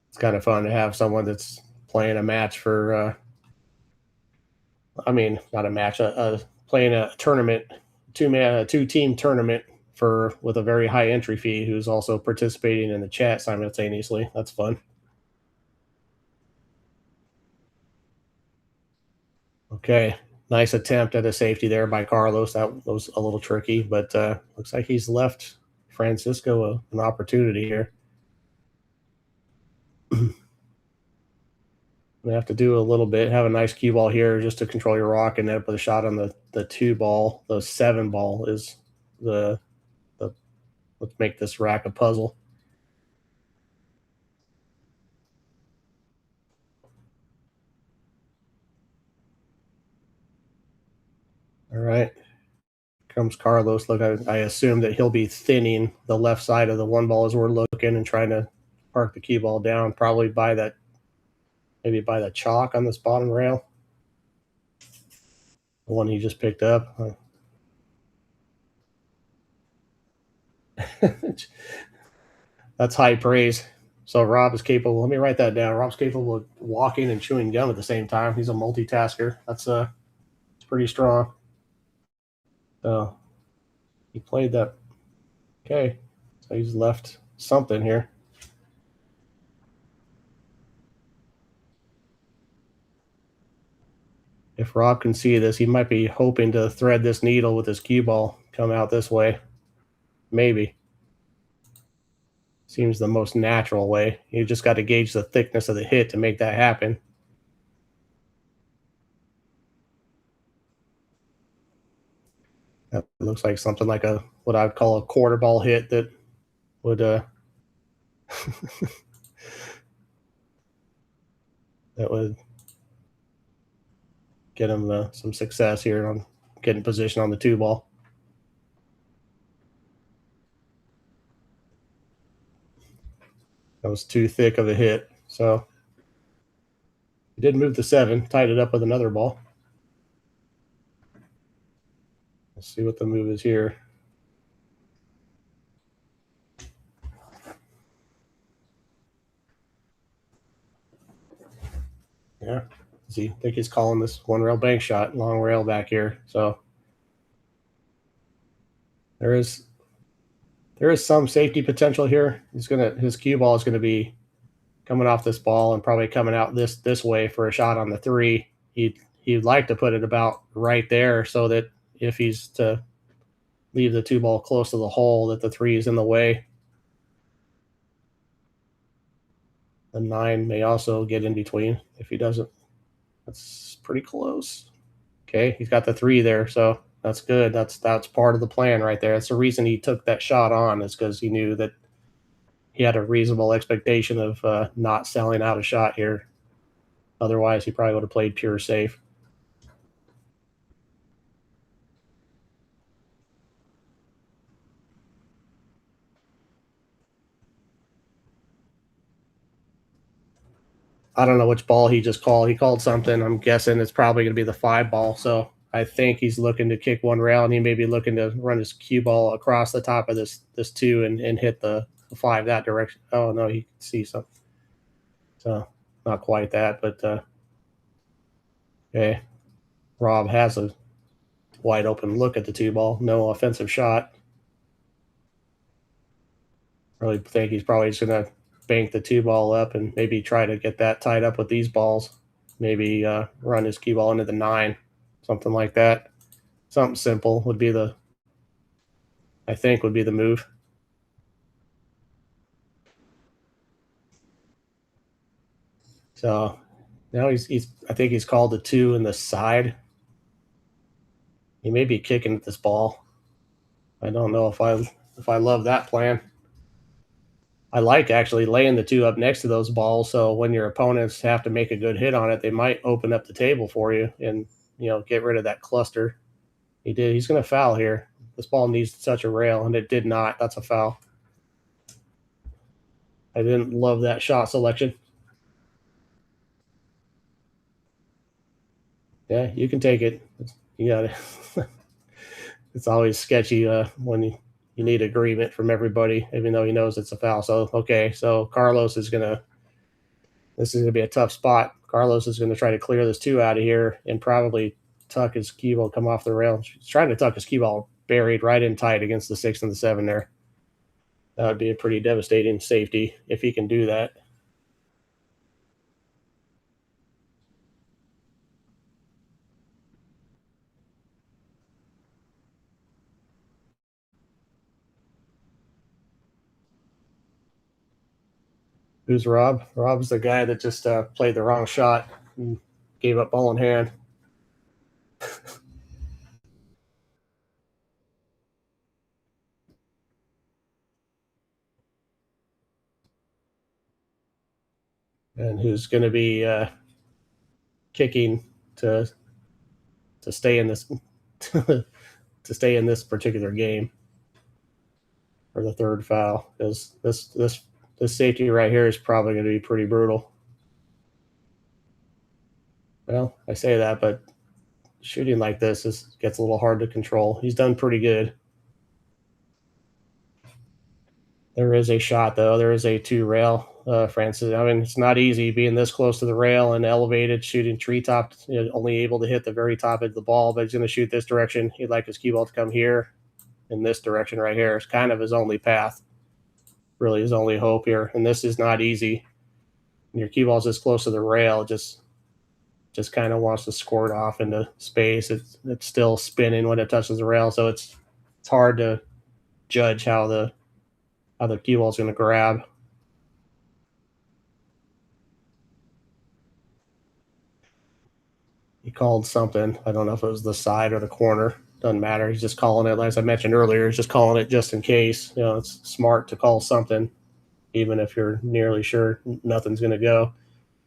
It's kind of fun to have someone that's playing a match for, not a match, playing a tournament, two-team tournament with a very high entry fee, who's also participating in the chat simultaneously. That's fun. Okay, nice attempt at a safety there by Carlos. That was a little tricky, but looks like he's left Francisco an opportunity here. We have to do a little bit, have a nice cue ball here just to control your rock, and then put a shot on the 2 ball. The 7 ball is the let's make this rack a puzzle. All right. Comes Carlos. Look, I assume that he'll be thinning the left side of the 1 ball as we're looking and trying to park the cue ball down, probably maybe by the chalk on this bottom rail. The one he just picked up. That's high praise. So Rob is capable. Let me write that down. Rob's capable of walking and chewing gum at the same time. He's a multitasker. That's it's pretty strong. So he played that. Okay. So he's left something here. If Rob can see this, he might be hoping to thread this needle with his cue ball, come out this way. Maybe. Seems the most natural way. You just got to gauge the thickness of the hit to make that happen. That looks like something like what I'd call a quarter ball hit that would that would get him some success here on getting position on the 2 ball. That was too thick of a hit. So he did move the 7, tied it up with another ball. Let's see what the move is here. Yeah. See, I think he's calling this 1 rail bank shot, long rail back here. So there is some safety potential here. His cue ball is gonna be coming off this ball and probably coming out this way for a shot on the 3. He'd like to put it about right there so that if he's to leave the 2 ball close to the hole, that the 3 is in the way. The 9 may also get in between if he doesn't. That's pretty close. Okay, he's got the 3 there, so that's good. That's part of the plan right there. That's the reason he took that shot on, is because he knew that he had a reasonable expectation of not selling out a shot here. Otherwise, he probably would have played pure safe. I don't know which ball he just called. He called something. I'm guessing it's probably going to be the 5 ball. So I think he's looking to kick one rail, and he may be looking to run his cue ball across the top of this 2 and hit the 5 that direction. Oh no, he can see something. So not quite that, but okay. Rob has a wide open look at the 2 ball. No offensive shot. Really think he's probably just going to bank the 2 ball up and maybe try to get that tied up with these balls. Maybe run his cue ball into the 9, something like that. Something simple would be the, I think, would be the move. So now he's I think he's called the 2 in the side. He may be kicking at this ball. I don't know if I love that plan. I like actually laying the 2 up next to those balls, so when your opponents have to make a good hit on it, they might open up the table for you and get rid of that cluster. He did. He's going to foul here. This ball needs to touch a rail, and it did not. That's a foul. I didn't love that shot selection. Yeah, you can take it. You got it. It's always sketchy when you need agreement from everybody, even though he knows it's a foul. So, okay, so Carlos is going to – this is going to be a tough spot. Carlos is going to try to clear this 2 out of here and probably tuck his cue ball, come off the rail. He's trying to tuck his cue ball buried right in tight against the 6 and the 7 there. That would be a pretty devastating safety if he can do that. Who's Rob? Rob's the guy that just played the wrong shot and gave up ball in hand. And who's going to be kicking to stay in this to stay in this particular game for the 3rd foul, because this safety right here is probably going to be pretty brutal. Well, I say that, but shooting like this gets a little hard to control. He's done pretty good. There is a shot, though. There is a 2 rail, Francis. I mean, it's not easy being this close to the rail and elevated, shooting treetop, only able to hit the very top of the ball, but he's going to shoot this direction. He'd like his cue ball to come here in this direction right here. It's kind of his only path, really his only hope here. And this is not easy. When your cue ball's this close to the rail, it just kind of wants to squirt off into space. It's still spinning when it touches the rail, so it's hard to judge how the cue ball is going to grab. He called something. I don't know if it was the side or the corner. Doesn't matter. He's just calling it, as I mentioned earlier, he's just calling it just in case. It's smart to call something, even if you're nearly sure nothing's going to go.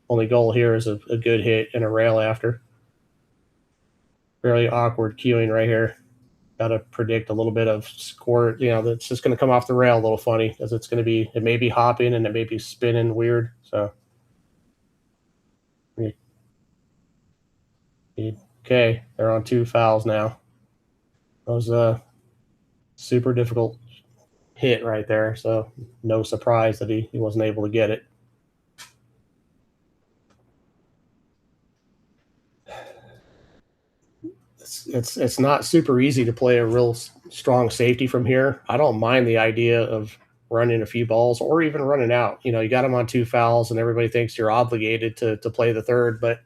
Only goal here is a good hit and a rail after. Fairly awkward cueing right here. Got to predict a little bit of squirt. That's just going to come off the rail a little funny, because it may be hopping and it may be spinning weird. So, okay, they're on 2 fouls now. That was a super difficult hit right there. So no surprise that he wasn't able to get it. It's not super easy to play a real strong safety from here. I don't mind the idea of running a few balls or even running out. You got them on 2 fouls and everybody thinks you're obligated to play the 3rd, but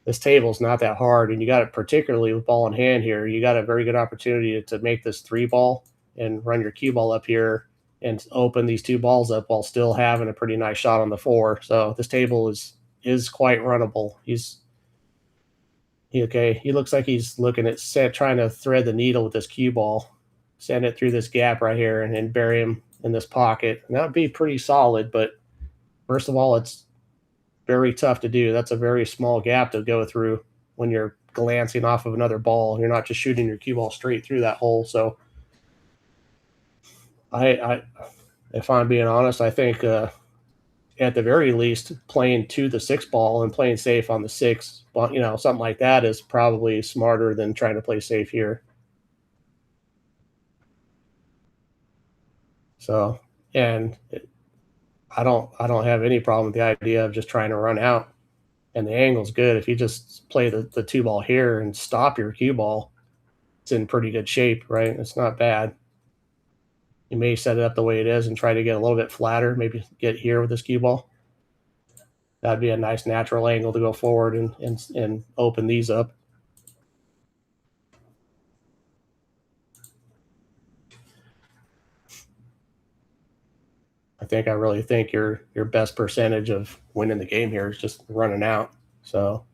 this table's not that hard, and you got it, particularly with ball in hand here, you got a very good opportunity to make this 3 ball and run your cue ball up here and open these 2 balls up while still having a pretty nice shot on the 4. So this table is quite runnable. He's He looks like he's looking at trying to thread the needle with this cue ball, send it through this gap right here, and then bury him in this pocket. And that would be pretty solid, but first of all, it's very tough to do. That's a very small gap to go through when you're glancing off of another ball. You're not just shooting your cue ball straight through that hole. So if I'm being honest, I think at the very least, playing to the 6 ball and playing safe on the 6, something like that is probably smarter than trying to play safe here. So, and I don't have any problem with the idea of just trying to run out, and the angle's good. If you just play the 2 ball here and stop your cue ball, it's in pretty good shape, right? It's not bad. You may set it up the way it is and try to get a little bit flatter, maybe get here with this cue ball. That'd be a nice natural angle to go forward and open these up. I really think your best percentage of winning the game here is just running out. So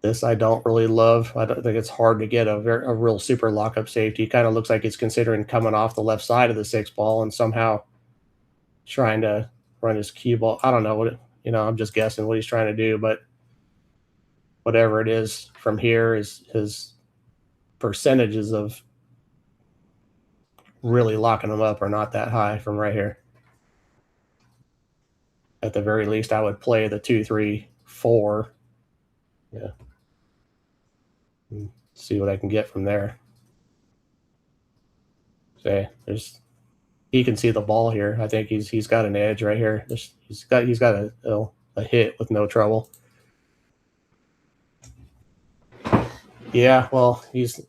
this I don't really love. I don't think it's hard to get a real super lockup safety. Kind of looks like he's considering coming off the left side of the 6 ball and somehow trying to run his cue ball. I don't know what I'm just guessing what he's trying to do, but whatever it is from here is his percentages of really locking them up are not that high from right here. At the very least, I would play the 2, 3, 4. Yeah. And see what I can get from there. Say he can see the ball here. I think he's got an edge right here. He's got a hit with no trouble. Yeah, well, he's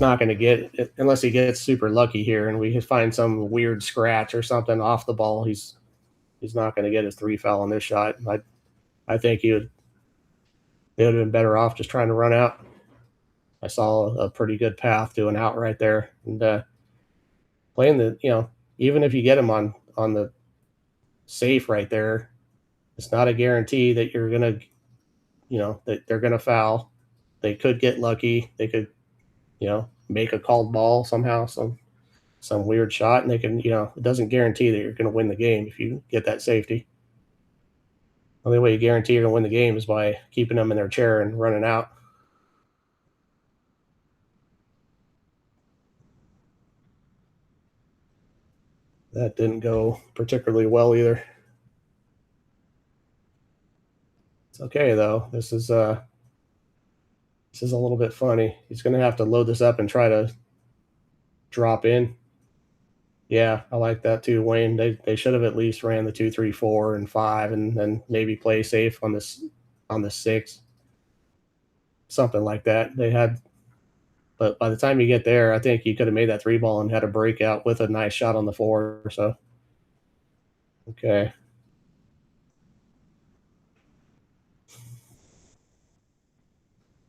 not going to get it unless he gets super lucky here and we find some weird scratch or something off the ball. He's not going to get his 3 foul on this shot. I think they would have been better off just trying to run out. I saw a pretty good path to an out right there, and playing even if you get him on the safe right there, it's not a guarantee that you're gonna that they're gonna foul. They could get lucky. They could make a called ball somehow, some weird shot, and they can it doesn't guarantee that you're going to win the game if you get that safety. The only way you guarantee you're going to win the game is by keeping them in their chair and running out. That didn't go particularly well either. It's okay though. This is a little bit funny. He's going to have to load this up and try to drop in. Yeah, I like that too, Wayne. They should have at least ran the 2, 3, 4, and 5, and then maybe play safe on the 6, something like that. But by the time you get there, I think you could have made that 3 ball and had a breakout with a nice shot on the 4. So, okay.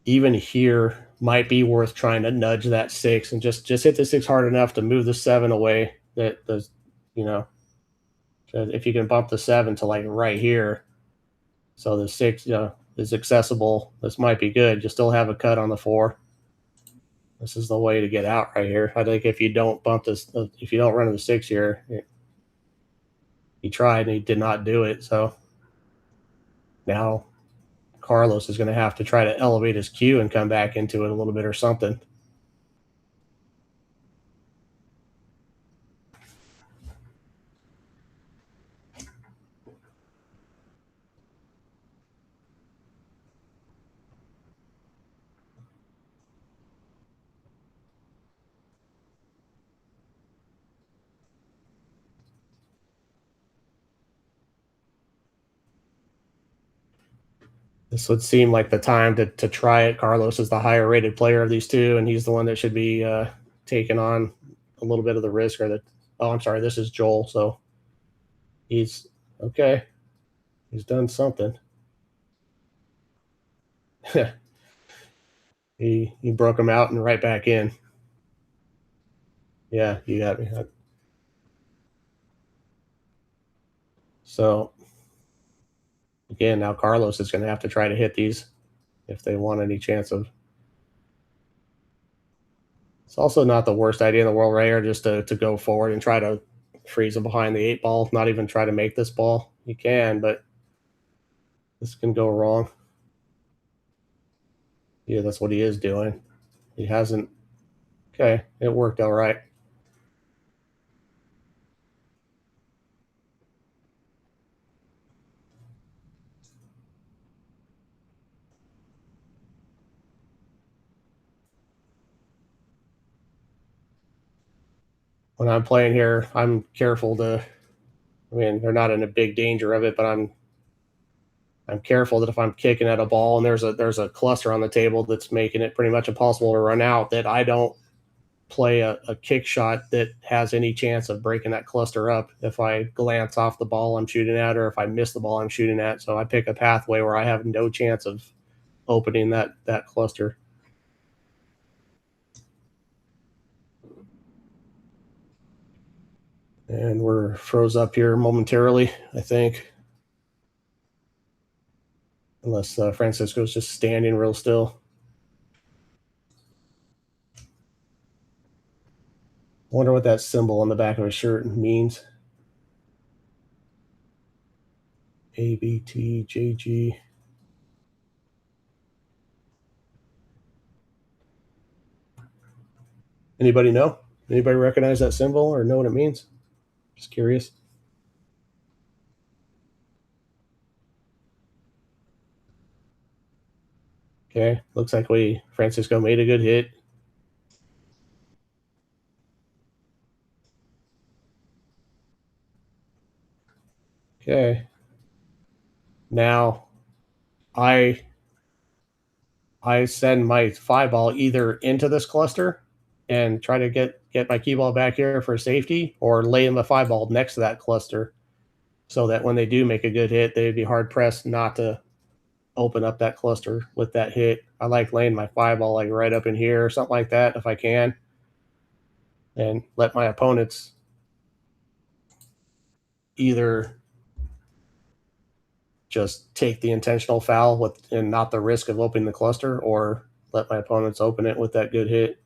Even here might be worth trying to nudge that 6 and just hit the 6 hard enough to move the 7 away. That does, if you can bump the 7 to like right here, so the 6 is accessible. This might be good. You still have a cut on the 4. This is the way to get out right here. I think if you don't bump this, if you don't run to the 6 here, he tried and he did not do it. So now Carlos is going to have to try to elevate his cue and come back into it a little bit or something. This would seem like the time to try it. Carlos is the higher rated player of these two, and he's the one that should be taking on a little bit of the risk. I'm sorry, this is Joel. So he's okay. He's done something. he broke him out and right back in. Yeah, you got me. So again, now Carlos is going to have to try to hit these if they want any chance of. It's also not the worst idea in the world right here, just to go forward and try to freeze them behind the 8-ball, not even try to make this ball. You can, but this can go wrong. Yeah, that's what he is doing. He hasn't. Okay, it worked all right. When I'm playing here, I'm careful to. I mean, they're not in a big danger of it, but I'm careful that if I'm kicking at a ball and there's a cluster on the table that's making it pretty much impossible to run out, that I don't play a kick shot that has any chance of breaking that cluster up if I glance off the ball I'm shooting at, or if I miss the ball I'm shooting at. So I pick a pathway where I have no chance of opening that cluster. And we're froze up here momentarily, I think. Unless Francisco's just standing real still. I wonder what that symbol on the back of his shirt means. ABTJG. Anybody know? Anybody recognize that symbol or know what it means? Just curious. Okay, looks like Francisco made a good hit. Okay. Now I send my 5-ball either into this cluster and try to get my key ball back here for safety, or lay in the 5-ball next to that cluster so that when they do make a good hit, they'd be hard pressed not to open up that cluster with that hit. I like laying my 5-ball like right up in here or something like that if I can, and let my opponents either just take the intentional foul and not the risk of opening the cluster, or let my opponents open it with that good hit.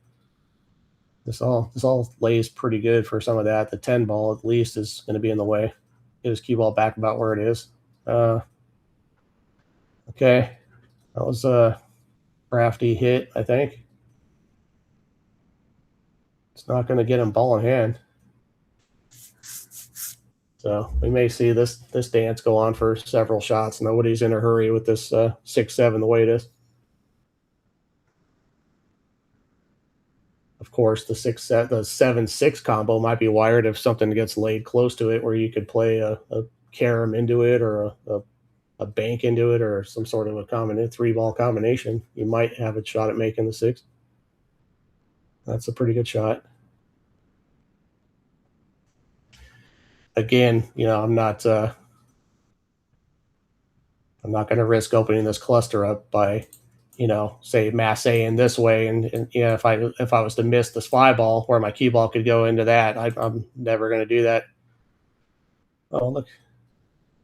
This all lays pretty good for some of that. The 10-ball at least is going to be in the way. Get his cue ball back about where it is. Okay, that was a crafty hit, I think. It's not going to get him ball in hand. So we may see this dance go on for several shots. Nobody's in a hurry with this 6-7 the way it is. Of course, the 7-6 combo might be wired if something gets laid close to it, where you could play a carom into it, or a bank into it, or some sort of a 3-ball combination. You might have a shot at making the 6. That's a pretty good shot. Again, I'm not going to risk opening this cluster up by, say masse in this way, and if I was to miss this 5-ball where my key ball could go into that, I'm never going to do that. Oh, look.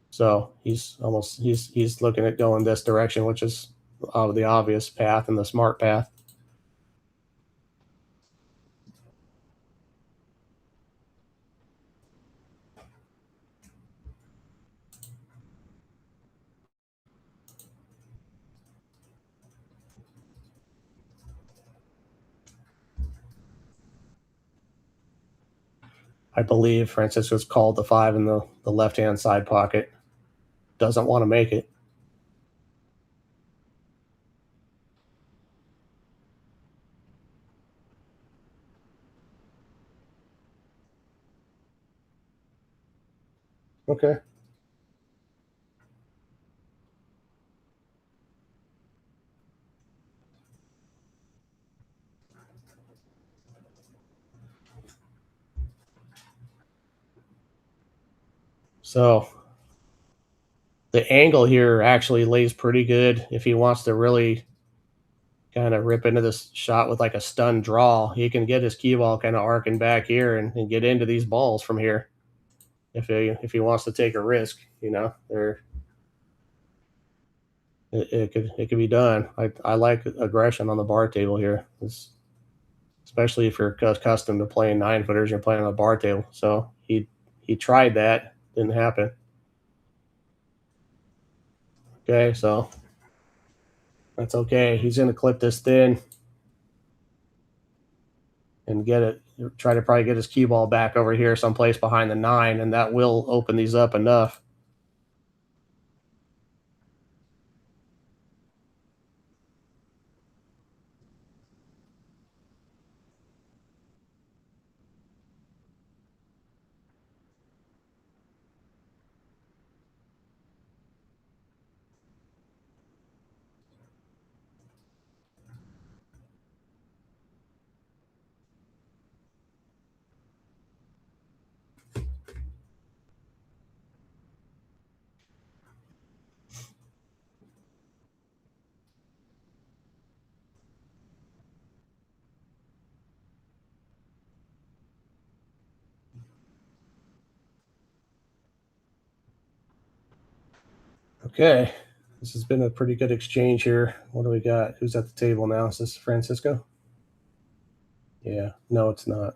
So he's looking at going this direction, which is the obvious path and the smart path. I believe Francisco's called the 5 in the left-hand side pocket. Doesn't want to make it. Okay. So the angle here actually lays pretty good. If he wants to really kind of rip into this shot with like a stun draw, he can get his cue ball kind of arcing back here and get into these balls from here. if he wants to take a risk, there it could be done. I like aggression on the bar table here, especially if you're accustomed to playing 9-footers. You're playing on a bar table, so he tried that, didn't happen. Okay, so that's okay. He's going to clip this thin and try to probably get his cue ball back over here someplace behind the 9, and that will open these up enough. Okay, this has been a pretty good exchange here. What do we got? Who's at the table now? Is this Francisco? Yeah, no, it's not.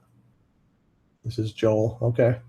This is Joel. Okay.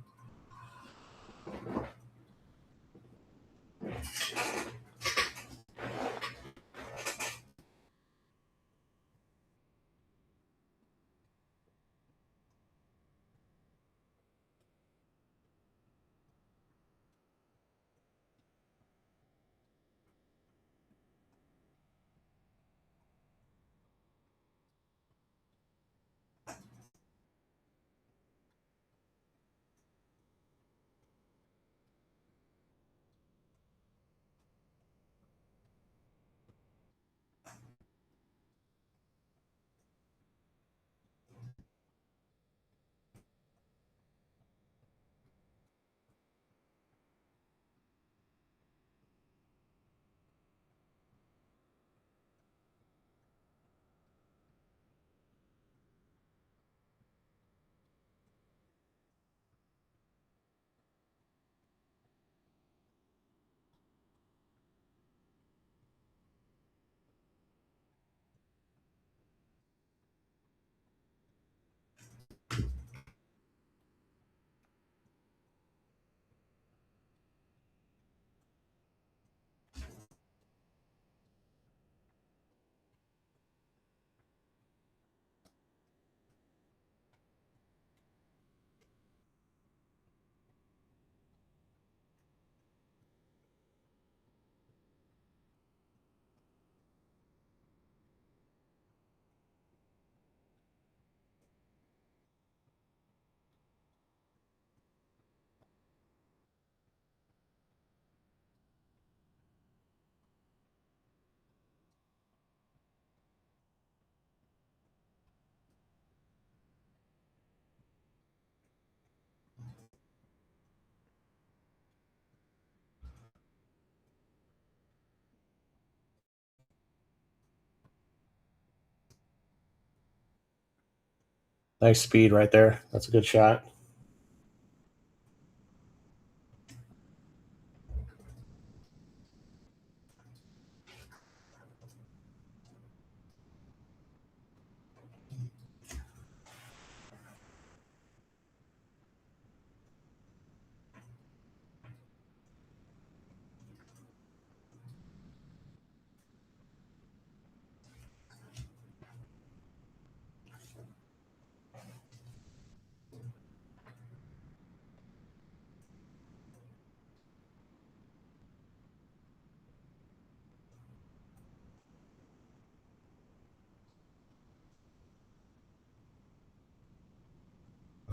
Nice speed right there. That's a good shot.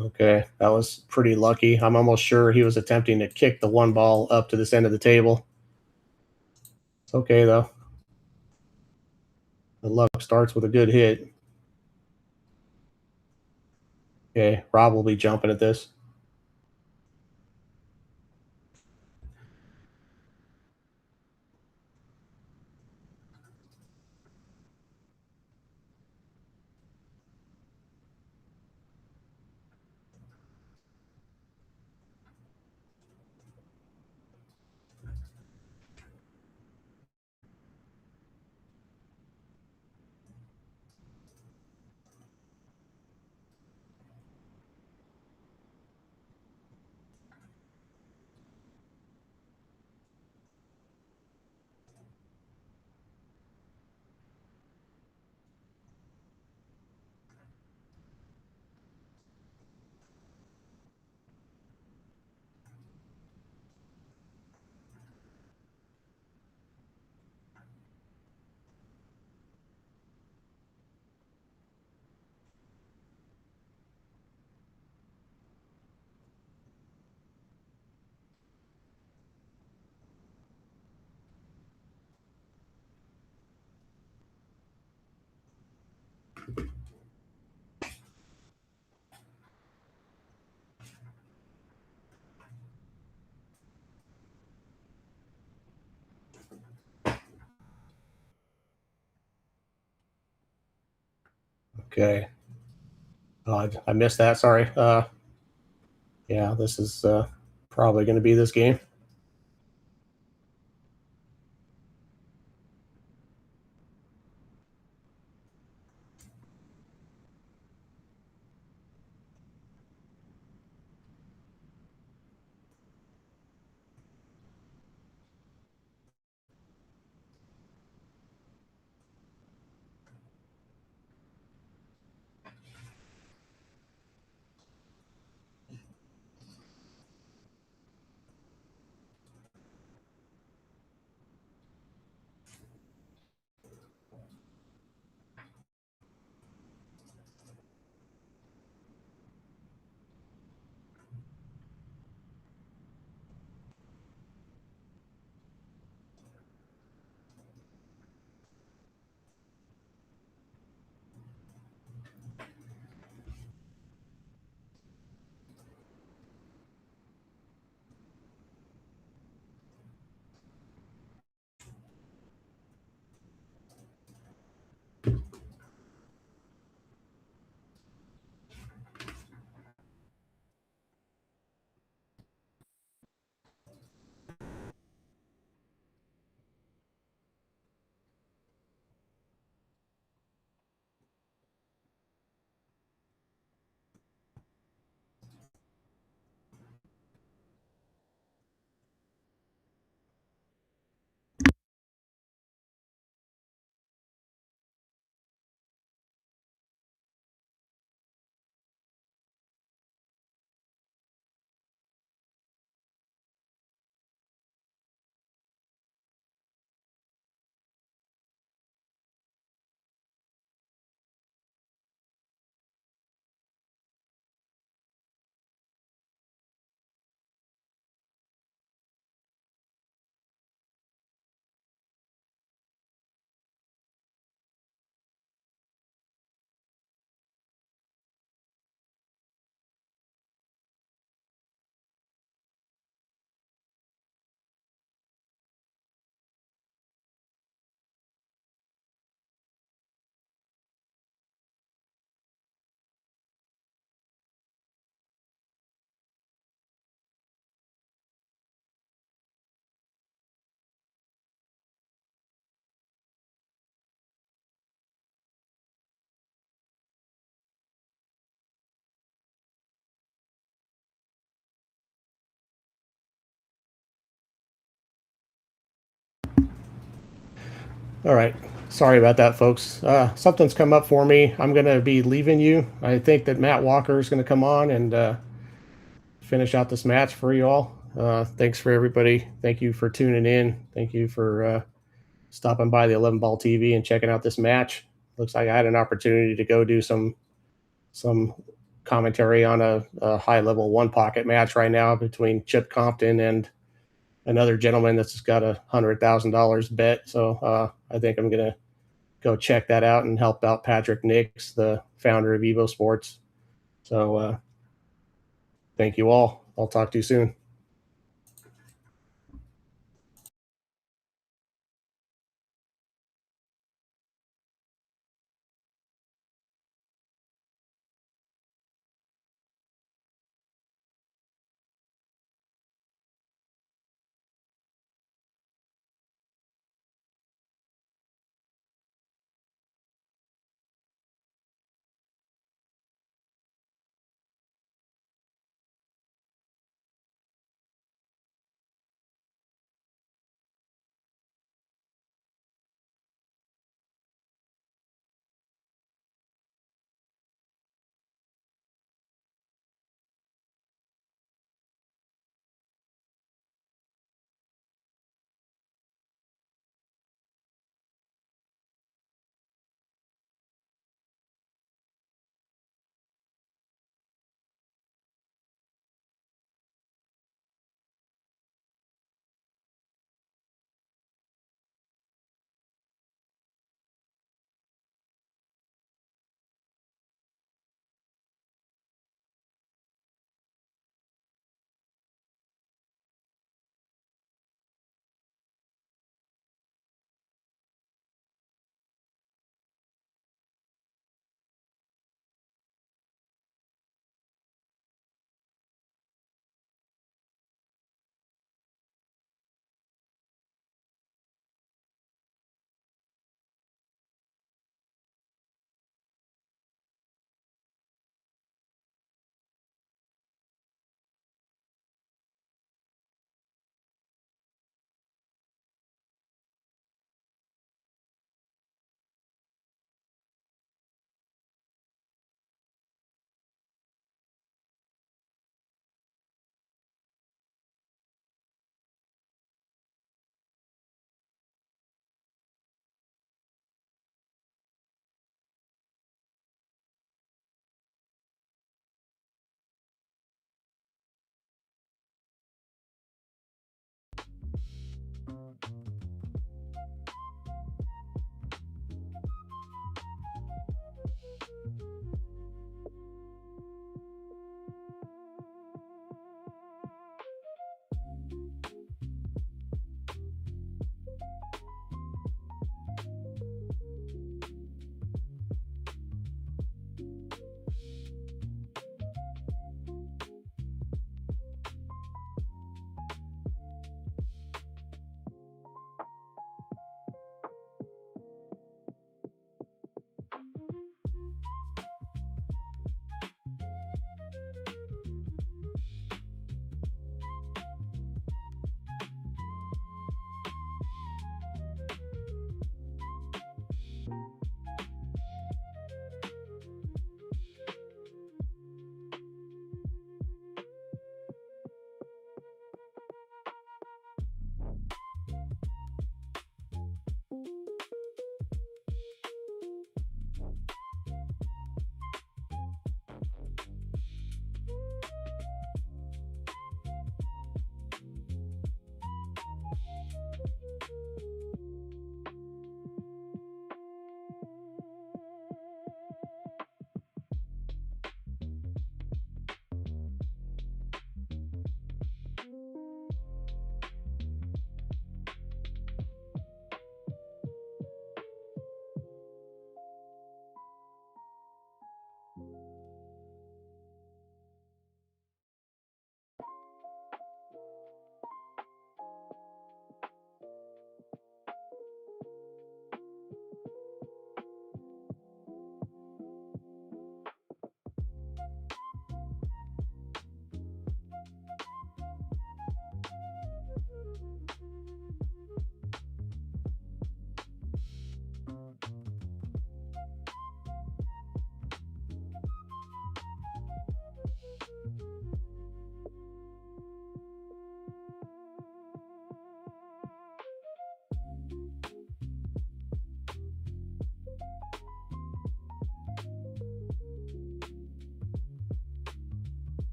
Okay, that was pretty lucky. I'm almost sure he was attempting to kick the one ball up to this end of the table. It's okay, though. The luck starts with a good hit. Okay, Rob will be jumping at this. Okay. I missed that. Sorry. Yeah, this is probably going to be this game. All right. Sorry about that, folks. Something's come up for me. I'm going to be leaving you. I think that Matt Walker is going to come on and finish out this match for you all. Thanks for everybody. Thank you for tuning in. Thank you for stopping by the 11 Ball TV and checking out this match. Looks like I had an opportunity to go do some commentary on a high level one pocket match right now between Chip Compton and another gentleman that's got $100,000 bet. So I think I'm gonna go check that out and help out Patrick Nix, the founder of EvoSports. So thank you all. I'll talk to you soon.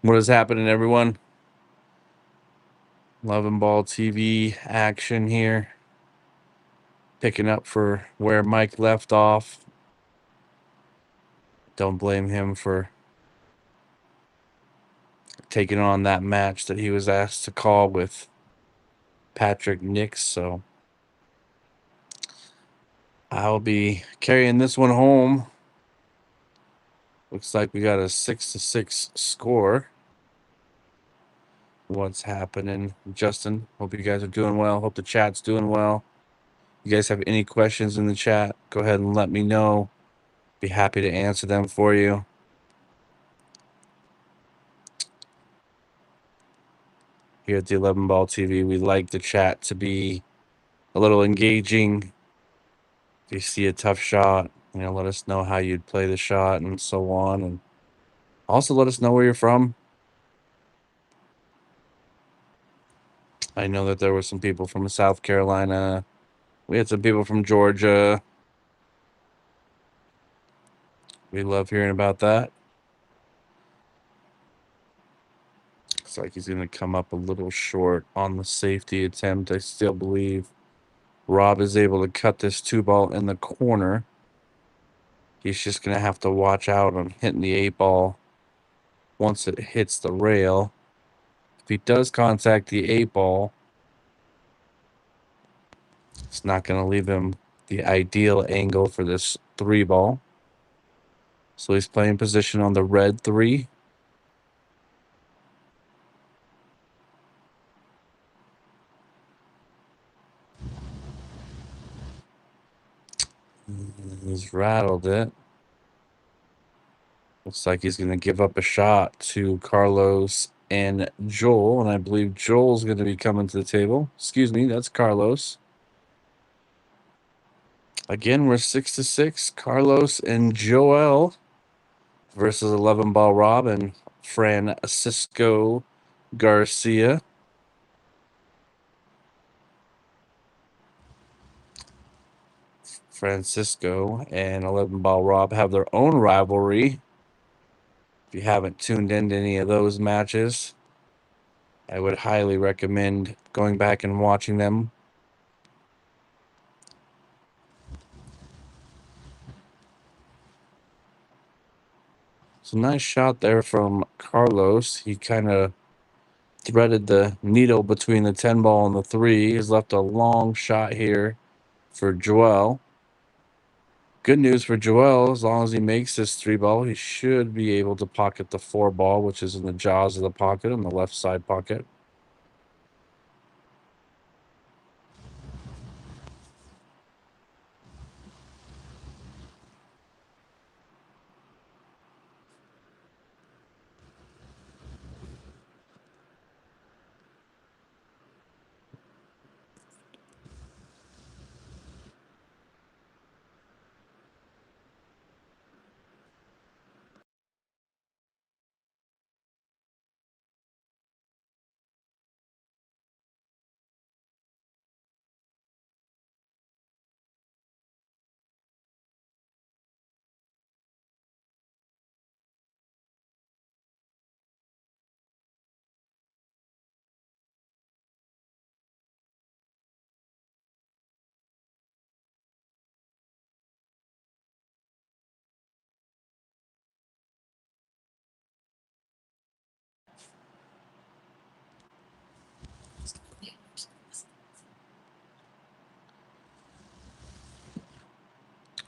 What is happening, everyone? 11 Ball TV action here. Picking up for where Mike left off. Don't blame him for taking on that match that he was asked to call with Patrick Nix. So I'll be carrying this one home. Looks like we got a 6-6 score. What's happening, Justin? Hope you guys are doing well. Hope the chat's doing well. You guys have any questions in the chat, go ahead and let me know. Be happy to answer them for you. Here at the 11 Ball TV, we like the chat to be a little engaging. If you see a tough shot, let us know how you'd play the shot and so on. And also let us know where you're from. I know that there were some people from South Carolina. We had some people from Georgia. We love hearing about that. Looks like he's going to come up a little short on the safety attempt. I still believe Rob is able to cut this 2-ball in the corner. He's just going to have to watch out on hitting the 8-ball once it hits the rail. If he does contact the 8-ball, it's not going to leave him the ideal angle for this 3-ball. So he's playing position on the red 3. He's rattled it. Looks like he's going to give up a shot to Carlos and Joel. And I believe Joel's going to be coming to the table. Excuse me, that's Carlos. Again, we're 6-6. Carlos and Joel versus 11 Ball Rob and Francisco Garcia. Francisco and 11 Ball Rob have their own rivalry. If you haven't tuned into any of those matches, I would highly recommend going back and watching them. So nice shot there from Carlos. He kind of threaded the needle between the 10 ball and the 3. He's left a long shot here for Joel. Good news for Joel, as long as he makes this 3-ball, he should be able to pocket the 4-ball, which is in the jaws of the pocket, on the left side pocket.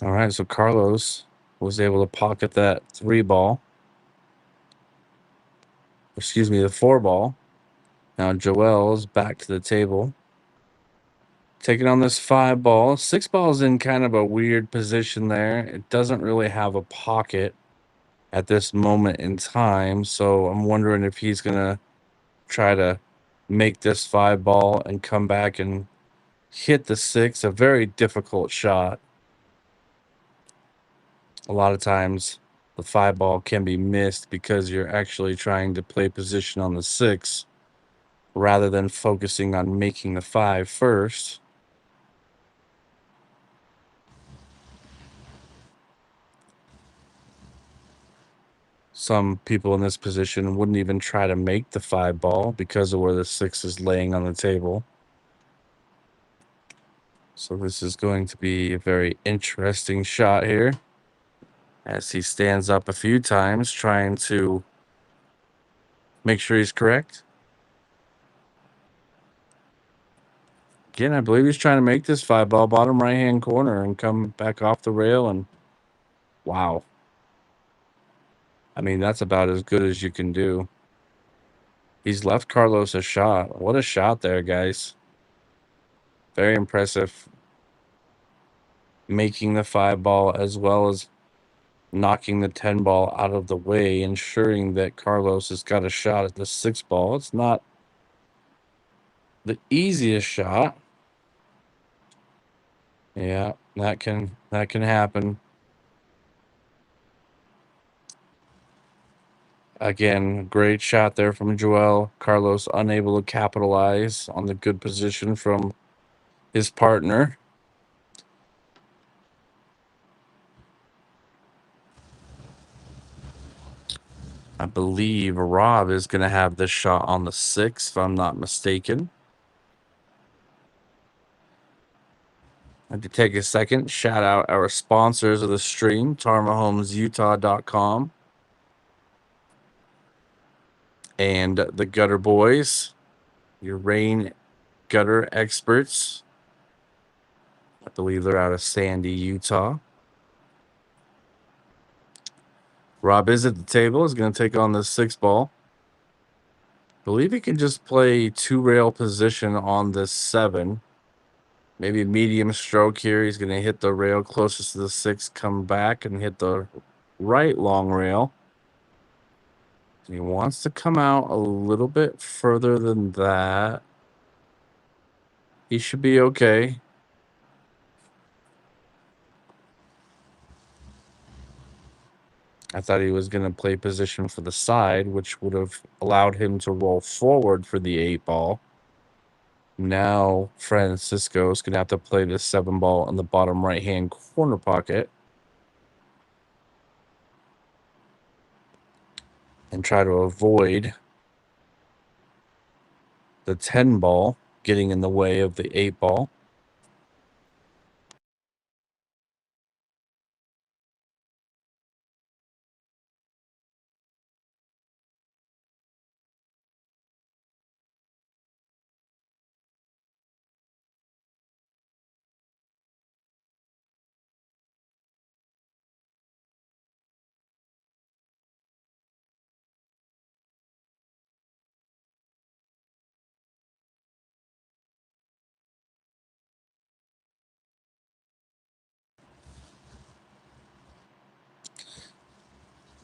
All right, so Carlos was able to pocket that 3-ball. Excuse me, the 4-ball. Now Joel's back to the table. Taking on this 5-ball. 6-ball's in kind of a weird position there. It doesn't really have a pocket at this moment in time. So I'm wondering if he's going to try to make this 5-ball and come back and hit the 6. A very difficult shot. A lot of times the 5-ball can be missed because you're actually trying to play position on the 6 rather than focusing on making the 5 first. Some people in this position wouldn't even try to make the 5 ball because of where the 6 is laying on the table. So this is going to be a very interesting shot here as he stands up a few times trying to make sure he's correct. Again, I believe he's trying to make this 5 ball bottom right hand corner and come back off the rail, and wow. I mean, that's about as good as you can do. He's left Carlos a shot. What a shot there, guys. Very impressive. Making the 5 ball as well as knocking the 10 ball out of the way, ensuring that Carlos has got a shot at the 6 ball. It's not the easiest shot. Yeah, that can happen. Again, great shot there from Joel. Carlos unable to capitalize on the good position from his partner. I believe Rob is going to have this shot on the 6, if I'm not mistaken. I have to take a second, shout out our sponsors of the stream, TarmaHomesUtah.com and the Gutter Boys, your rain gutter experts. I believe they're out of Sandy, Utah. Rob is at the table, is going to take on the 6 ball. Believe he can just play 2 rail position on this 7. Maybe a medium stroke here. He's going to hit the rail closest to the 6, come back and hit the right long rail. He wants to come out a little bit further than that. He should be okay. I thought he was going to play position for the side, which would have allowed him to roll forward for the 8 ball. Now Francisco is going to have to play the 7 ball in the bottom right-hand corner pocket and try to avoid the 10 ball getting in the way of the 8 ball.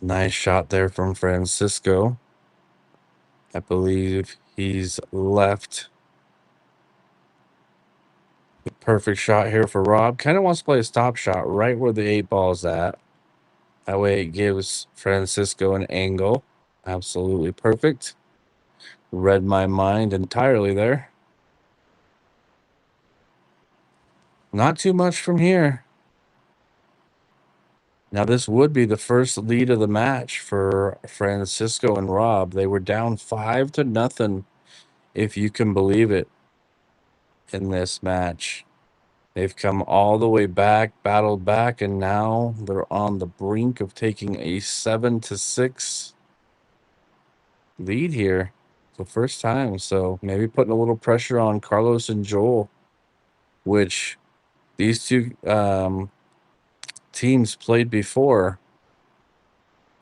Nice shot there from Francisco. I believe he's left. The perfect shot here for Rob. Kind of wants to play a stop shot right where the 8 ball is at. That way it gives Francisco an angle. Absolutely perfect. Read my mind entirely there. Not too much from here. Now, this would be the first lead of the match for Francisco and Rob. They were down 5-0, if you can believe it, in this match. They've come all the way back, battled back, and now they're on the brink of taking a 7-6 lead here. The first time. So maybe putting a little pressure on Carlos and Joel, which these two teams played before,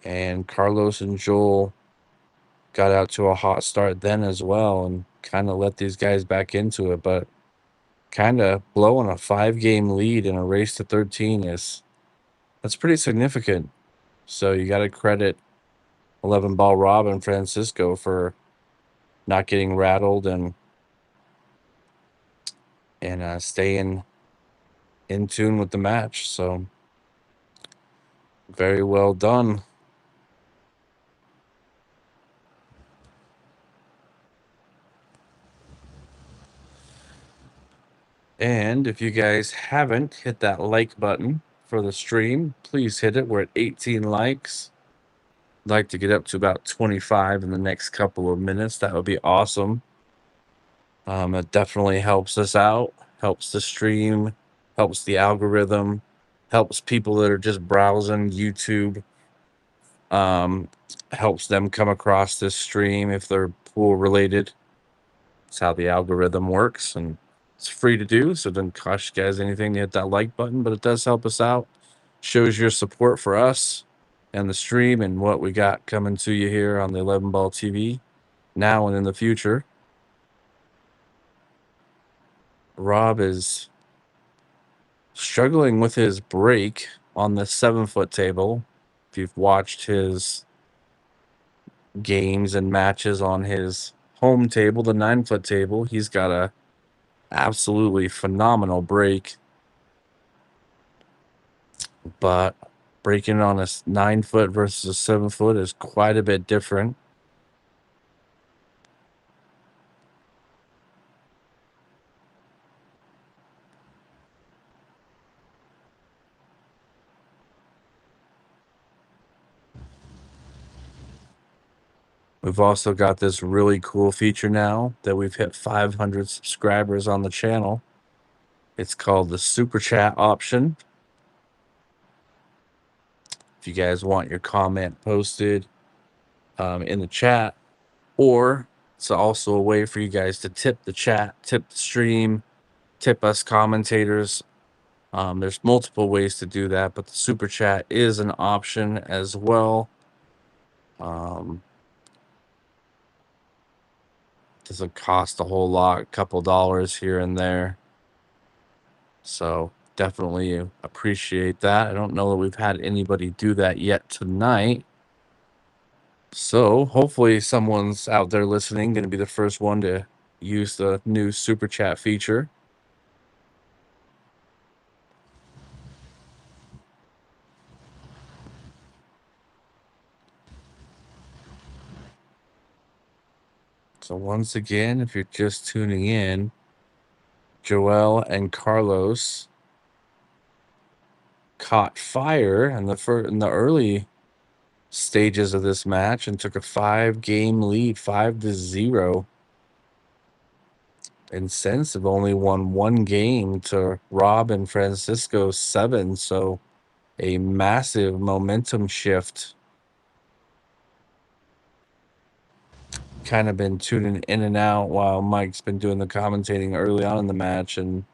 and Carlos and Joel got out to a hot start then as well and kind of let these guys back into it. But kind of blowing a 5-game lead in a race to 13 that's pretty significant. So you got to credit 11 ball Rob and Francisco for not getting rattled and staying in tune with the match. So very well done. And if you guys haven't hit that like button for the stream, please hit it. We're at 18 likes. like to get up to about 25 in the next couple of minutes. That would be awesome. It definitely helps us out, helps the stream, helps the algorithm, helps people that are just browsing YouTube, helps them come across this stream if they're pool related. That's how the algorithm works, and it's free to do, so it doesn't cost you guys anything to hit that like button, but it does help us out. Shows your support for us and the stream and what we got coming to you here on the 11 Ball TV now and in the future. Rob is struggling with his break on the 7-foot table. If you've watched his games and matches on his home table, the 9-foot table, he's got a absolutely phenomenal break. But breaking on a 9-foot versus a 7-foot is quite a bit different. We've also got this really cool feature now that we've hit 500 subscribers on the channel. It's called the Super Chat option. If you guys want your comment posted in the chat, or it's also a way for you guys to tip the chat, tip the stream, tip us commentators. There's multiple ways to do that, but the Super Chat is an option as well. Doesn't cost a whole lot, a couple dollars here and there. So definitely appreciate that. I don't know that we've had anybody do that yet tonight. So hopefully someone's out there listening going to be the first one to use the new Super Chat feature. So once again, if you're just tuning in, Joel and Carlos caught fire in the early stages of this match and took a 5-game lead, 5-0. And since have only won 1 game to Rob and Francisco 7. So a massive momentum shift. Kind of been tuning in and out while Mike's been doing the commentating early on in the match, and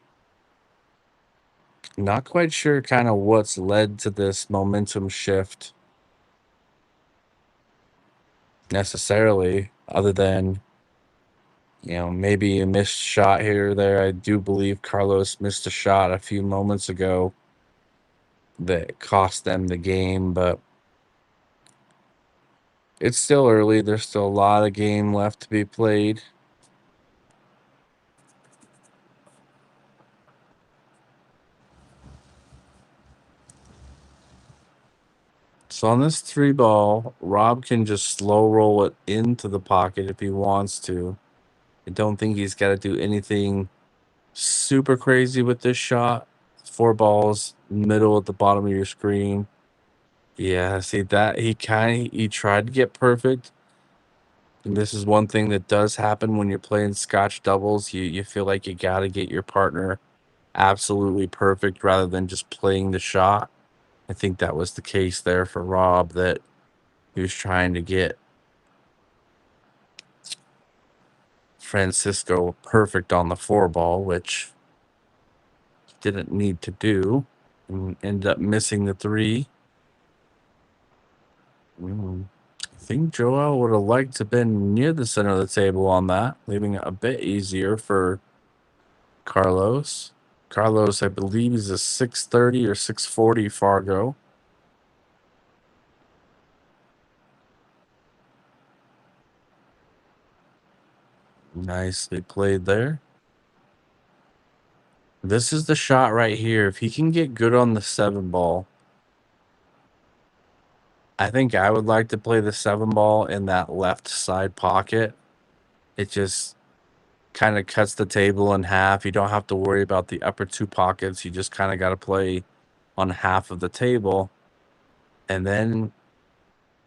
not quite sure kind of what's led to this momentum shift necessarily, other than, you know, maybe a missed shot here or there. I do believe Carlos missed a shot a few moments ago that cost them the game, but it's still early. There's still a lot of game left to be played. So on this 3-ball, Rob can just slow roll it into the pocket if he wants to. I don't think he's got to do anything super crazy with this shot. 4 balls, middle at the bottom of your screen. Yeah, see that he tried to get perfect. And this is one thing that does happen when you're playing Scotch doubles. You feel like you got to get your partner absolutely perfect rather than just playing the shot. I think that was the case there for Rob, that he was trying to get Francisco perfect on the 4-ball, which he didn't need to do, and ended up missing the 3. I think Joel would have liked to have been near the center of the table on that, leaving it a bit easier for Carlos. Carlos, I believe, is a 630 or 640 Fargo. Nicely played there. This is the shot right here. If he can get good on the 7-ball, I think I would like to play the 7-ball in that left side pocket. It just kind of cuts the table in half. You don't have to worry about the upper 2 pockets. You just kind of got to play on half of the table. And then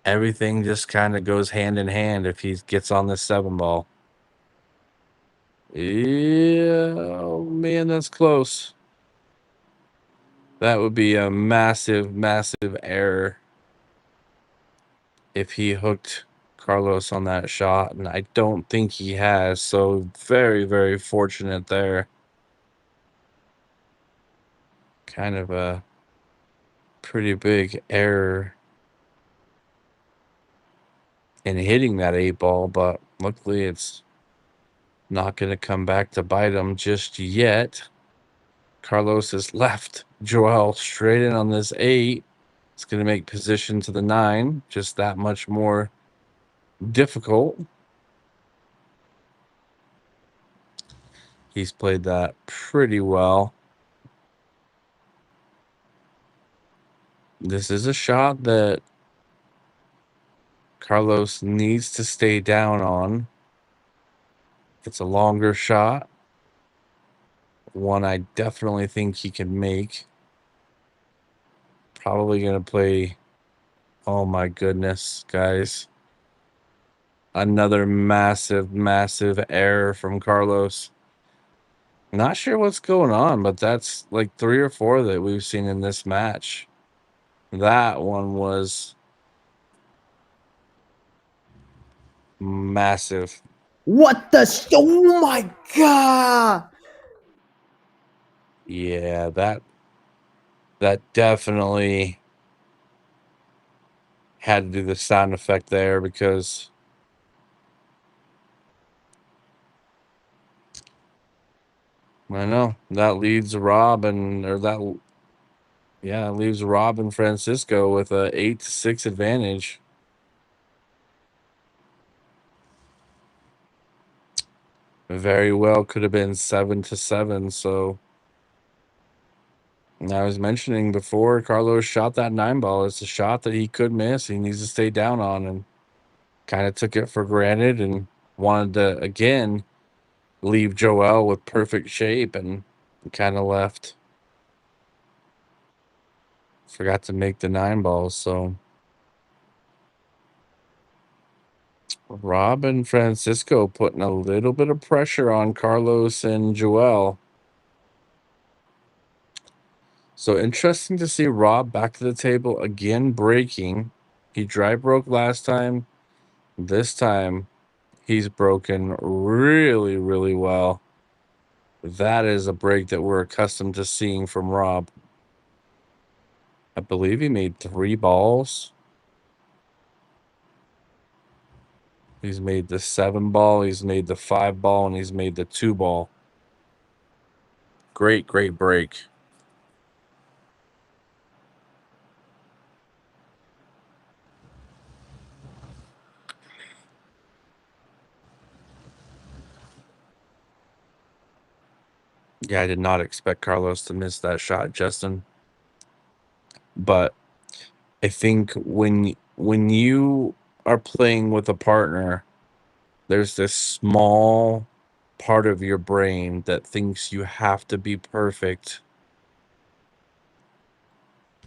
everything just kind of goes hand in hand if he gets on this 7 ball. Yeah, oh man, that's close. That would be a massive, massive error if he hooked Carlos on that shot, and I don't think he has. So very, very fortunate there. Kind of a pretty big error in hitting that 8 ball, but luckily it's not going to come back to bite him just yet. Carlos has left Joel straight in on this 8. It's going to make position to the 9 just that much more difficult. He's played that pretty well. This is a shot that Carlos needs to stay down on. It's a longer shot. One I definitely think he can make. Probably going to play. Oh my goodness, guys. Another massive, massive error from Carlos. Not sure what's going on, but that's like 3 or 4 that we've seen in this match. That one was massive. What the? Oh my god! Yeah, that definitely had to do the sound effect there because I know that leaves Rob and leaves Rob and Francisco with a 8-6 advantage. Very well could have been 7-7. So I was mentioning before, Carlos shot that 9 ball. It's a shot that he could miss. He needs to stay down on, and kind of took it for granted and wanted to again leave Joel with perfect shape, and kind of left. Forgot to make the 9 balls. So Rob and Francisco putting a little bit of pressure on Carlos and Joel. So interesting to see Rob back to the table again, breaking. He dry broke last time. This time he's broken really, really well. That is a break that we're accustomed to seeing from Rob. I believe he made 3 balls. He's made the 7 ball, he's made the 5 ball, and he's made the 2 ball. Great, great break. Yeah, I did not expect Carlos to miss that shot, Justin. But I think when you are playing with a partner, there's this small part of your brain that thinks you have to be perfect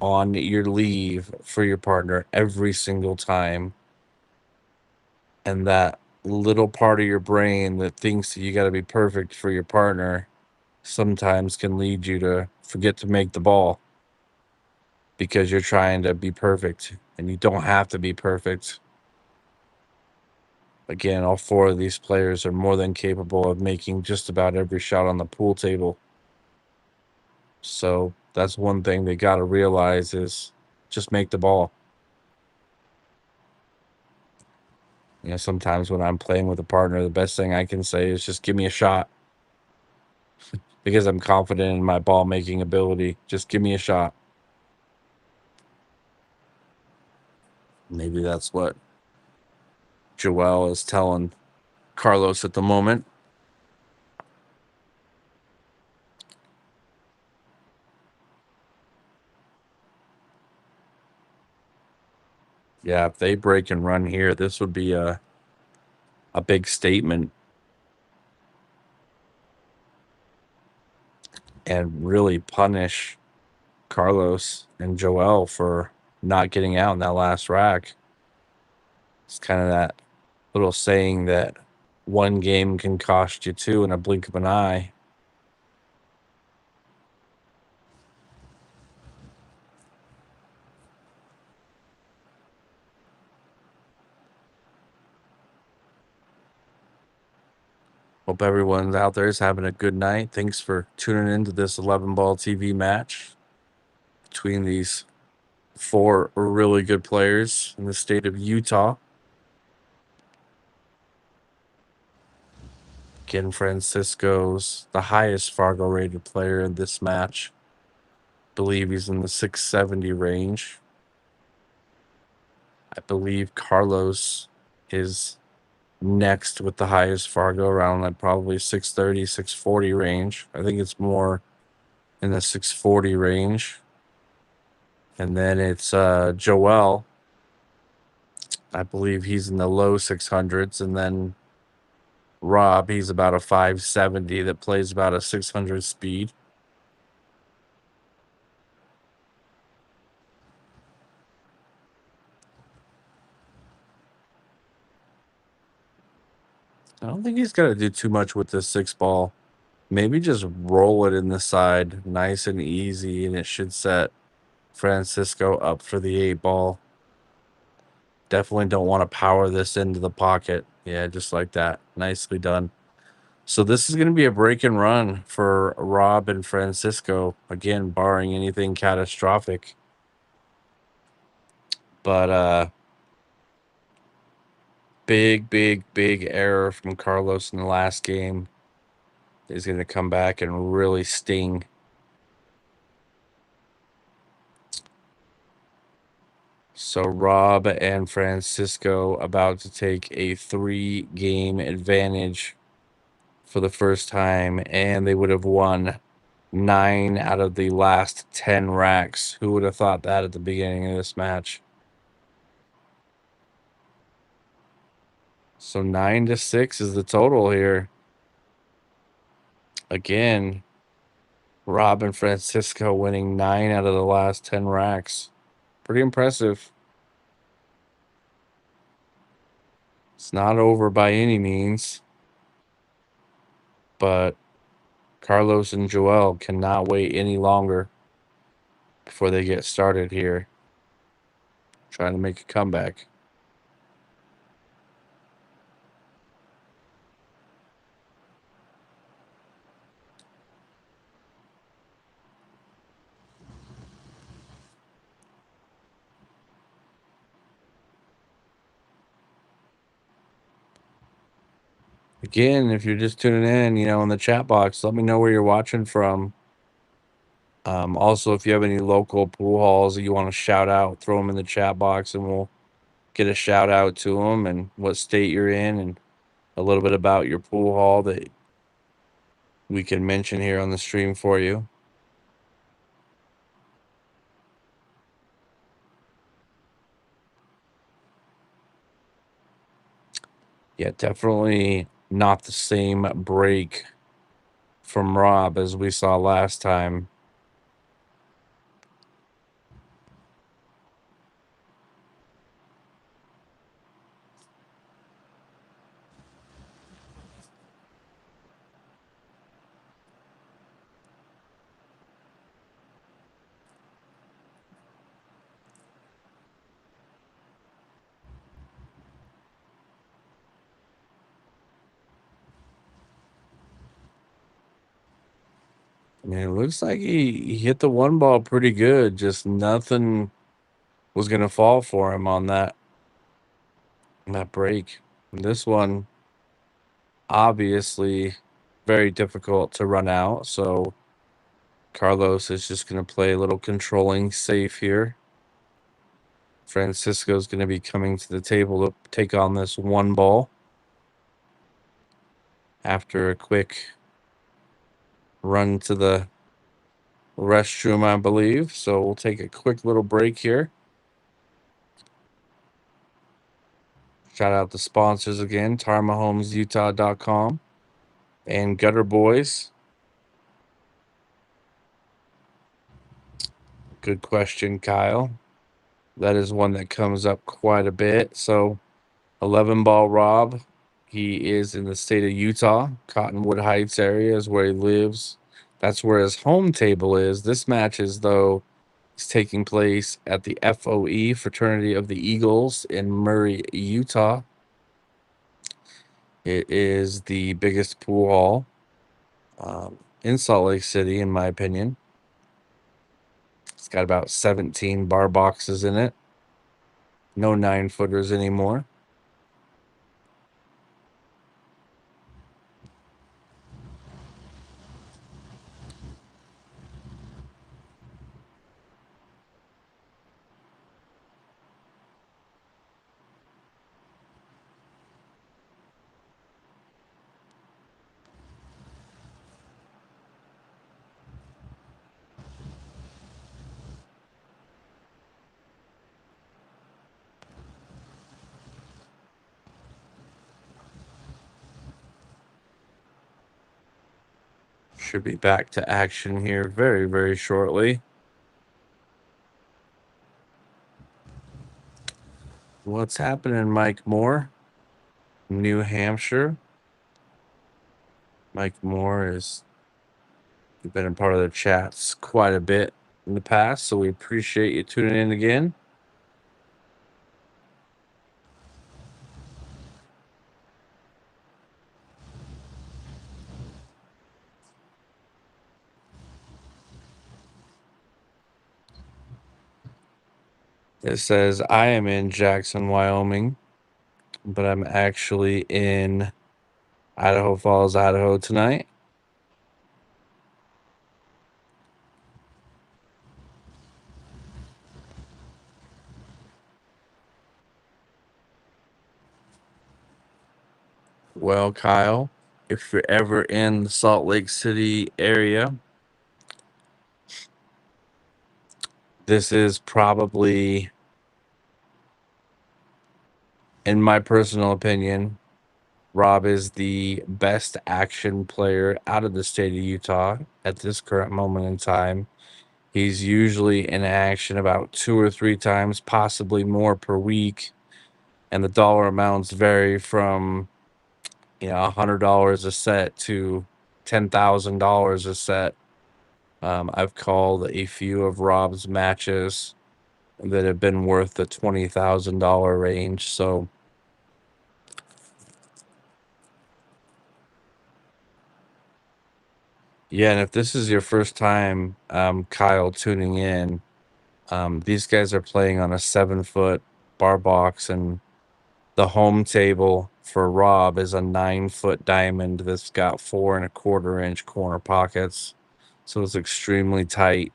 on your leave for your partner every single time. And that little part of your brain that thinks that you got to be perfect for your partner sometimes can lead you to forget to make the ball because you're trying to be perfect, and you don't have to be perfect. Again, all 4 of these players are more than capable of making just about every shot on the pool table. So that's one thing they got to realize is just make the ball. You know, sometimes when I'm playing with a partner, the best thing I can say is just give me a shot because I'm confident in my ball making ability. Just give me a shot. Maybe that's what Joel is telling Carlos at the moment. Yeah, if they break and run here, this would be a big statement and really punish Carlos and Joel for not getting out in that last rack. It's kind of that little saying that one game can cost you two in a blink of an eye. Hope everyone out there is having a good night. Thanks for tuning into this 11 ball TV match between these four really good players in the state of Utah. Again, Francisco's the highest Fargo rated player in this match. I believe he's in the 670 range. I believe Carlos is next with the highest Fargo, around like probably 630, 640 range. I think it's more in the 640 range. And then it's Joel. I believe he's in the low 600s. And then Rob, he's about a 570 that plays about a 600 speed. I don't think he's got to do too much with this 6 ball. Maybe just roll it in the side nice and easy, and it should set Francisco up for the 8 ball. Definitely don't want to power this into the pocket. Yeah, just like that. Nicely done. So this is going to be a break and run for Rob and Francisco. Again, barring anything catastrophic. But big error from Carlos in the last game is going to come back and really sting. So Rob and Francisco about to take a 3-game advantage for the first time, and they would have won 9 out of the last 10 racks. Who would have thought that at the beginning of this match? So 9-6 is the total here. Again, Rob and Francisco winning 9 out of the last 10 racks. Pretty impressive. It's not over by any means, but Carlos and Joel cannot wait any longer before they get started here, trying to make a comeback. Again, if you're just tuning in, in the chat box, let me know where you're watching from. Also, if you have any local pool halls that you want to shout out, throw them in the chat box and we'll get a shout out to them and what state you're in and a little bit about your pool hall that we can mention here on the stream for you. Yeah, definitely not the same break from Rob as we saw last time. I mean, it looks like he hit the 1 ball pretty good. Just nothing was going to fall for him on that break. And this one, obviously, very difficult to run out. So Carlos is just going to play a little controlling safe here. Francisco's going to be coming to the table to take on this 1 ball after a quick run to the restroom, I believe. So we'll take a quick little break here. Shout out the sponsors again, TarmaHomesUtah.com and Gutter Boys. Good question, Kyle. That is one that comes up quite a bit. So 11 ball Rob. He is in the state of Utah. Cottonwood Heights area is where he lives. That's where his home table is. This match is, though, is taking place at the FOE, Fraternity of the Eagles, in Murray, Utah. It is the biggest pool hall in Salt Lake City, in my opinion. It's got about 17 bar boxes in it. No 9-footers anymore. Should be back to action here very, very shortly. What's happening, Mike Moore? New Hampshire. Mike Moore has been a part of the chats quite a bit in the past, so we appreciate you tuning in again. It says I am in Jackson, Wyoming, but I'm actually in Idaho Falls, Idaho tonight. Well, Kyle, if you're ever in the Salt Lake City area, this is probably, in my personal opinion, Rob is the best action player out of the state of Utah at this current moment in time. He's usually in action about 2 or 3 times, possibly more per week. And the dollar amounts vary from, $100 a set to $10,000 a set. I've called a few of Rob's matches that have been worth the $20,000 range. So, yeah, and if this is your first time, Kyle, tuning in, these guys are playing on a 7-foot bar box, and the home table for Rob is a 9-foot diamond that's got 4.25-inch corner pockets. So it's extremely tight.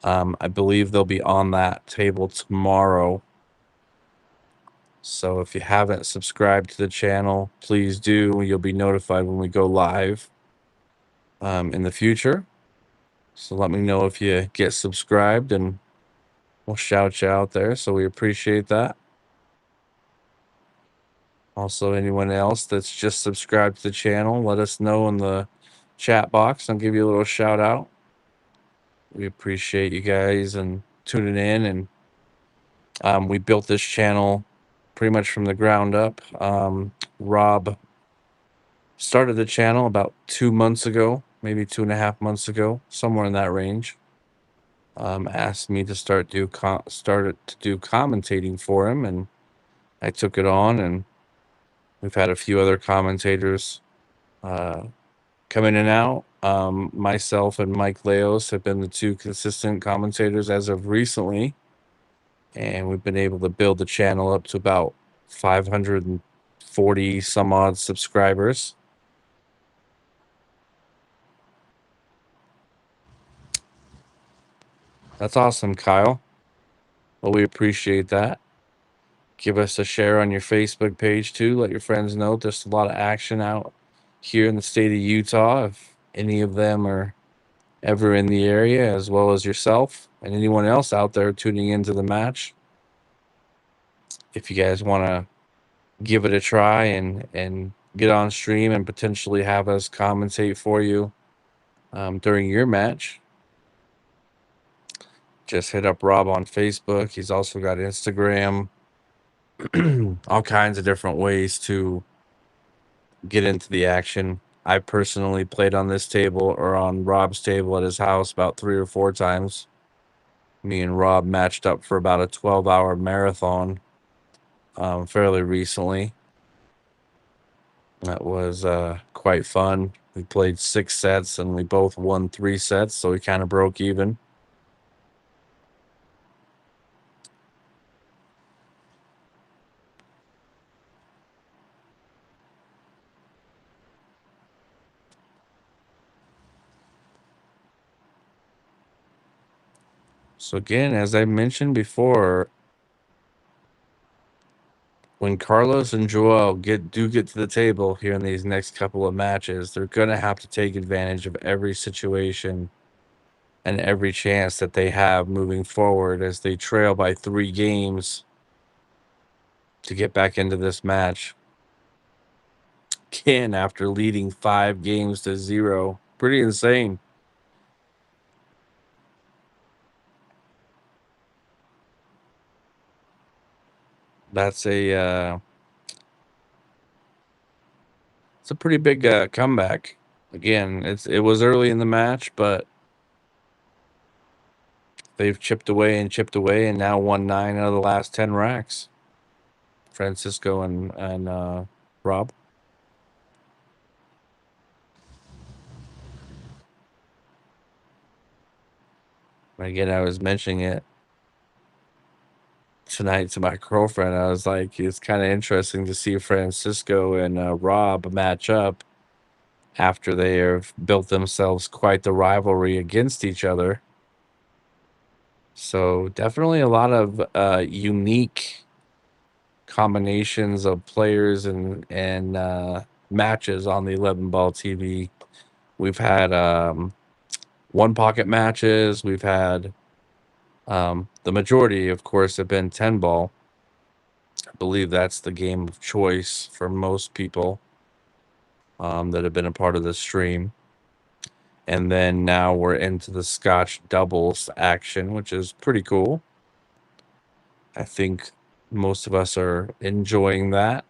I believe they'll be on that table tomorrow. So if you haven't subscribed to the channel, please do. You'll be notified when we go live in the future. So let me know if you get subscribed, and we'll shout you out there. So we appreciate that. Also, anyone else that's just subscribed to the channel, let us know in the chat box. I'll give you a little shout out. We appreciate you guys and tuning in. And we built this channel pretty much from the ground up. Rob started the channel about 2 months ago, maybe 2.5 months ago, somewhere in that range. Asked me to started to do commentating for him, and I took it on, and we've had a few other commentators come in and out. Myself and Mike Leos have been the 2 consistent commentators as of recently, and we've been able to build the channel up to about 540 some odd subscribers. That's awesome, Kyle. Well, we appreciate that. Give us a share on your Facebook page too. Let your friends know there's a lot of action out here in the state of Utah. If any of them are ever in the area, as well as yourself and anyone else out there tuning into the match, if you guys want to give it a try and get on stream and potentially have us commentate for you during your match, just hit up Rob on Facebook. He's also got Instagram. all kinds of different ways to get into the action. I personally played on this table or on Rob's table at his house about 3 or 4 times. Me and Rob matched up for about a 12-hour marathon fairly recently. That was quite fun. We played 6 sets and we both won 3 sets, so we kind of broke even. So again, as I mentioned before, when Carlos and Joel get to the table here in these next couple of matches, they're gonna have to take advantage of every situation and every chance that they have moving forward as they trail by 3 games to get back into this match. Again, after leading 5 games to 0. Pretty insane. That's it's a pretty big comeback. Again, it was early in the match, but they've chipped away and now won 9 out of the last 10 racks. Francisco and Rob. Again, I was mentioning it tonight to my girlfriend. I was like, it's kind of interesting to see Francisco and Rob match up after they have built themselves quite the rivalry against each other. So definitely a lot of unique combinations of players and matches on the 11 ball TV. We've had 1 pocket matches. We've had the majority, of course, have been 10 ball. I believe that's the game of choice for most people that have been a part of the stream. And then now we're into the Scotch doubles action, which is pretty cool. I think most of us are enjoying that.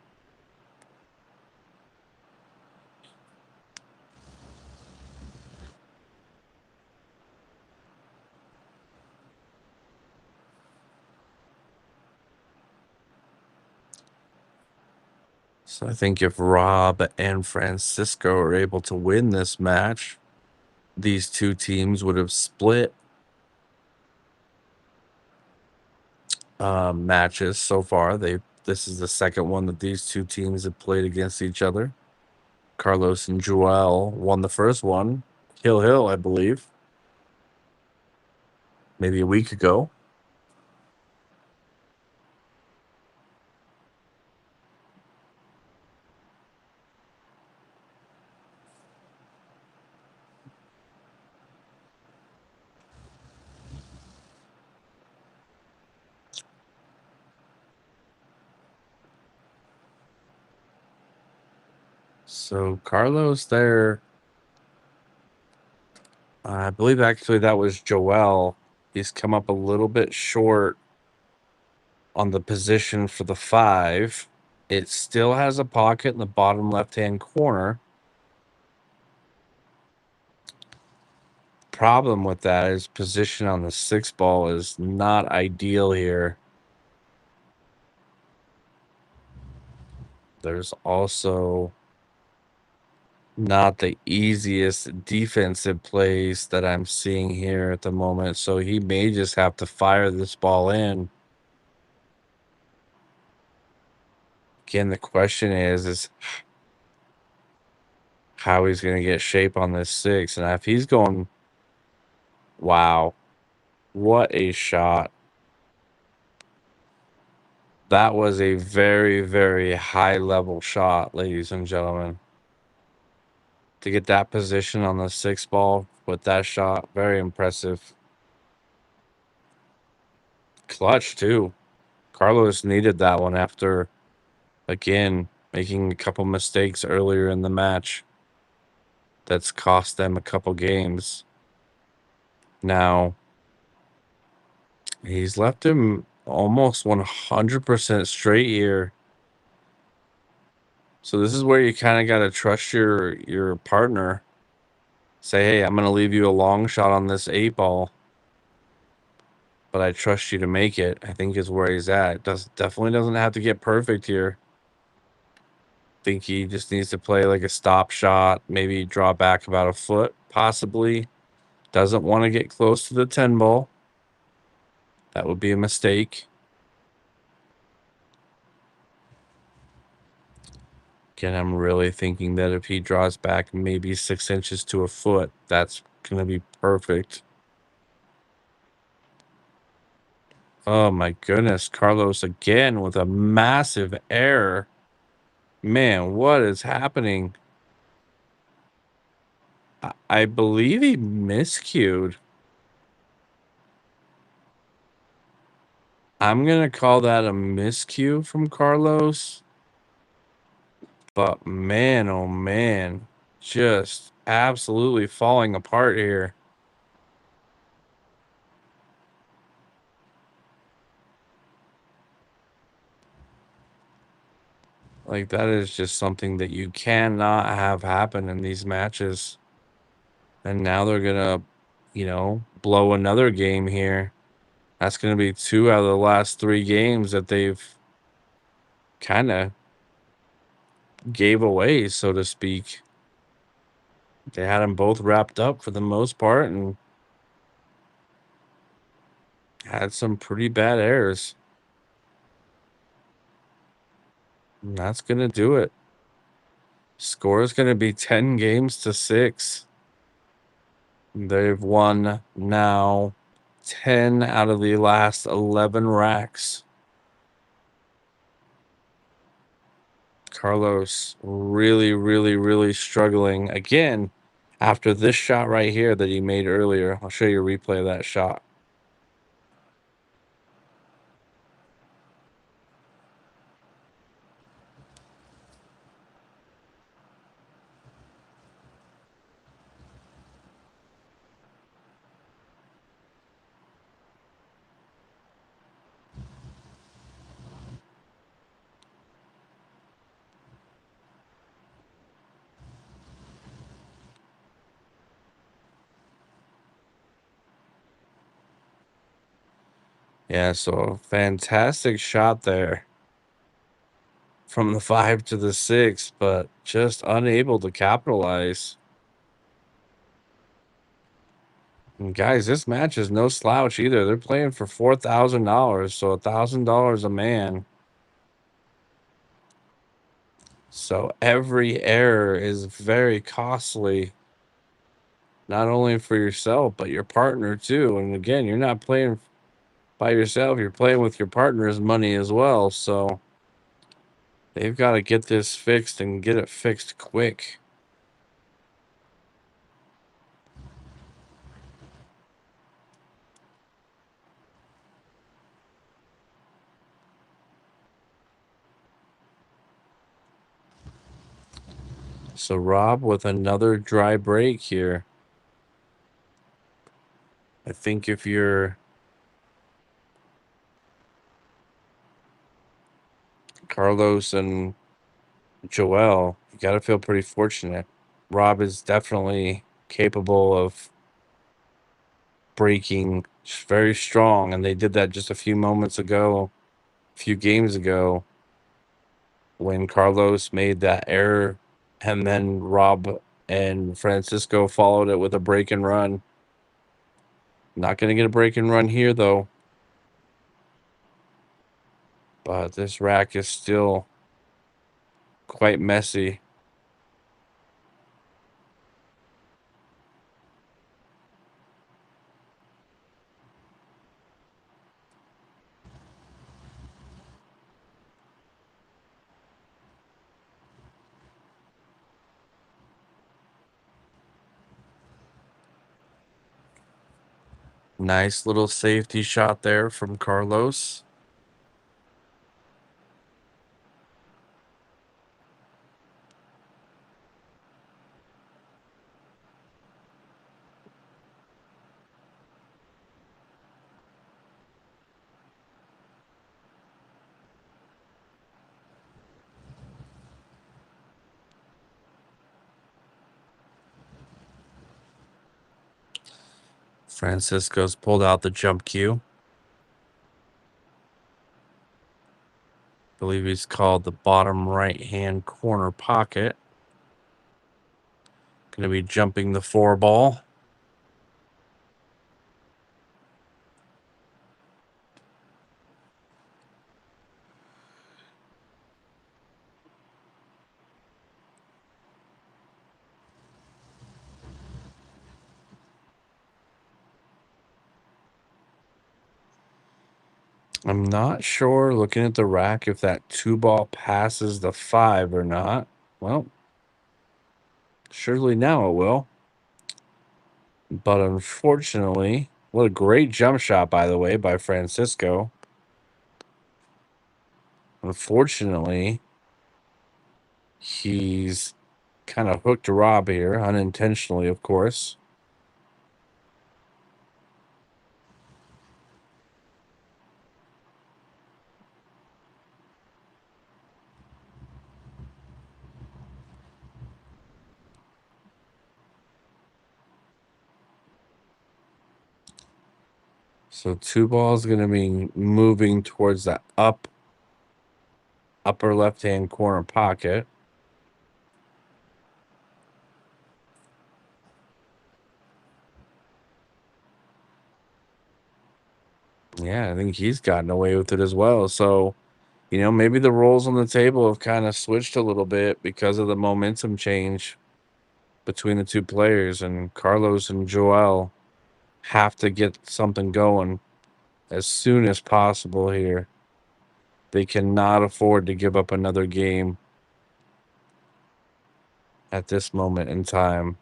So I think if Rob and Francisco are able to win this match, these 2 teams would have split matches so far. This is the second one that these 2 teams have played against each other. Carlos and Joel won the first one, Hill, I believe, maybe a week ago. So Carlos there, I believe actually that was Joel. He's come up a little bit short on the position for the 5. It still has a pocket in the bottom left-hand corner. Problem with that is position on the 6 ball is not ideal here. There's also not the easiest defensive plays that I'm seeing here at the moment, so he may just have to fire this ball in. Again, the question is how he's going to get shape on this 6. And if he's going, wow, what a shot. That was a very, very high level shot, ladies and gentlemen. To get that position on the 6 ball with that shot, very impressive. Clutch, too. Carlos needed that one after, again, making a couple mistakes earlier in the match. That's cost them a couple games. Now, he's left him almost 100% straight here. So this is where you kind of got to trust your partner. Say, hey, I'm going to leave you a long shot on this 8-ball, but I trust you to make it, I think is where he's at. Definitely doesn't have to get perfect here. Think he just needs to play like a stop shot, maybe draw back about a foot, possibly. Doesn't want to get close to the 10-ball. That would be a mistake. Again, I'm really thinking that if he draws back maybe 6 inches to a foot, that's going to be perfect. Oh my goodness, Carlos again with a massive error. Man, what is happening? I believe he miscued. I'm going to call that a miscue from Carlos. But man, oh man, just absolutely falling apart here. Like, that is just something that you cannot have happen in these matches. And now they're going to, blow another game here. That's going to be 2 out of the last 3 games that they've kind of gave away, so to speak. They had them both wrapped up for the most part and had some pretty bad errors. And that's going to do it. Score is going to be 10 games to 6. They've won now 10 out of the last 11 racks. Carlos really, really, really struggling again after this shot right here that he made earlier. I'll show you a replay of that shot. Yeah, so fantastic shot there from the 5 to the 6, but just unable to capitalize. And guys, this match is no slouch either. They're playing for $4,000, so $1,000 a man. So every error is very costly, not only for yourself, but your partner too. And again, you're not playing by yourself, you're playing with your partner's money as well. So they've got to get this fixed and get it fixed quick. So Rob with another dry break here. I think if you're Carlos and Joel, you got to feel pretty fortunate. Rob is definitely capable of breaking very strong, and they did that just a few games ago, when Carlos made that error, and then Rob and Francisco followed it with a break and run. Not going to get a break and run here, though. But this rack is still quite messy. Nice little safety shot there from Carlos. Francisco's pulled out the jump cue. I believe he's called the bottom right-hand corner pocket. Going to be jumping the 4 ball. I'm not sure, looking at the rack, if that 2 ball passes the 5 or not. Well, surely now it will. But unfortunately, what a great jump shot, by the way, by Francisco. Unfortunately, he's kind of hooked Rob here, unintentionally, of course. So 2 balls going to be moving towards that upper left-hand corner pocket. Yeah, I think he's gotten away with it as well. So, maybe the roles on the table have kind of switched a little bit because of the momentum change between the 2 players, and Carlos and Joel have to get something going as soon as possible here. They cannot afford to give up another game at this moment in time.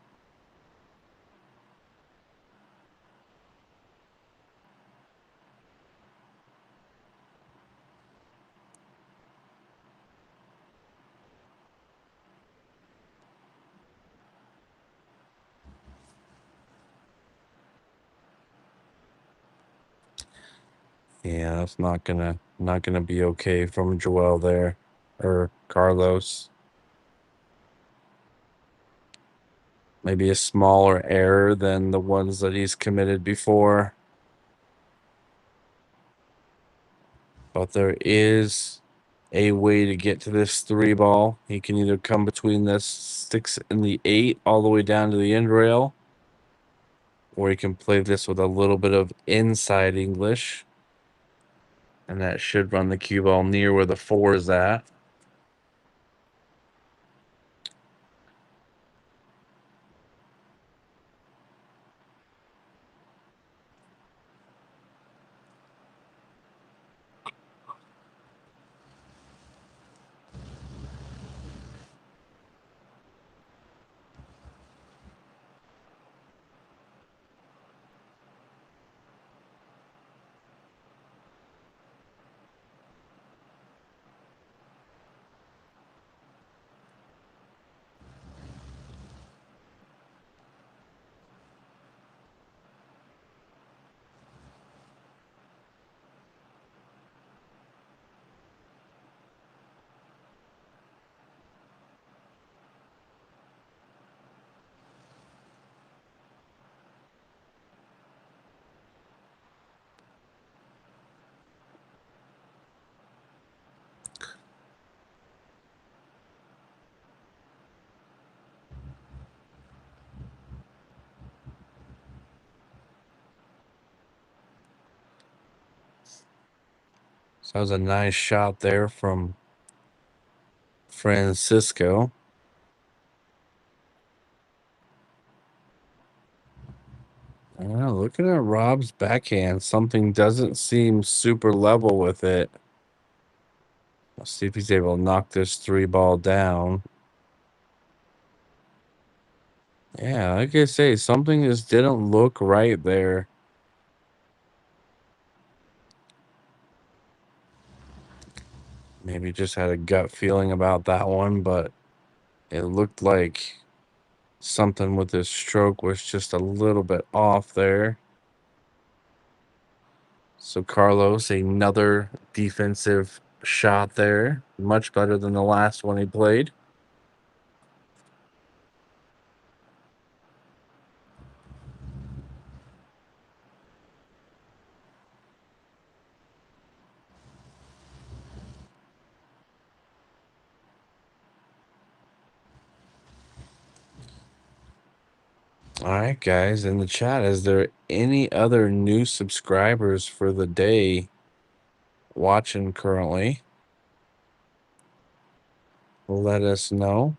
Yeah, that's not gonna be okay from Joel there, or Carlos. Maybe a smaller error than the ones that he's committed before. But there is a way to get to this 3 ball. He can either come between the 6 and the 8 all the way down to the end rail, or he can play this with a little bit of inside English. And that should run the cue ball near where the 4 is at. So that was a nice shot there from Francisco. Looking at Rob's backhand, something doesn't seem super level with it. Let's see if he's able to knock this 3 ball down. Yeah, like I say, something just didn't look right there. Maybe just had a gut feeling about that one, but it looked like something with his stroke was just a little bit off there. So Carlos, another defensive shot there. Much better than the last one he played. All right, guys, in the chat, is there any other new subscribers for the day watching currently? Let us know.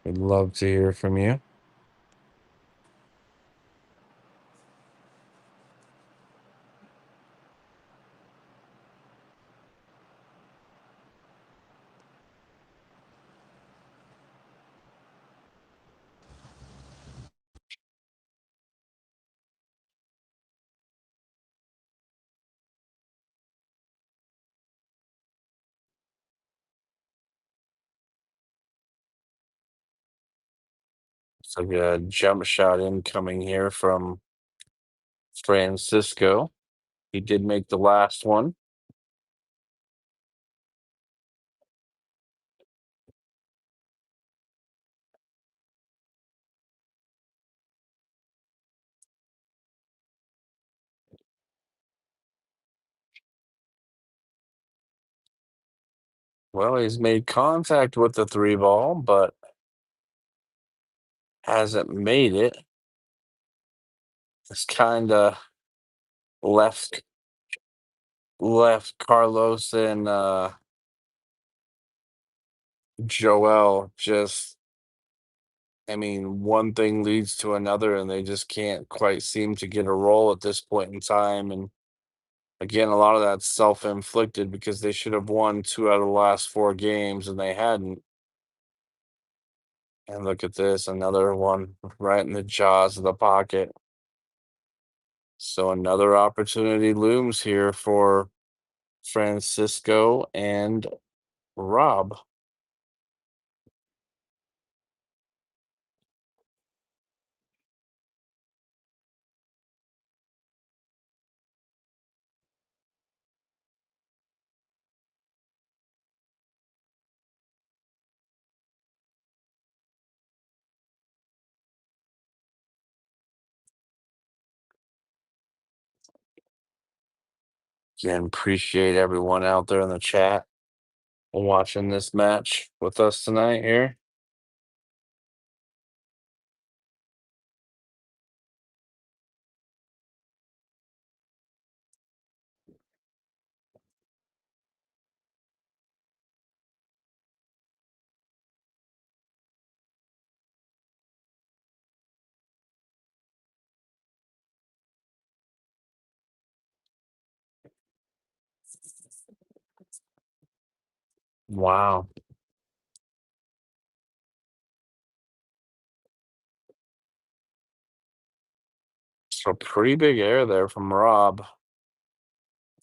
We'd love to hear from you. So we got a jump shot incoming here from Francisco. He did make the last one. Well, he's made contact with the 3 ball, but hasn't made it. It's kind of left Carlos and Joel just. I mean, one thing leads to another, and they just can't quite seem to get a roll at this point in time. And again, a lot of that's self-inflicted because they should have won 2 out of the last 4 games, and they hadn't. And look at this, another one right in the jaws of the pocket. So another opportunity looms here for Francisco and Rob. Again, appreciate everyone out there in the chat watching this match with us tonight here. Wow. So pretty big air there from Rob.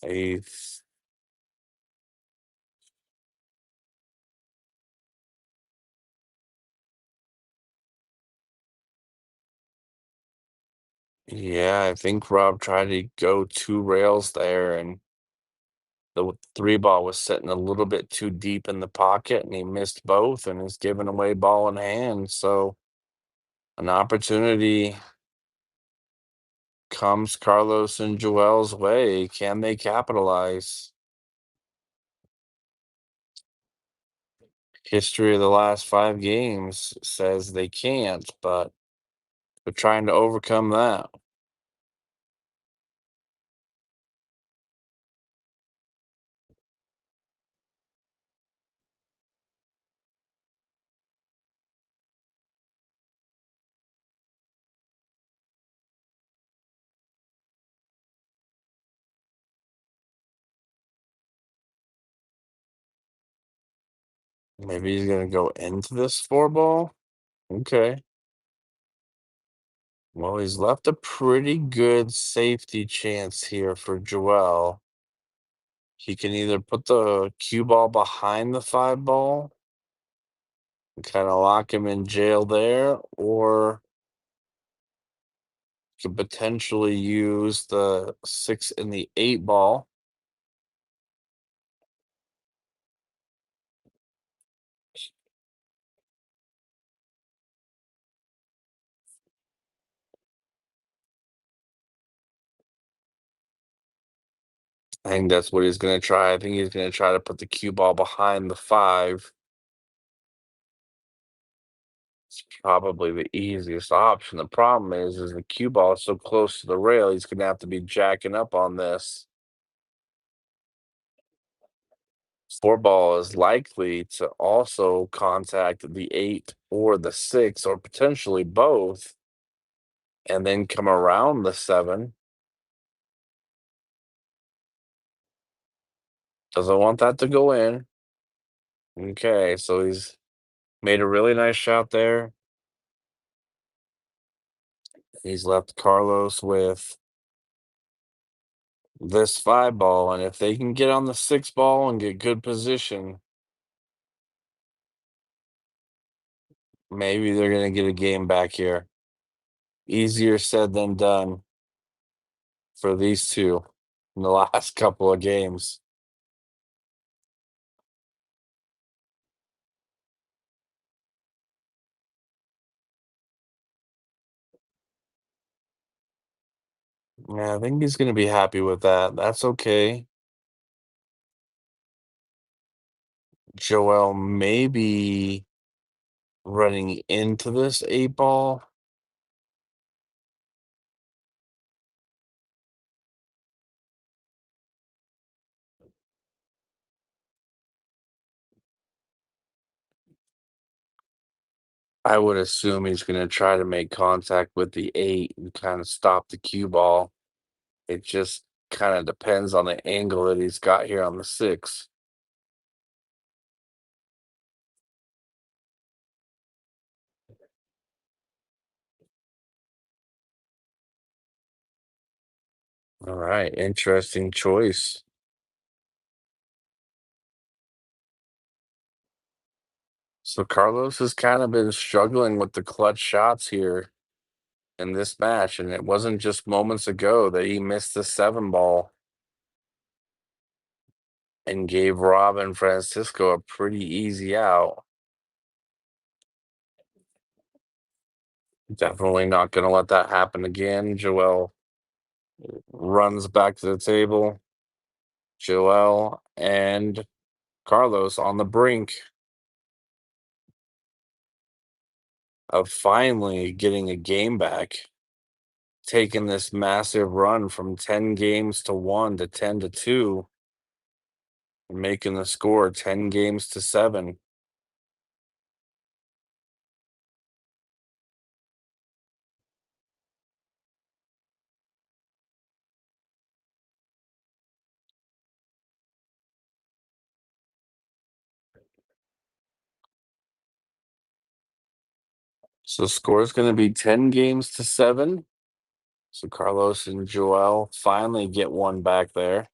He's Yeah, I think Rob tried to go 2 rails there, and the 3 ball was sitting a little bit too deep in the pocket, and he missed both and is giving away ball in hand. So an opportunity comes Carlos and Joel's way. Can they capitalize? History of the last 5 games says they can't, but they're trying to overcome that. Maybe he's going to go into this 4 ball. Okay. Well, he's left a pretty good safety chance here for Joel. He can either put the cue ball behind the 5 ball and kind of lock him in jail there, or could potentially use the 6 and the 8 ball. I think that's what he's going to try. I think he's going to try to put the cue ball behind the 5. It's probably the easiest option. The problem is the cue ball is so close to the rail, he's gonna have to be jacking up on this. Four ball is likely to also contact the 8 or the 6 or potentially both and then come around the 7. Doesn't want that to go in. Okay, so he's made a really nice shot there. He's left Carlos with this 5 ball, and if they can get on the 6 ball and get good position, maybe they're gonna get a game back here. Easier said than done for these two in the last couple of games. Yeah, I think he's gonna be happy with that. That's okay. Joel maybe running into this 8 ball. I would assume he's gonna try to make contact with the 8 and kind of stop the cue ball. It just kind of depends on the angle that he's got here on the 6. All right, interesting choice. So Carlos has kind of been struggling with the clutch shots here in this match, and it wasn't just moments ago that he missed the 7 ball and gave Rob and Francisco a pretty easy out. Definitely not going to let that happen again. Joel runs back to the table. Joel and Carlos on the brink of finally getting a game back, taking this massive run from 10 games to 1 to 10 to 2, making the score 10 games to 7. So score is going to be 10 games to 7. So Carlos and Joel finally get one back there.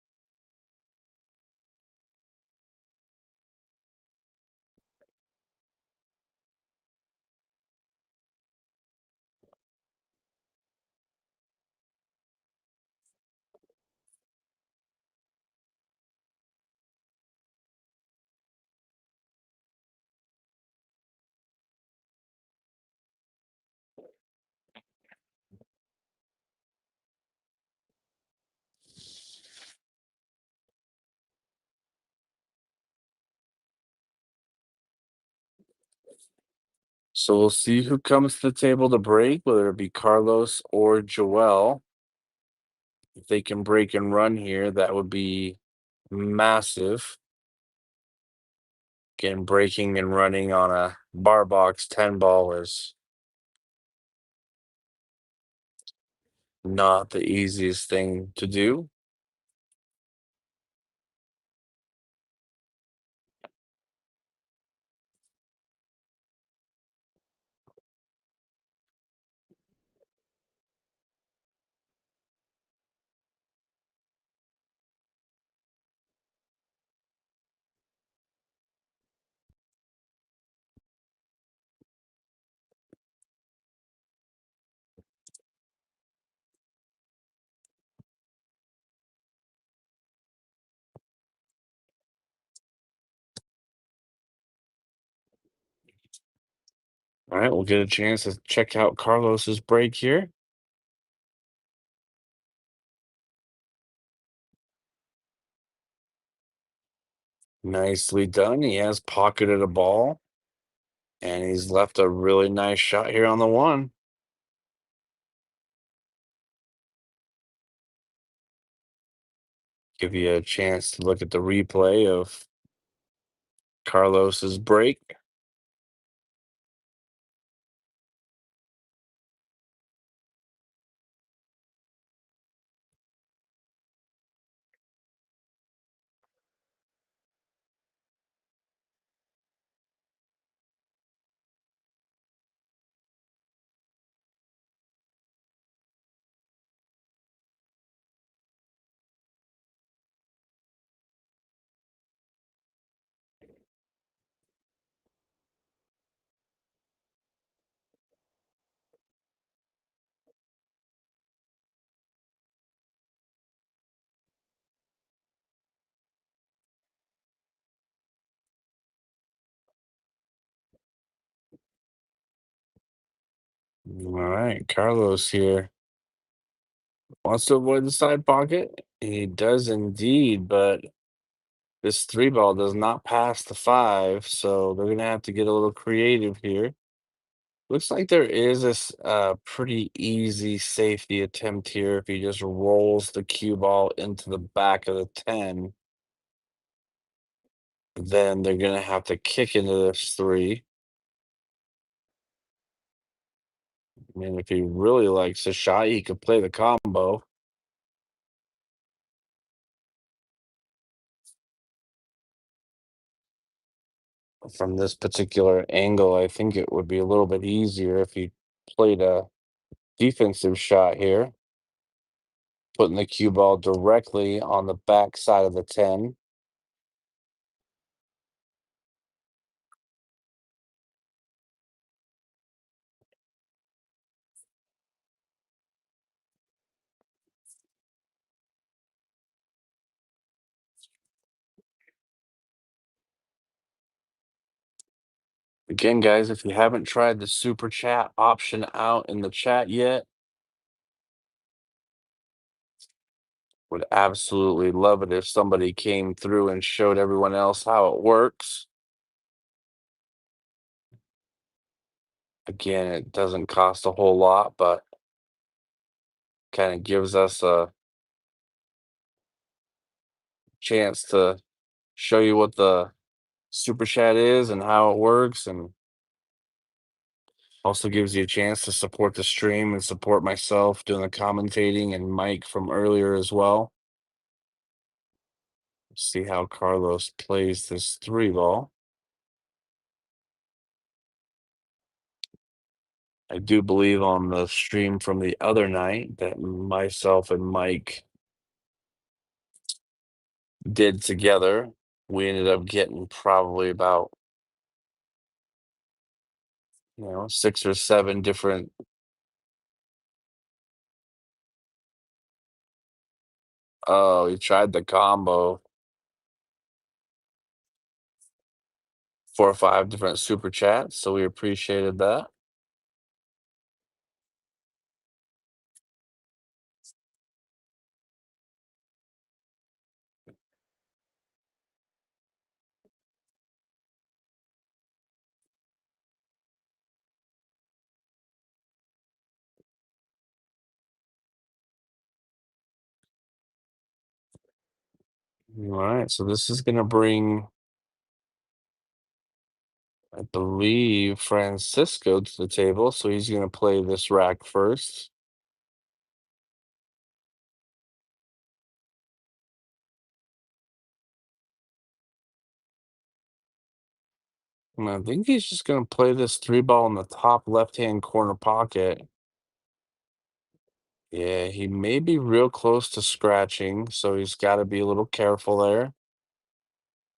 So we'll see who comes to the table to break, whether it be Carlos or Joel. If they can break and run here, that would be massive. Again, breaking and running on a bar box 10 ball is not the easiest thing to do. All right, we'll get a chance to check out Carlos's break here. Nicely done. He has pocketed a ball. And he's left a really nice shot here on the one. Give you a chance to look at the replay of Carlos's break. All right, Carlos here wants to avoid the side pocket. He does indeed, but this three ball does not pass the 5, so they're going to have to get a little creative here. Looks like there is a pretty easy safety attempt here if he just rolls the cue ball into the back of the 10. Then they're going to have to kick into this 3. I mean, if he really likes the shot, he could play the combo. From this particular angle, I think it would be a little bit easier if he played a defensive shot here, putting the cue ball directly on the back side of the 10. Again, guys, if you haven't tried the super chat option out in the chat yet, would absolutely love it if somebody came through and showed everyone else how it works. Again, it doesn't cost a whole lot, but kind of gives us a chance to show you what the super chat is and how it works, and also gives you a chance to support the stream and support myself doing the commentating and Mike from earlier as well. See how Carlos plays this 3 ball. I do believe on the stream from the other night that myself and Mike did together. We ended up getting probably about 6 or 7 different. Oh, he tried the combo. 4 or 5 different super chats, so we appreciated that. All right, so this is going to bring, I believe, Francisco to the table, so he's going to play this rack first. And I think he's just going to play this 3 ball in the top left-hand corner pocket. Yeah, he may be real close to scratching, so he's got to be a little careful there.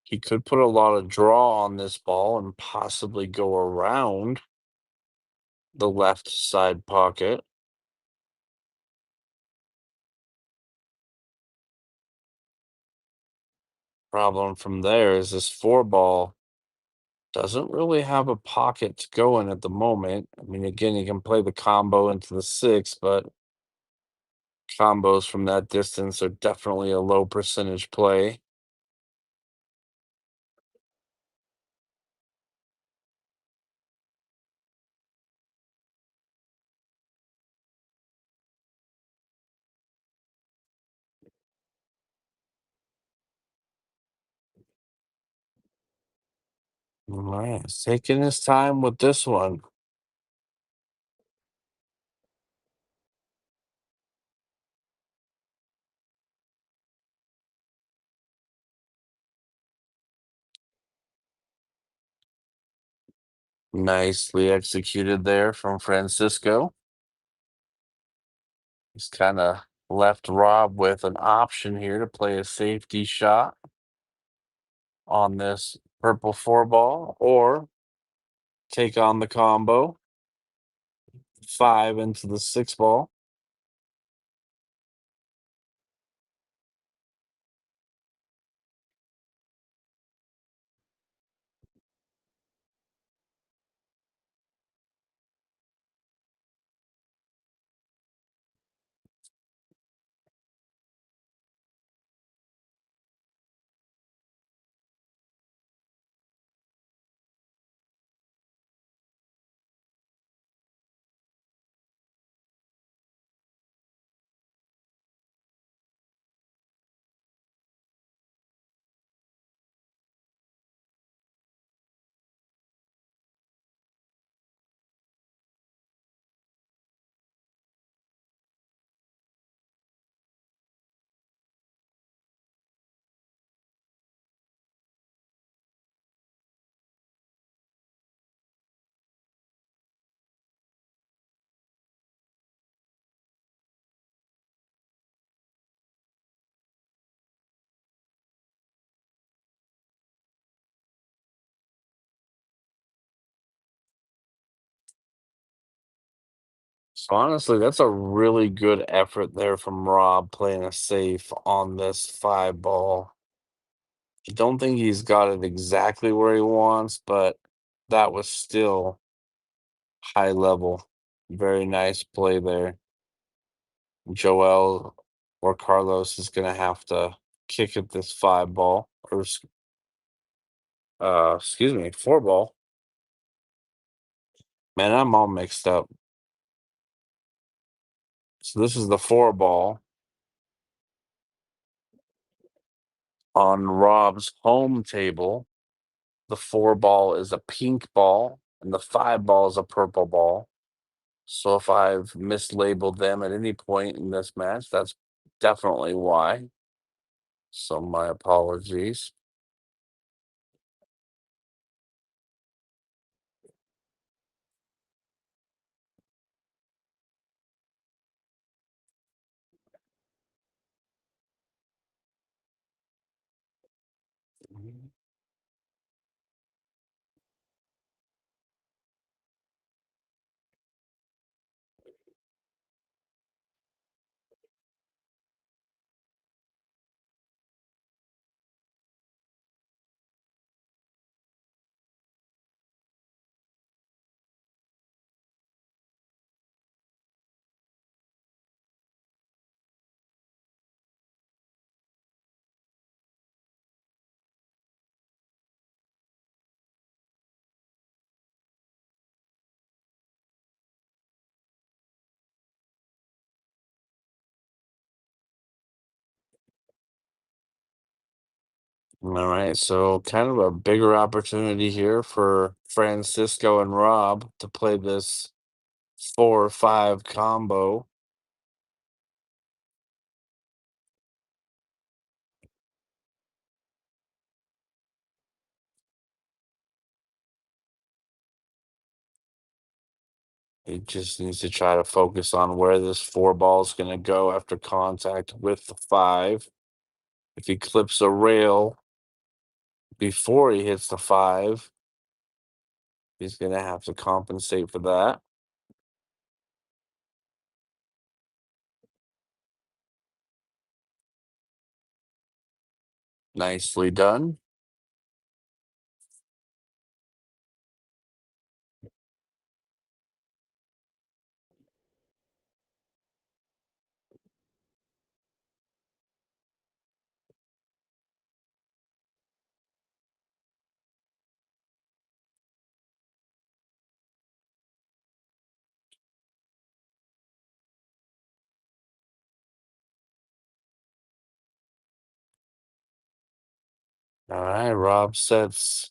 He could put a lot of draw on this ball and possibly go around the left side pocket. Problem from there is this 4 ball doesn't really have a pocket to go in at the moment. I mean, again, you can play the combo into the 6, but combos from that distance are definitely a low percentage play. All right, he's taking his time with this one. Nicely executed there from Francisco. He's kind of left Rob with an option here to play a safety shot on this purple 4 ball or take on the combo 5 into the 6 ball. So honestly, that's a really good effort there from Rob playing a safe on this 5 ball. I don't think he's got it exactly where he wants, but that was still high level. Very nice play there. Joel or Carlos is going to have to kick at this 5 ball or excuse me, 4 ball. Man, I'm all mixed up. So this is the 4 ball on Rob's home table. The 4 ball is a pink ball and the 5 ball is a purple ball. So if I've mislabeled them at any point in this match, that's definitely why. So my apologies. All right, so kind of a bigger opportunity here for Francisco and Rob to play this 4 or 5 combo. He just needs to try to focus on where this 4 ball is going to go after contact with the 5. If he clips a rail before he hits the 5, he's going to have to compensate for that. Nicely done. All right, Rob sets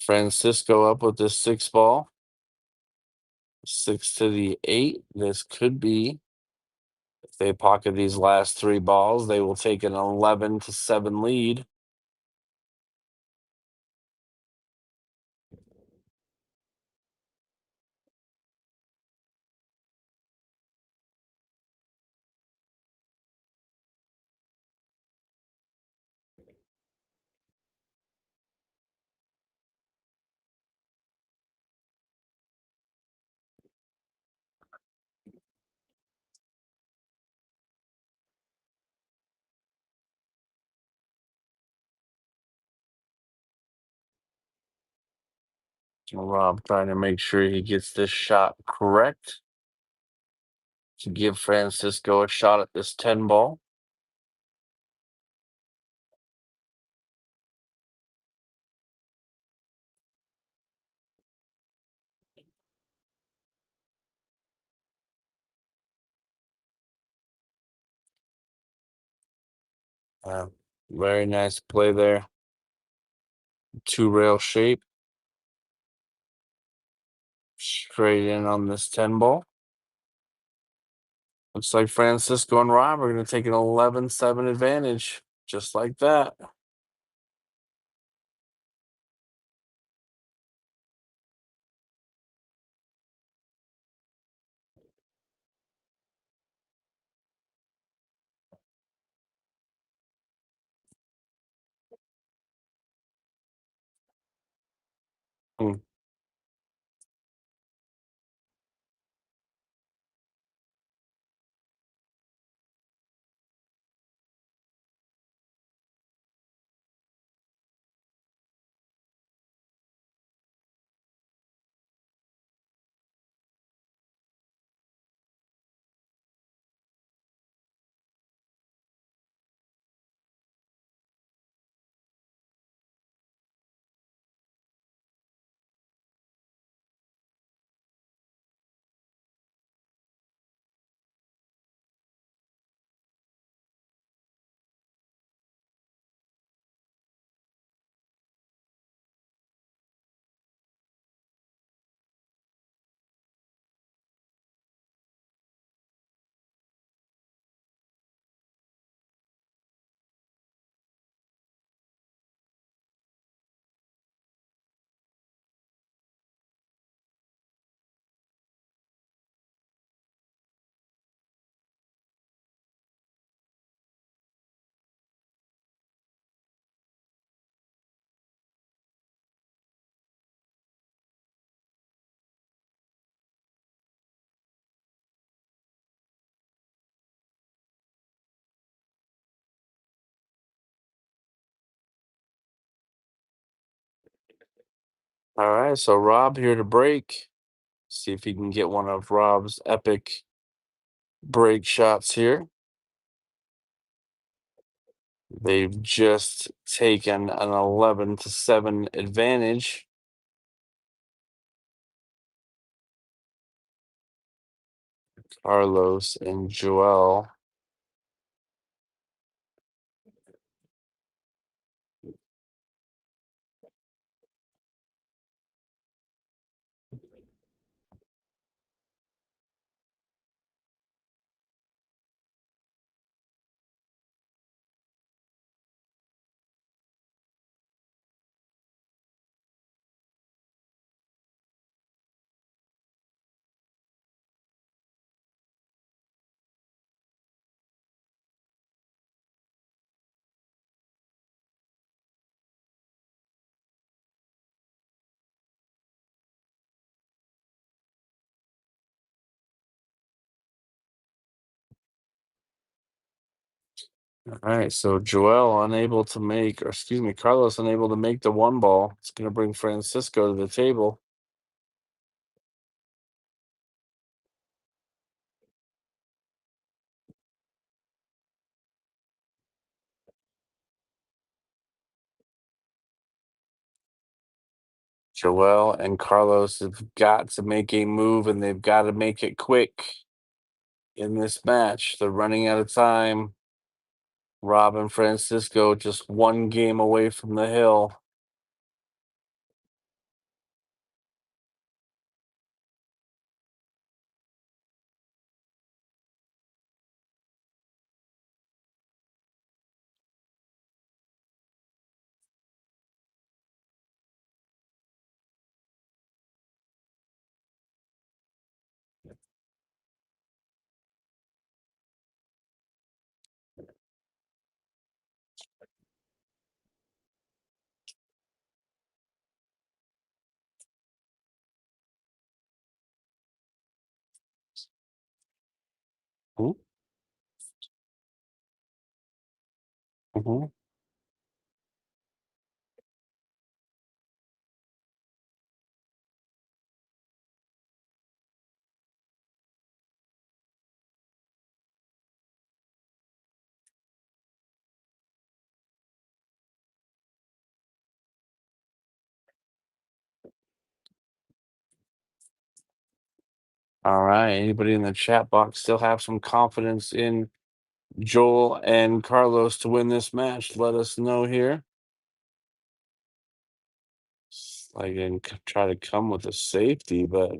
Francisco up with this 6 ball. 6 to the 8. This could be, if they pocket these last 3 balls, they will take an 11-7 lead. Rob trying to make sure he gets this shot correct to give Francisco a shot at this 10 ball. Very nice play there. 2-rail shape. Straight in on this 10 ball. Looks like Francisco and Rob are going to take an 11-7 advantage. Just like that. Hmm. All right, so Rob here to break. See if he can get one of Rob's epic break shots here. They've just taken an 11-7 advantage. Carlos and Joel. All right, so Joel unable to make, or excuse me, Carlos unable to make the 1 ball. It's going to bring Francisco to the table. Joel and Carlos have got to make a move, and they've got to make it quick in this match. They're running out of time. Rob and Francisco just 1 game away from the hill. Mhm. Mhm. All right. Anybody in the chat box still have some confidence in Joel and Carlos to win this match? Let us know here. I can try to come with a safety, but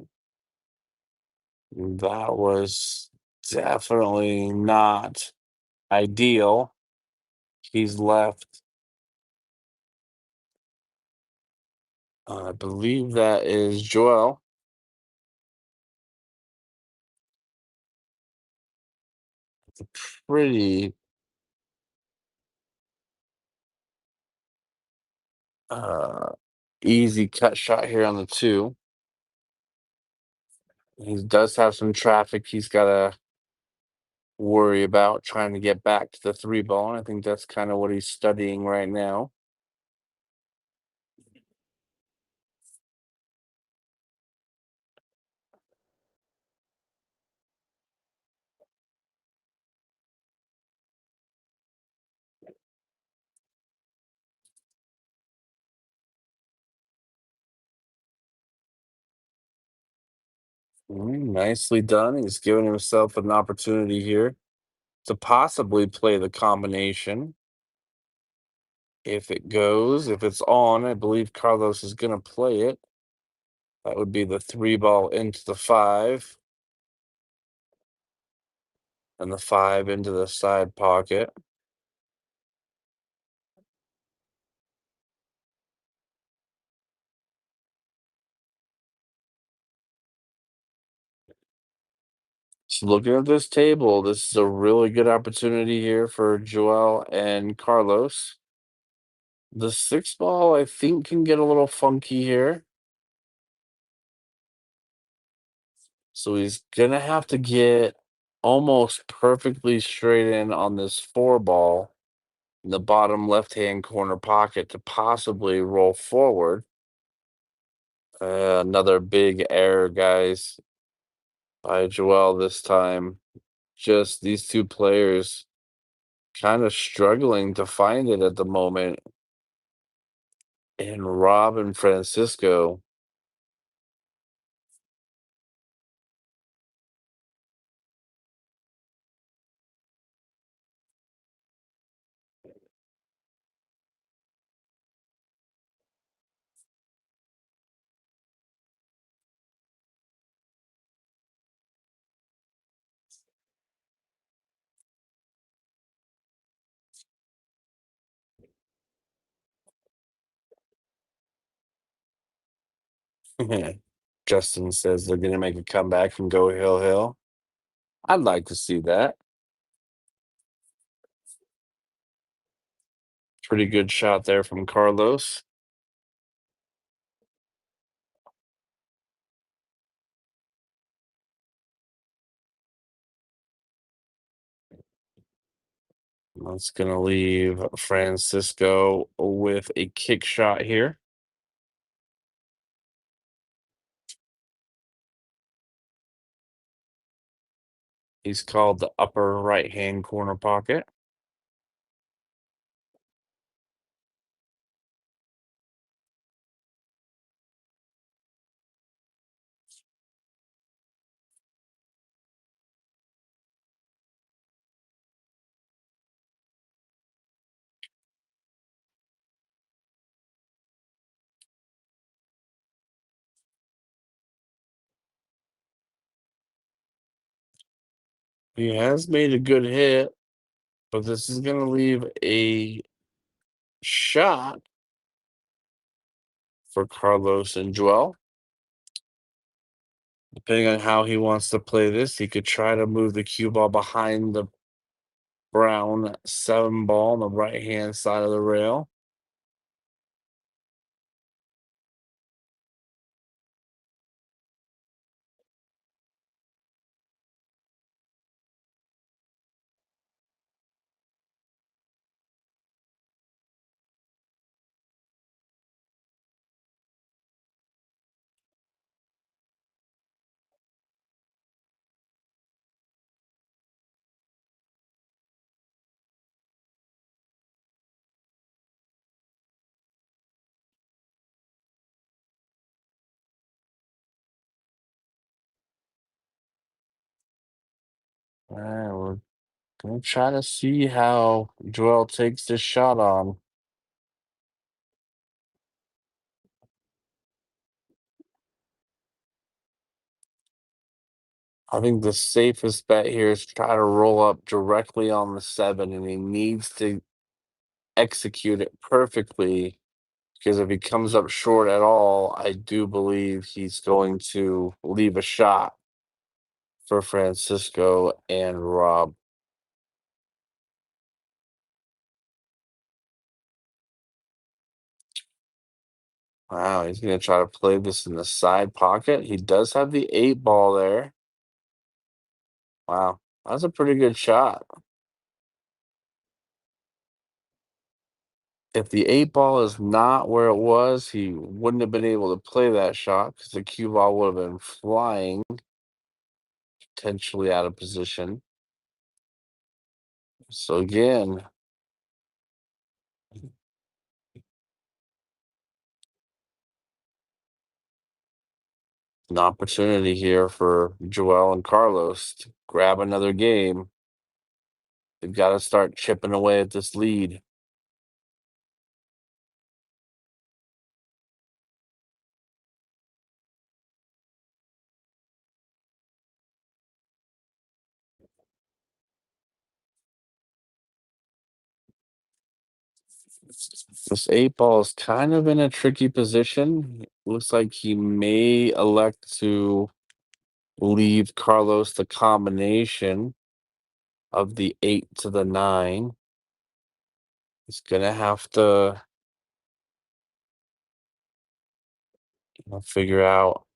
that was definitely not ideal. He's left. I believe that is Joel. It's a pretty uh, easy cut shot here on the 2. He does have some traffic he's got to worry about trying to get back to the 3 ball. And I think that's kind of what he's studying right now. Nicely done. He's giving himself an opportunity here to possibly play the combination. If it goes, if it's on, I believe Carlos is going to play it. That would be the 3 ball into the 5. And the 5 into the side pocket. So looking at this table, this is a really good opportunity here for Joel and Carlos. The 6 ball, I think, can get a little funky here. So he's going to have to get almost perfectly straight in on this 4 ball in the bottom left-hand corner pocket to possibly roll forward. Another big error, guys, by Joel this time. Just these 2 players kind of struggling to find it at the moment. And Rob and Francisco, Justin says they're going to make a comeback and go hill hill. I'd like to see that. Pretty good shot there from Carlos. That's going to leave Francisco with a kick shot here. He's called the upper right-hand corner pocket. He has made a good hit, but this is going to leave a shot for Carlos and Joel. Depending on how he wants to play this, he could try to move the cue ball behind the brown 7 ball on the right-hand side of the rail. All right, we're gonna try to see how Joel takes this shot on. I think the safest bet here is try to roll up directly on the 7, and he needs to execute it perfectly because if he comes up short at all, I do believe he's going to leave a shot for Francisco and Rob. Wow, he's going to try to play this in the side pocket. He does have the 8 ball there. Wow, that's a pretty good shot. If the 8 ball is not where it was, he wouldn't have been able to play that shot because the cue ball would have been flying, potentially out of position. So again, an opportunity here for Joel and Carlos to grab another game. They've got to start chipping away at this lead. This 8 ball is kind of in a tricky position. Looks like he may elect to leave Carlos the combination of the 8 to the 9. He's gonna have to figure out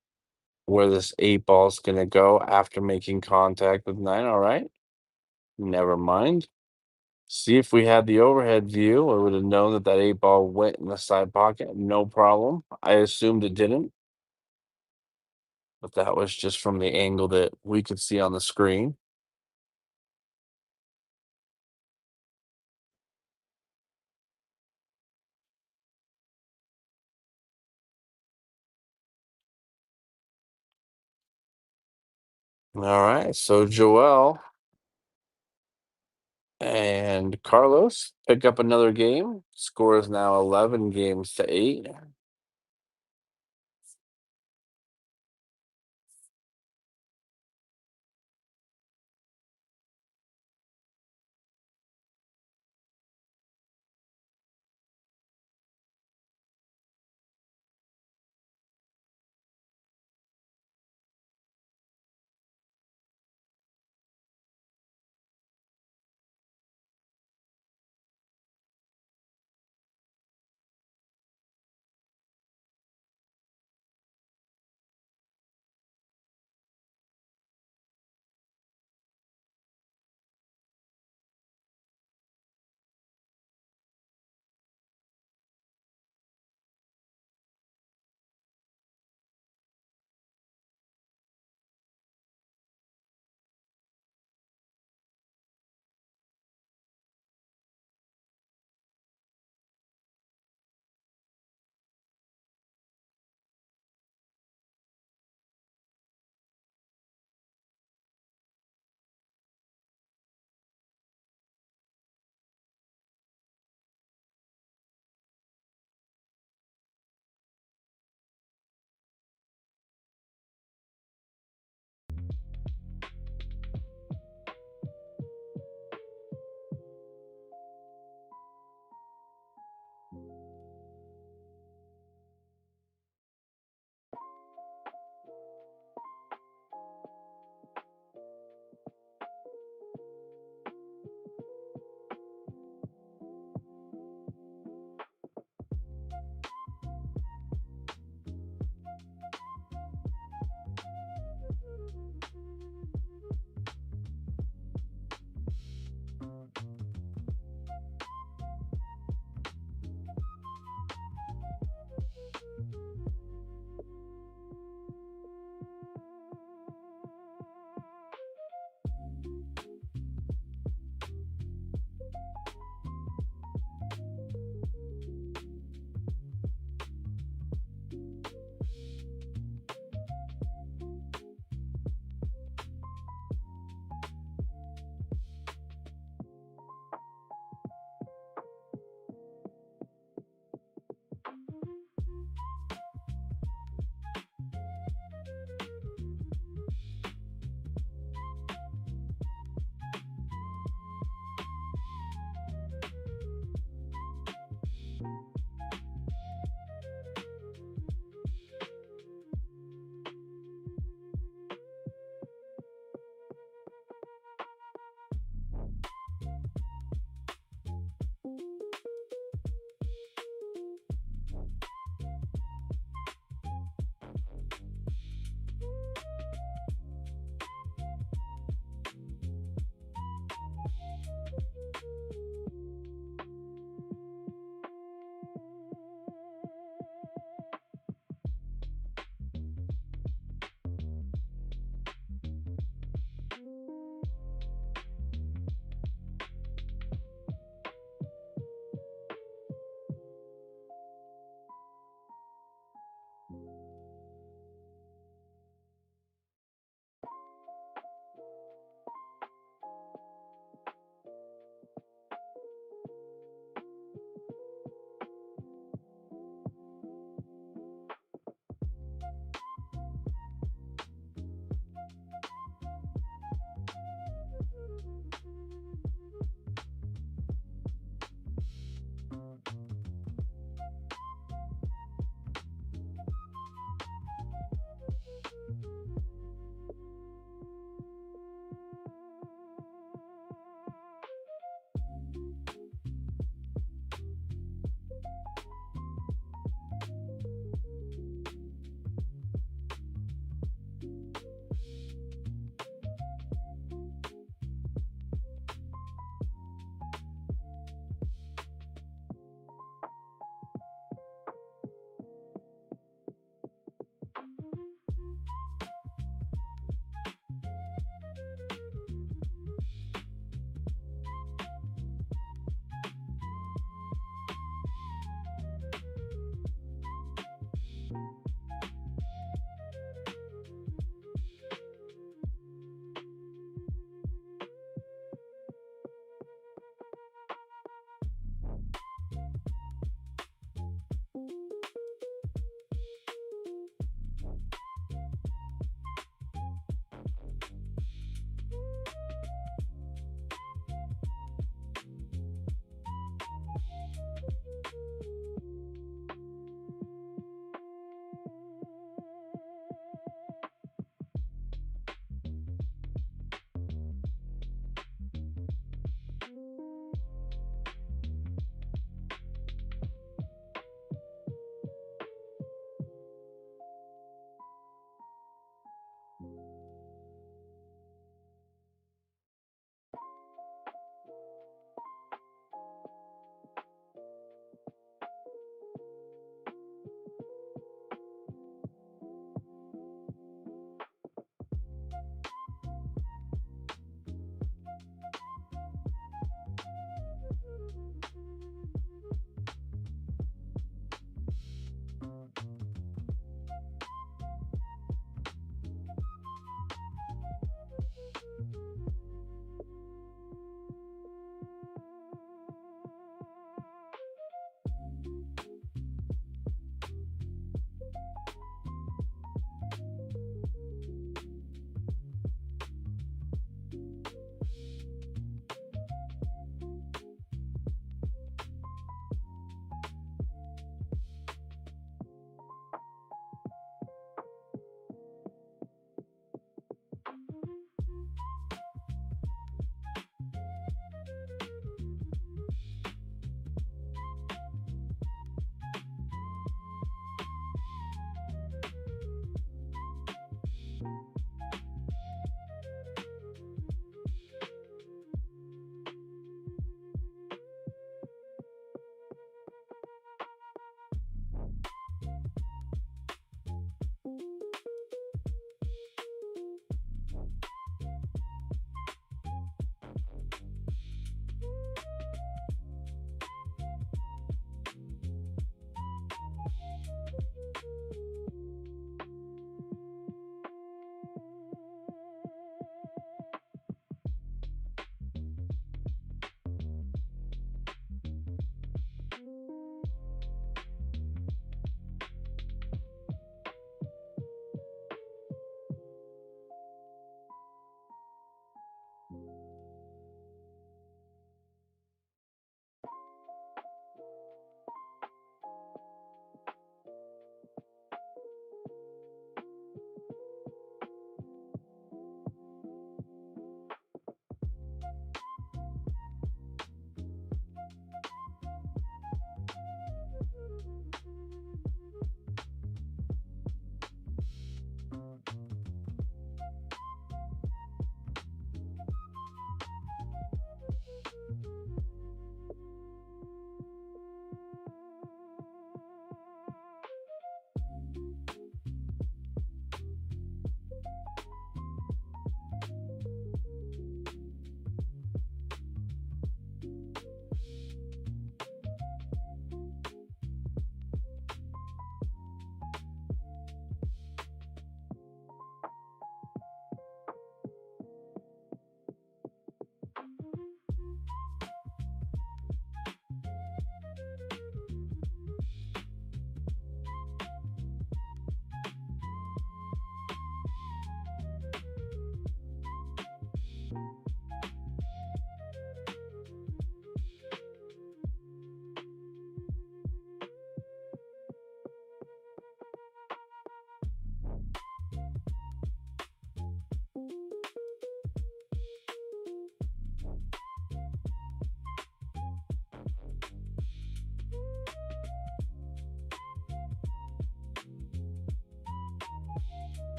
where this 8 ball is gonna go after making contact with 9. All right, never mind. See, if we had the overhead view, I would have known that that 8 ball went in the side pocket. No problem. I assumed it didn't, but that was just from the angle that we could see on the screen. All right, so Joel and Carlos pick up another game. Score is now 11 games to 8.